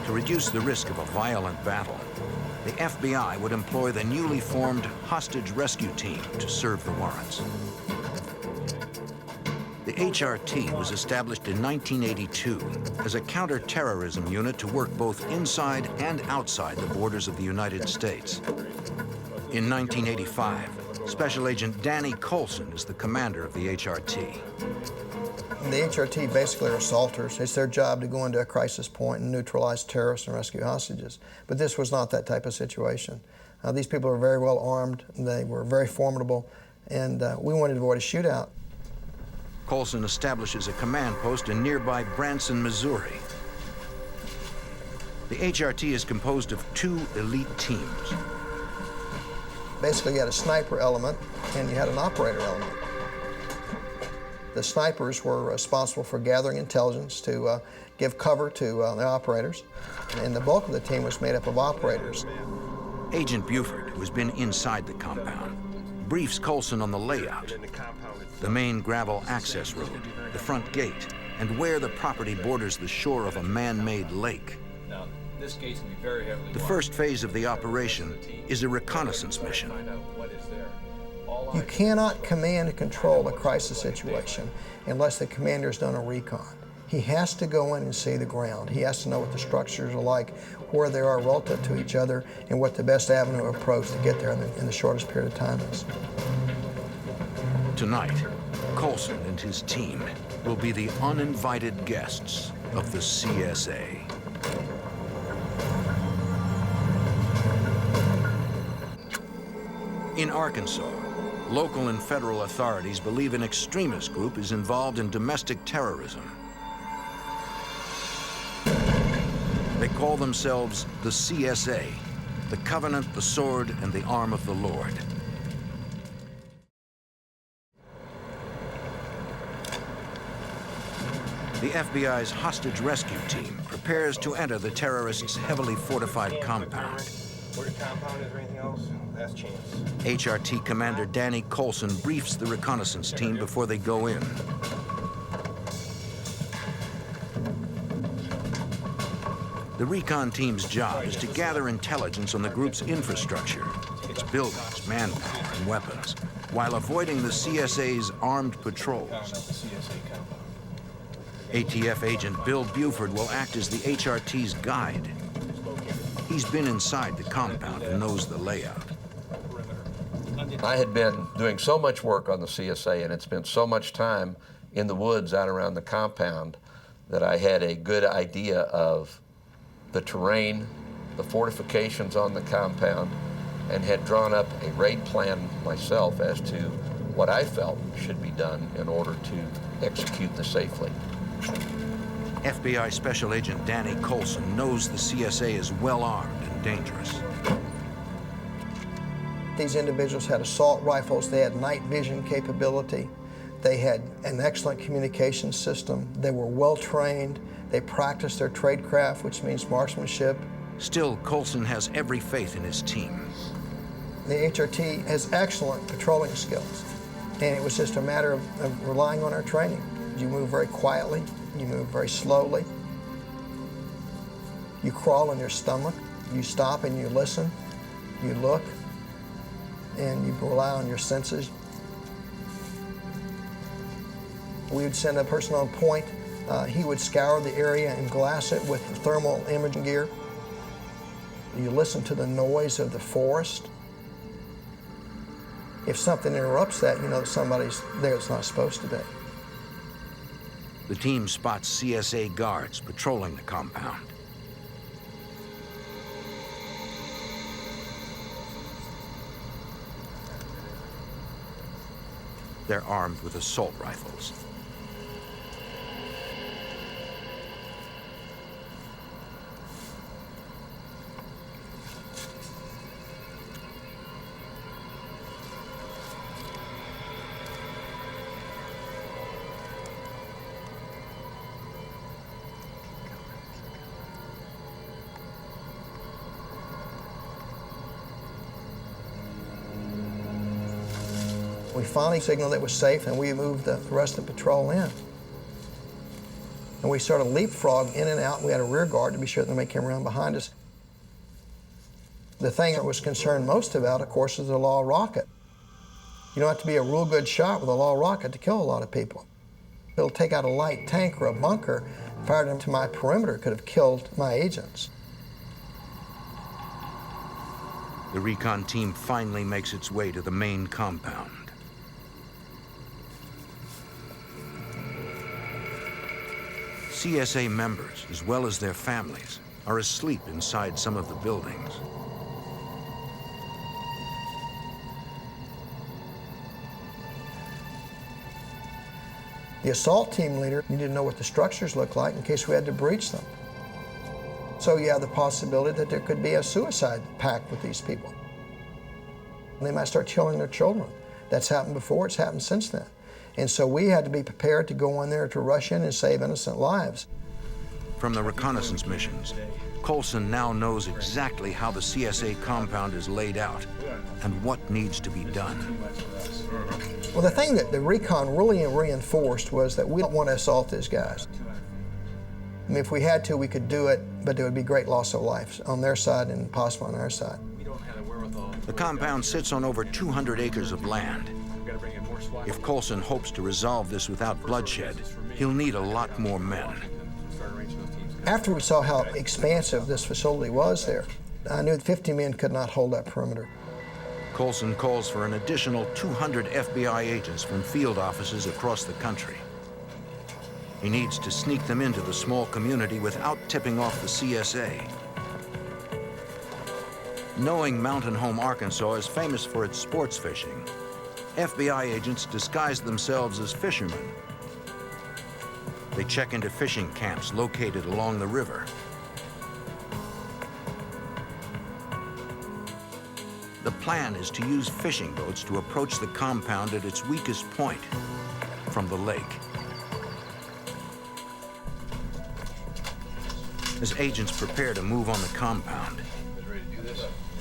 Speaker 1: To reduce the risk of a violent battle, the FBI would employ the newly formed hostage rescue team to serve the warrants. The HRT was established in 1982 as a counter-terrorism unit to work both inside and outside the borders of the United States. In 1985, Special Agent Danny Coulson is the commander of the HRT.
Speaker 11: The HRT basically are assaulters. It's their job to go into a crisis point and neutralize terrorists and rescue hostages. But this was not that type of situation. These people were very well armed, they were very formidable, and we wanted to avoid a shootout.
Speaker 1: Coulson establishes a command post in nearby Branson, Missouri. The HRT is composed of 2 elite teams.
Speaker 11: Basically, you had a sniper element and you had an operator element. The snipers were responsible for gathering intelligence to give cover to the operators, and the bulk of the team was made up of operators.
Speaker 1: Agent Buford, who has been inside the compound, briefs Coulson on the layout, the main gravel access road, the front gate, and where the property borders the shore of a man-made lake.
Speaker 5: Now, this gate's gonna be very heavily
Speaker 1: The first phase of the operation is a reconnaissance mission.
Speaker 11: You cannot command and control a crisis situation unless the commander's done a recon. He has to go in and see the ground. He has to know what the structures are like, where they are relative to each other, and what the best avenue of approach to get there in the shortest period of time is.
Speaker 1: Tonight, Coulson and his team will be the uninvited guests of the CSA. In Arkansas, local and federal authorities believe an extremist group is involved in domestic terrorism. They call themselves the CSA, the Covenant, the Sword, and the Arm of the Lord. The FBI's hostage rescue team prepares to enter the terrorists' heavily fortified compound.
Speaker 3: Where the compound is or anything else? Last chance.
Speaker 1: HRT Commander Danny Coulson briefs the reconnaissance team before they go in. The recon team's job is to gather intelligence on the group's infrastructure, its buildings, manpower, and weapons, while avoiding the CSA's armed patrols. ATF agent Bill Buford will act as the HRT's guide. He's been inside the compound and knows the layout.
Speaker 14: I had been doing so much work on the CSA and had spent so much time in the woods out around the compound that I had a good idea of the terrain, the fortifications on the compound, and had drawn up a raid plan myself as to what I felt should be done in order to execute this safely.
Speaker 1: FBI Special Agent Danny Coulson knows the CSA is well armed and dangerous.
Speaker 11: These individuals had assault rifles, they had night vision capability, they had an excellent communication system, they were well trained, they practiced their tradecraft, which means marksmanship.
Speaker 1: Still, Coulson has every faith in his team.
Speaker 11: The HRT has excellent patrolling skills, and it was just a matter of relying on our training. You move very quietly, you move very slowly, you crawl on your stomach, you stop and you listen. You look, and you rely on your senses. We would send a person on point. He would scour the area and glass it with thermal imaging gear. You listen to the noise of the forest. If something interrupts that, you know that somebody's there that's not supposed to be.
Speaker 1: The team spots CSA guards patrolling the compound. They're armed with assault rifles.
Speaker 11: We finally signaled it was safe, and we moved the rest of the patrol in. And we sort of leapfrogged in and out. We had a rear guard to be sure that nobody came around behind us. The thing that was concerned most about, of course, is the law rocket. You don't have to be a real good shot with a law rocket to kill a lot of people. It'll take out a light tank or a bunker, fired into my perimeter, could have killed my agents.
Speaker 1: The recon team finally makes its way to the main compound. CSA members, as well as their families, are asleep inside some of the buildings.
Speaker 11: The assault team leader needed to know what the structures looked like in case we had to breach them. So you have the possibility that there could be a suicide pact with these people. And they might start killing their children. That's happened before, it's happened since then. And so we had to be prepared to go in there to rush in and save innocent lives.
Speaker 1: From the reconnaissance missions, Coulson now knows exactly how the CSA compound is laid out and what needs to be done.
Speaker 11: Well, the thing that the recon really reinforced was that we don't want to assault these guys. I mean, if we had to, we could do it, but there would be great loss of life on their side and possible on our side.
Speaker 1: The compound sits on over 200 acres of land. If Coulson hopes to resolve this without bloodshed, he'll need a lot more men.
Speaker 11: After we saw how expansive this facility was there, I knew 50 men could not hold that perimeter.
Speaker 1: Coulson calls for an additional 200 FBI agents from field offices across the country. He needs to sneak them into the small community without tipping off the CSA. Knowing Mountain Home, Arkansas is famous for its sports fishing, FBI agents disguise themselves as fishermen. They check into fishing camps located along the river. The plan is to use fishing boats to approach the compound at its weakest point, from the lake. As agents prepare to move on the compound,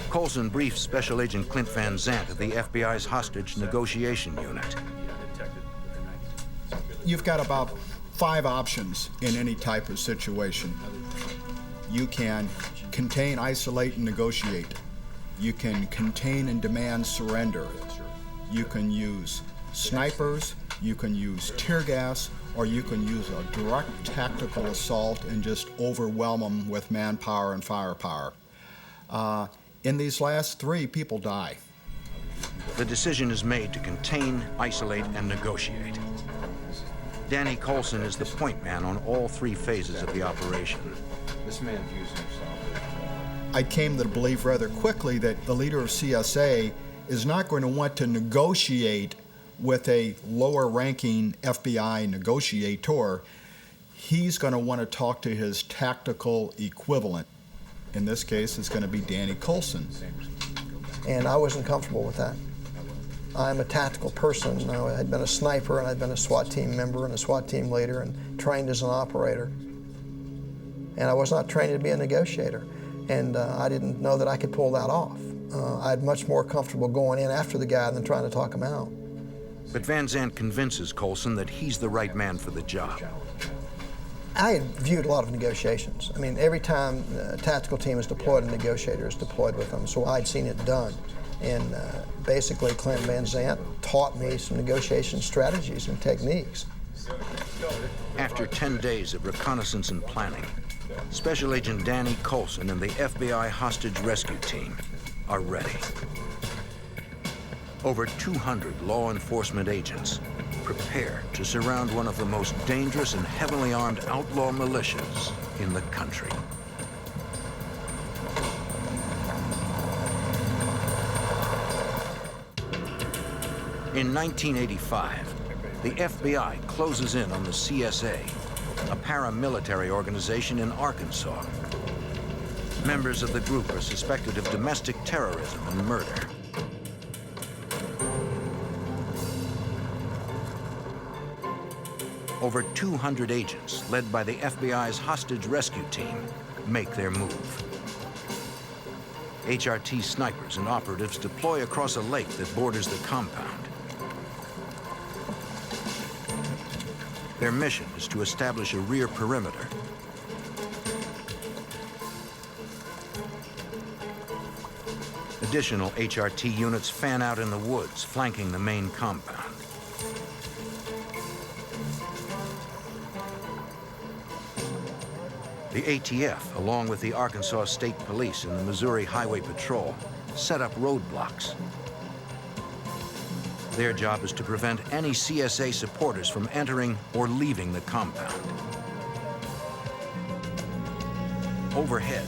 Speaker 1: Coulson briefs Special Agent Clint Van Zandt of the FBI's hostage negotiation unit.
Speaker 10: You've got about 5 options in any type of situation. You can contain, isolate, and negotiate. You can contain and demand surrender. You can use snipers, you can use tear gas, or you can use a direct tactical assault and just overwhelm them with manpower and firepower. In these last 3, people die.
Speaker 1: The decision is made to contain, isolate, and negotiate. Danny Coulson is the point man on all 3 phases of the operation.
Speaker 19: This man views himself.
Speaker 10: I came to believe rather quickly that the leader of CSA is not going to want to negotiate with a lower-ranking FBI negotiator. He's going to want to talk to his tactical equivalent. In this case, it's going to be Danny Coulson.
Speaker 11: And I wasn't comfortable with that. I'm a tactical person. I had been a sniper, and I'd been a SWAT team member and a SWAT team leader and trained as an operator. And I was not trained to be a negotiator. And I didn't know that I could pull that off. I'd much more comfortable going in after the guy than trying to talk him out.
Speaker 1: But Van Zandt convinces Coulson that he's the right man for the job.
Speaker 11: I had viewed a lot of negotiations. I mean, every time a tactical team is deployed, a negotiator is deployed with them, so I'd seen it done. And basically, Clint Van Zandt taught me some negotiation strategies and techniques.
Speaker 1: After 10 days of reconnaissance and planning, Special Agent Danny Coulson and the FBI hostage rescue team are ready. Over 200 law enforcement agents prepare to surround one of the most dangerous and heavily armed outlaw militias in the country. In 1985, the FBI closes in on the CSA, a paramilitary organization in Arkansas. Members of the group are suspected of domestic terrorism and murder. Over 200 agents, led by the FBI's hostage rescue team, make their move. HRT snipers and operatives deploy across a lake that borders the compound. Their mission is to establish a rear perimeter. Additional HRT units fan out in the woods, flanking the main compound. The ATF, along with the Arkansas State Police and the Missouri Highway Patrol, set up roadblocks. Their job is to prevent any CSA supporters from entering or leaving the compound. Overhead,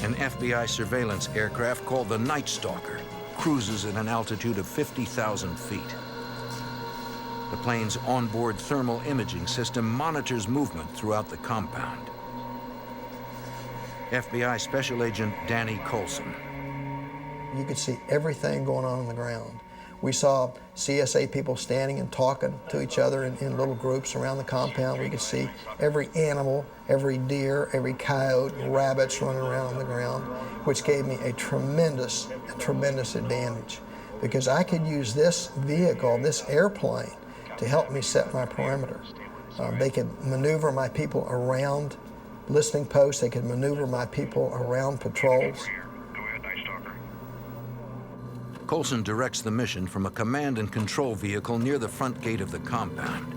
Speaker 1: an FBI surveillance aircraft called the Night Stalker cruises at an altitude of 50,000 feet. The plane's onboard thermal imaging system monitors movement throughout the compound. FBI Special Agent Danny Coulson.
Speaker 11: You could see everything going on the ground. We saw CSA people standing and talking to each other in little groups around the compound. We could see every animal, every deer, every coyote, rabbits running around on the ground, which gave me a tremendous advantage, because I could use this vehicle, this airplane, to help me set my perimeter. They could maneuver my people around listening posts. They could maneuver my people around patrols.
Speaker 1: Coulson directs the mission from a command and control vehicle near the front gate of the compound.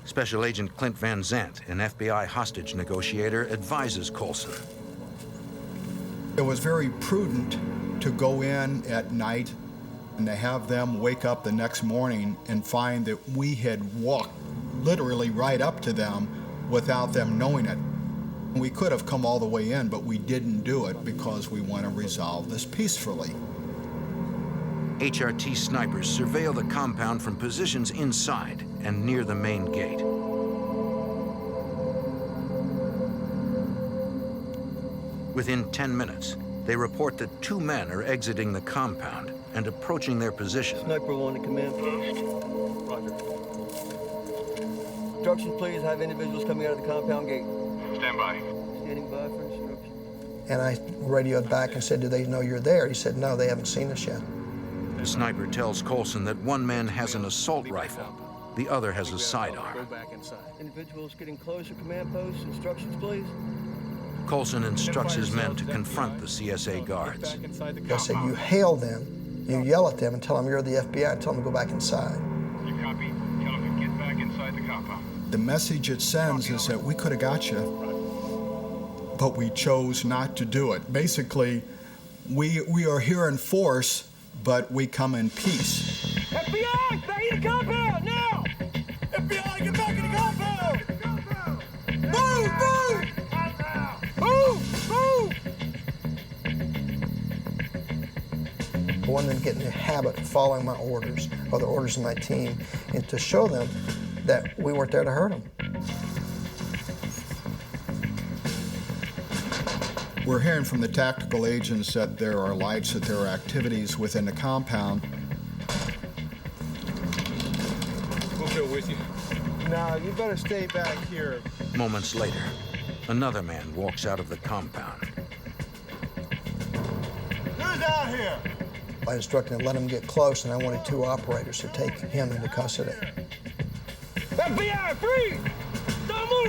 Speaker 1: Special Agent Clint Van Zandt, an FBI hostage negotiator, advises Coulson.
Speaker 10: It was very prudent to go in at night and to have them wake up the next morning and find that we had walked literally right up to them without them knowing it. We could have come all the way in, but we didn't do it because we want to resolve this peacefully.
Speaker 1: HRT snipers surveil the compound from positions inside and near the main gate. Within 10 minutes, they report that 2 men are exiting the compound and approaching their position.
Speaker 3: Sniper 1 to command post. Roger. Instructions, please. Have individuals coming out of the compound gate.
Speaker 16: Stand by.
Speaker 3: Standing by for instructions.
Speaker 11: And I radioed back and said, do they know you're there? He said, no, they haven't seen us yet.
Speaker 1: The sniper tells Coulson that one man has an assault rifle, the other has a sidearm.
Speaker 3: Individuals getting closer, command post. Instructions, please.
Speaker 1: Coulson instructs his men to confront the CSA guards.
Speaker 11: I said, you hail them, you yell at them and tell them you're the FBI and tell them to go back inside.
Speaker 16: You copy. Tell them to get back inside the compound.
Speaker 10: The message it sends is that we could have got you, but we chose not to do it. Basically, we are here in force, but we come in peace.
Speaker 3: FBI, back in the compound, now! FBI, get back in the compound! Move, move! Move, move!
Speaker 11: I wanted them to get in the habit of following my orders or the orders of my team, and to show them that we weren't there to hurt them.
Speaker 10: We're hearing from the tactical agents that there are lights, that there are activities within the compound.
Speaker 16: We'll go with you.
Speaker 3: No, you better stay back here.
Speaker 1: Moments later, another man walks out of the compound.
Speaker 3: Who's out here?
Speaker 11: I instructed them to let him get close, and I wanted 2 operators to take him into custody.
Speaker 3: FBI, freeze! Don't move!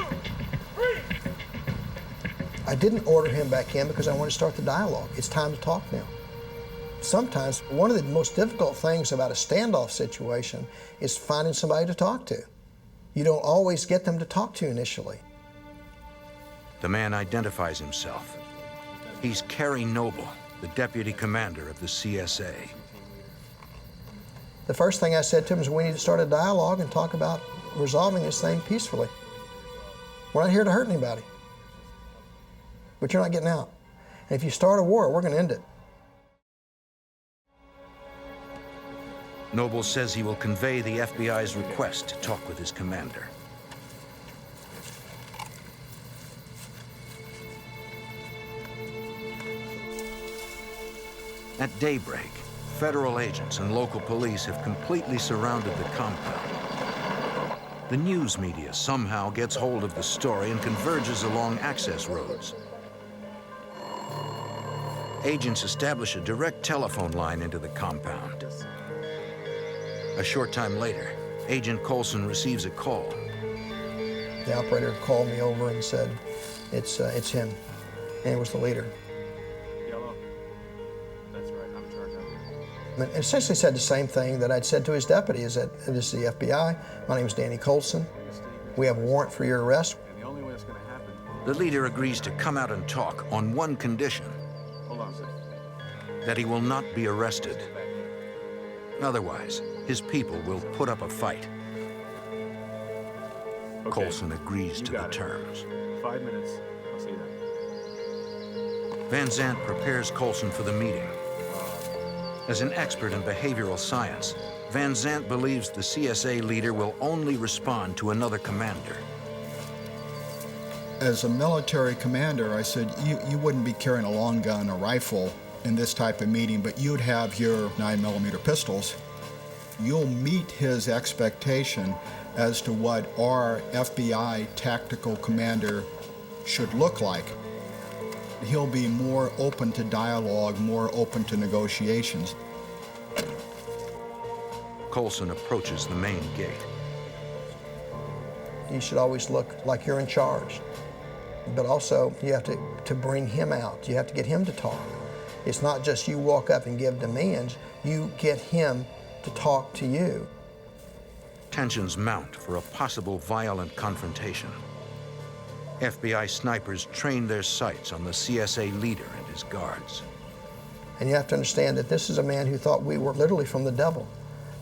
Speaker 11: I didn't order him back in because I wanted to start the dialogue. It's time to talk now. Sometimes one of the most difficult things about a standoff situation is finding somebody to talk to. You don't always get them to talk to you initially.
Speaker 1: The man identifies himself. He's Kerry Noble, the deputy commander of the CSA.
Speaker 11: The first thing I said to him is we need to start a dialogue and talk about resolving this thing peacefully. We're not here to hurt anybody. But you're not getting out. And if you start a war, we're going to end it.
Speaker 1: Noble says he will convey the FBI's request to talk with his commander. At daybreak, federal agents and local police have completely surrounded the compound. The news media somehow gets hold of the story and converges along access roads. Agents establish a direct telephone line into the compound. A short time later, Agent Coulson receives a call.
Speaker 11: The operator called me over and said, it's him. And it was the leader.
Speaker 19: Yellow. That's right, I'm in charge of it.
Speaker 11: And essentially said the same thing that I'd said to his deputy, is that this is the FBI, my name is Danny Coulson, we have a warrant for your arrest.
Speaker 19: And the only way it's going to happen...
Speaker 1: The leader agrees to come out and talk on one condition.
Speaker 19: Hold on a second.
Speaker 1: That he will not be arrested. Otherwise, his people will put up a fight.
Speaker 19: Okay.
Speaker 1: Coulson agrees to the
Speaker 19: it.
Speaker 1: terms.
Speaker 19: 5 minutes. I'll see that.
Speaker 1: Van Zandt prepares Coulson for the meeting. As an expert in behavioral science, Van Zandt believes the CSA leader will only respond to another commander.
Speaker 10: As a military commander, I said, you wouldn't be carrying a long gun or rifle in this type of meeting, but you'd have your 9mm pistols. You'll meet his expectation as to what our FBI tactical commander should look like. He'll be more open to dialogue, more open to negotiations.
Speaker 1: Coulson approaches the main gate.
Speaker 11: You should always look like you're in charge. But also, you have to bring him out. You have to get him to talk. It's not just you walk up and give demands, you get him to talk to you.
Speaker 1: Tensions mount for a possible violent confrontation. FBI snipers train their sights on the CSA leader and his guards.
Speaker 11: And you have to understand that this is a man who thought we were literally from the devil,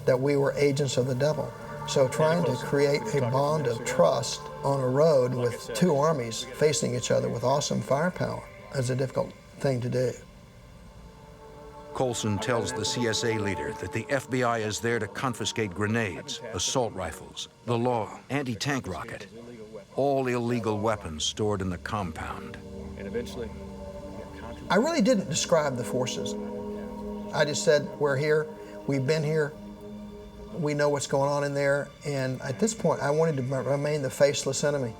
Speaker 11: that we were agents of the devil. So trying to create a bond of trust on a road with two armies facing each other with awesome firepower is a difficult thing to do.
Speaker 1: Coulson tells the CSA leader that the FBI is there to confiscate grenades, assault rifles, the law, anti-tank rocket, all illegal weapons stored in the compound.
Speaker 19: And eventually...
Speaker 11: I really didn't describe the forces. I just said, we're here, we've been here, we know what's going on in there, and at this point, I wanted to remain the faceless enemy.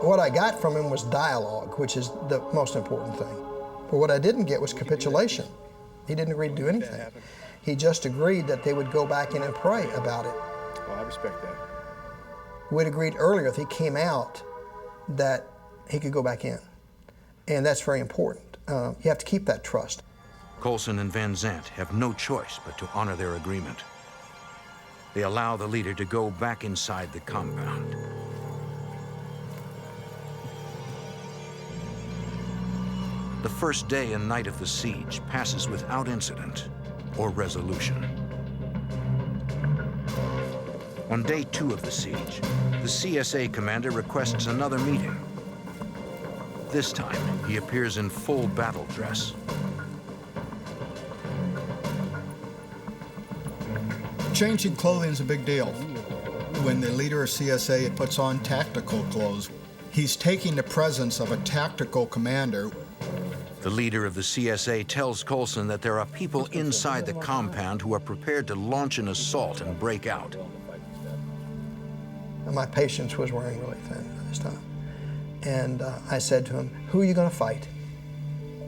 Speaker 11: What I got from him was dialogue, which is the most important thing. But what I didn't get was capitulation. He didn't agree to do anything. He just agreed that they would go back in and pray about it.
Speaker 19: Well, I respect that.
Speaker 11: We'd agreed earlier if he came out that he could go back in. And that's very important. You have to keep that trust.
Speaker 1: Coulson and Van Zandt have no choice but to honor their agreement. They allow the leader to go back inside the compound. The first day and night of the siege passes without incident or resolution. On day 2 of the siege, the CSA commander requests another meeting. This time, he appears in full battle dress.
Speaker 10: Changing clothing is a big deal. When the leader of CSA puts on tactical clothes, he's taking the presence of a tactical commander.
Speaker 1: The leader of the CSA tells Coulson that there are people inside the compound who are prepared to launch an assault and break out.
Speaker 11: My patience was wearing really thin at this time. And I said to him, who are you going to fight?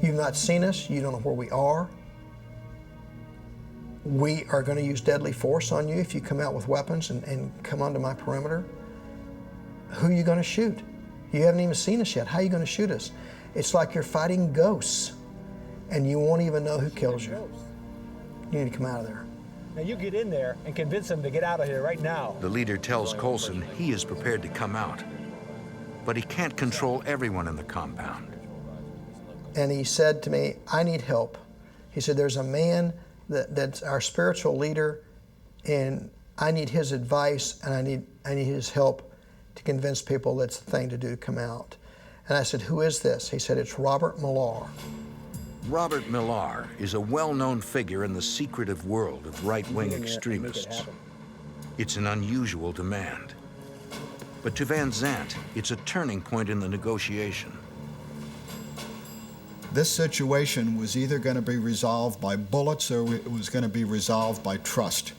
Speaker 11: You've not seen us. You don't know where we are. We are going to use deadly force on you if you come out with weapons and come onto my perimeter. who are you going to shoot? You haven't even seen us yet. How are you going to shoot us? It's like you're fighting ghosts, and you won't even know who kills you. You need to come out of there.
Speaker 9: Now you get in there and convince them to get out of here right now.
Speaker 1: The leader tells Coulson he is prepared to come out, but he can't control everyone in the compound.
Speaker 11: And he said to me, I need help. He said, there's a man that's our spiritual leader, and I need his advice, and I need his help to convince people that's the thing to do to come out. And I said, who is this? He said, it's Robert Millar.
Speaker 1: Robert Millar is a well-known figure in the secretive world of right-wing extremists. It's an unusual demand. But to Van Zandt, it's a turning point in the negotiation.
Speaker 10: This situation was either going to be resolved by bullets or it was going to be resolved by trust.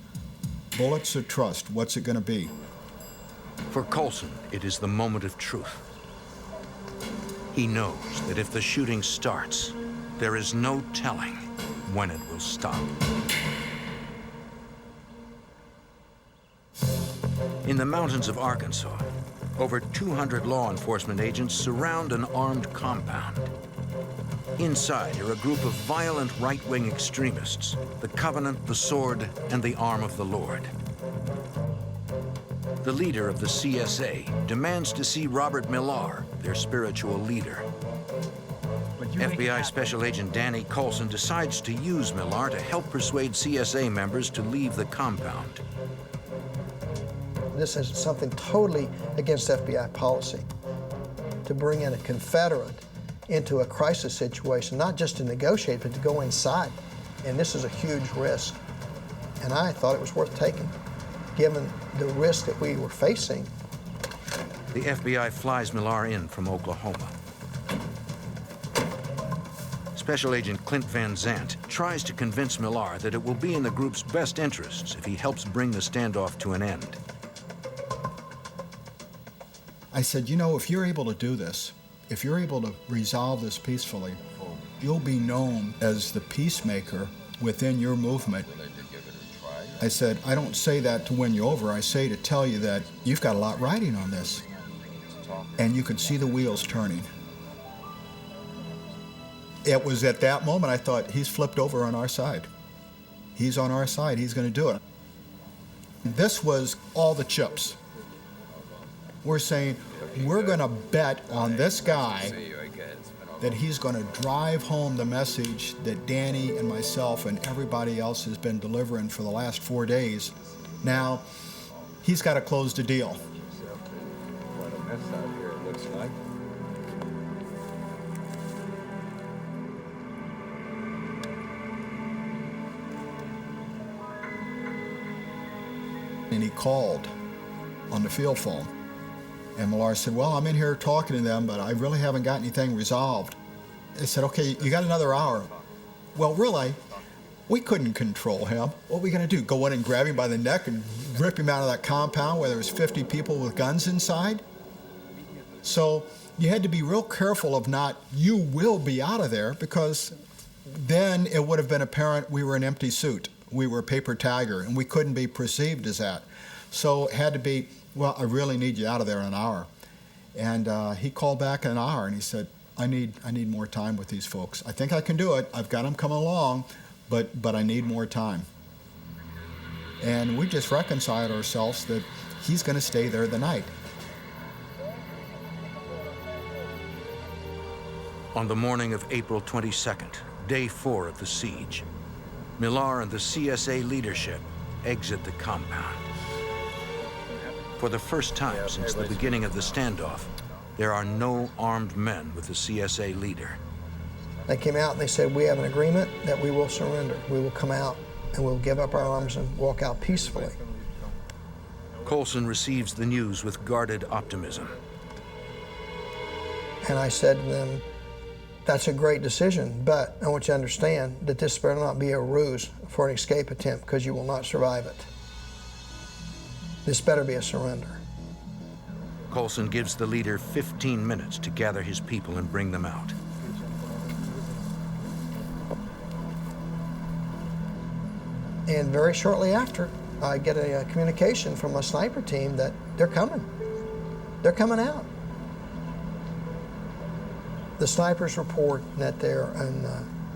Speaker 10: Bullets or trust, what's it going to be?
Speaker 1: For Coulson, it is the moment of truth. He knows that if the shooting starts, there is no telling when it will stop. In the mountains of Arkansas, over 200 law enforcement agents surround an armed compound. Inside are a group of violent right-wing extremists, the Covenant, the Sword, and the Arm of the Lord. The leader of the CSA demands to see Robert Millar, their spiritual leader. FBI Special Agent Danny Coulson decides to use Millar to help persuade CSA members to leave the compound.
Speaker 11: This is something totally against FBI policy, to bring in a Confederate into a crisis situation, not just to negotiate, but to go inside. And this is a huge risk. And I thought it was worth taking, given the risk that we were facing.
Speaker 1: The FBI flies Millar in from Oklahoma. Special Agent Clint Van Zandt tries to convince Millar that it will be in the group's best interests if he helps bring the standoff to an end.
Speaker 10: I said, you know, if you're able to do this, if you're able to resolve this peacefully, you'll be known as the peacemaker within your movement. I said, I don't say that to win you over. I say to tell you that you've got a lot riding on this. And you could see the wheels turning. It was at that moment I thought, he's flipped over on our side. He's on our side. He's going to do it. This was all the chips. We're saying, we're going to bet on this guy that he's going to drive home the message that Danny and myself and everybody else has been delivering for the last 4 days. Now, he's got to close the deal.
Speaker 20: What a mess out here it looks like.
Speaker 10: And he called on the field phone. And Millar said, well, I'm in here talking to them, but I really haven't got anything resolved. They said, okay, you got another hour. Well, really, we couldn't control him. What were we going to do, go in and grab him by the neck and rip him out of that compound where there was 50 people with guns inside? So you had to be real careful of not, you will be out of there, because then it would have been apparent we were an empty suit. We were a paper tiger, and we couldn't be perceived as that. So it had to be, well, I really need you out of there in an hour. And he called back in an hour, and he said, I need more time with these folks. I think I can do it. I've got them coming along, but I need more time. And we just reconciled ourselves that he's going to stay there the night.
Speaker 1: On the morning of April 22nd, day 4 of the siege, Millar and the CSA leadership exit the compound. For the first time since the beginning of the standoff, there are no armed men with the CSA leader.
Speaker 11: They came out and they said, we have an agreement that we will surrender. We will come out and we'll give up our arms and walk out peacefully.
Speaker 1: Coulson receives the news with guarded optimism.
Speaker 11: And I said to them, that's a great decision, but I want you to understand that this better not be a ruse for an escape attempt, because you will not survive it. This better be a surrender.
Speaker 1: Coulson gives the leader 15 minutes to gather his people and bring them out.
Speaker 11: And very shortly after, I get a communication from a sniper team that they're coming. They're coming out. The snipers report that they're in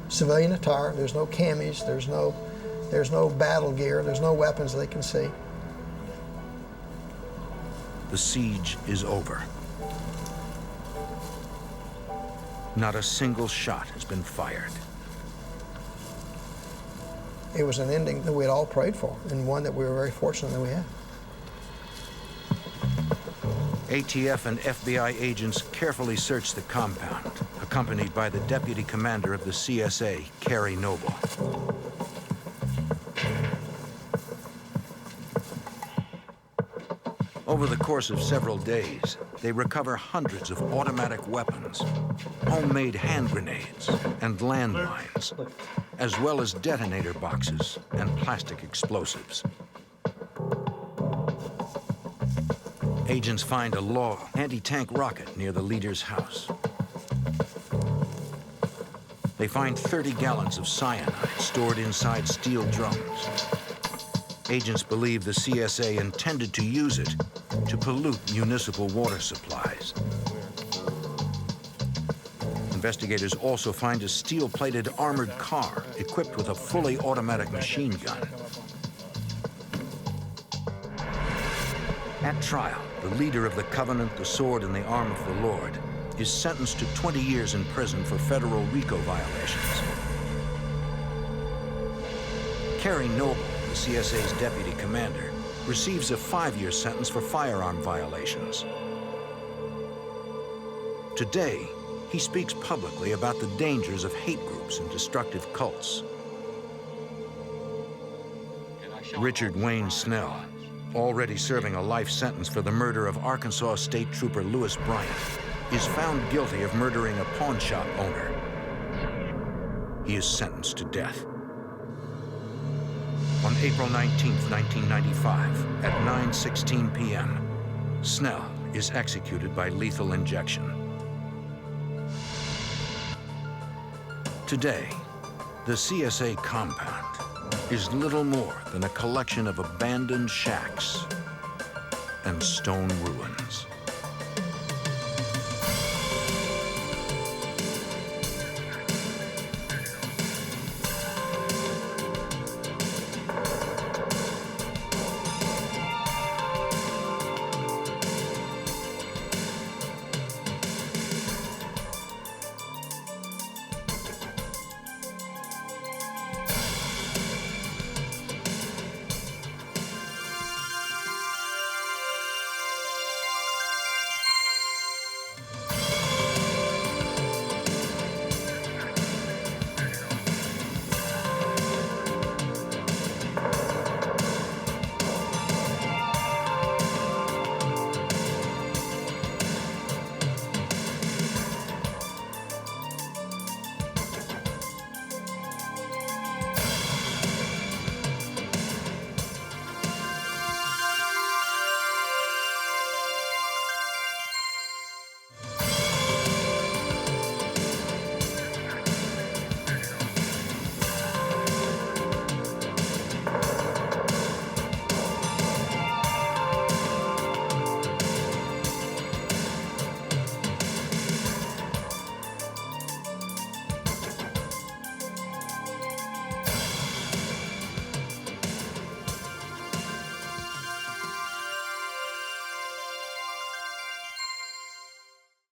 Speaker 11: civilian attire. There's no camis. There's no battle gear. There's no weapons they can see.
Speaker 1: The siege is over. Not a single shot has been fired.
Speaker 11: It was an ending that we had all prayed for, and one that we were very fortunate that we had.
Speaker 1: ATF and FBI agents carefully searched the compound, accompanied by the deputy commander of the CSA, Kerry Noble. Over the course of several days, they recover hundreds of automatic weapons, homemade hand grenades, and landmines, as well as detonator boxes and plastic explosives. Agents find a Law anti-tank rocket near the leader's house. They find 30 gallons of cyanide stored inside steel drums. Agents believe the CSA intended to use it to pollute municipal water supplies. Investigators also find a steel-plated armored car equipped with a fully automatic machine gun. At trial, the leader of the Covenant, the Sword, and the Arm of the Lord is sentenced to 20 years in prison for federal RICO violations. Kerry Noble, the CSA's deputy commander, receives a 5-year sentence for firearm violations. Today, he speaks publicly about the dangers of hate groups and destructive cults. Richard Wayne Snell, already serving a life sentence for the murder of Arkansas State Trooper Lewis Bryant, is found guilty of murdering a pawn shop owner. He is sentenced to death. On April 19, 1995, at 9:16 p.m., Snell is executed by lethal injection. Today, the CSA compound is little more than a collection of abandoned shacks and stone ruins.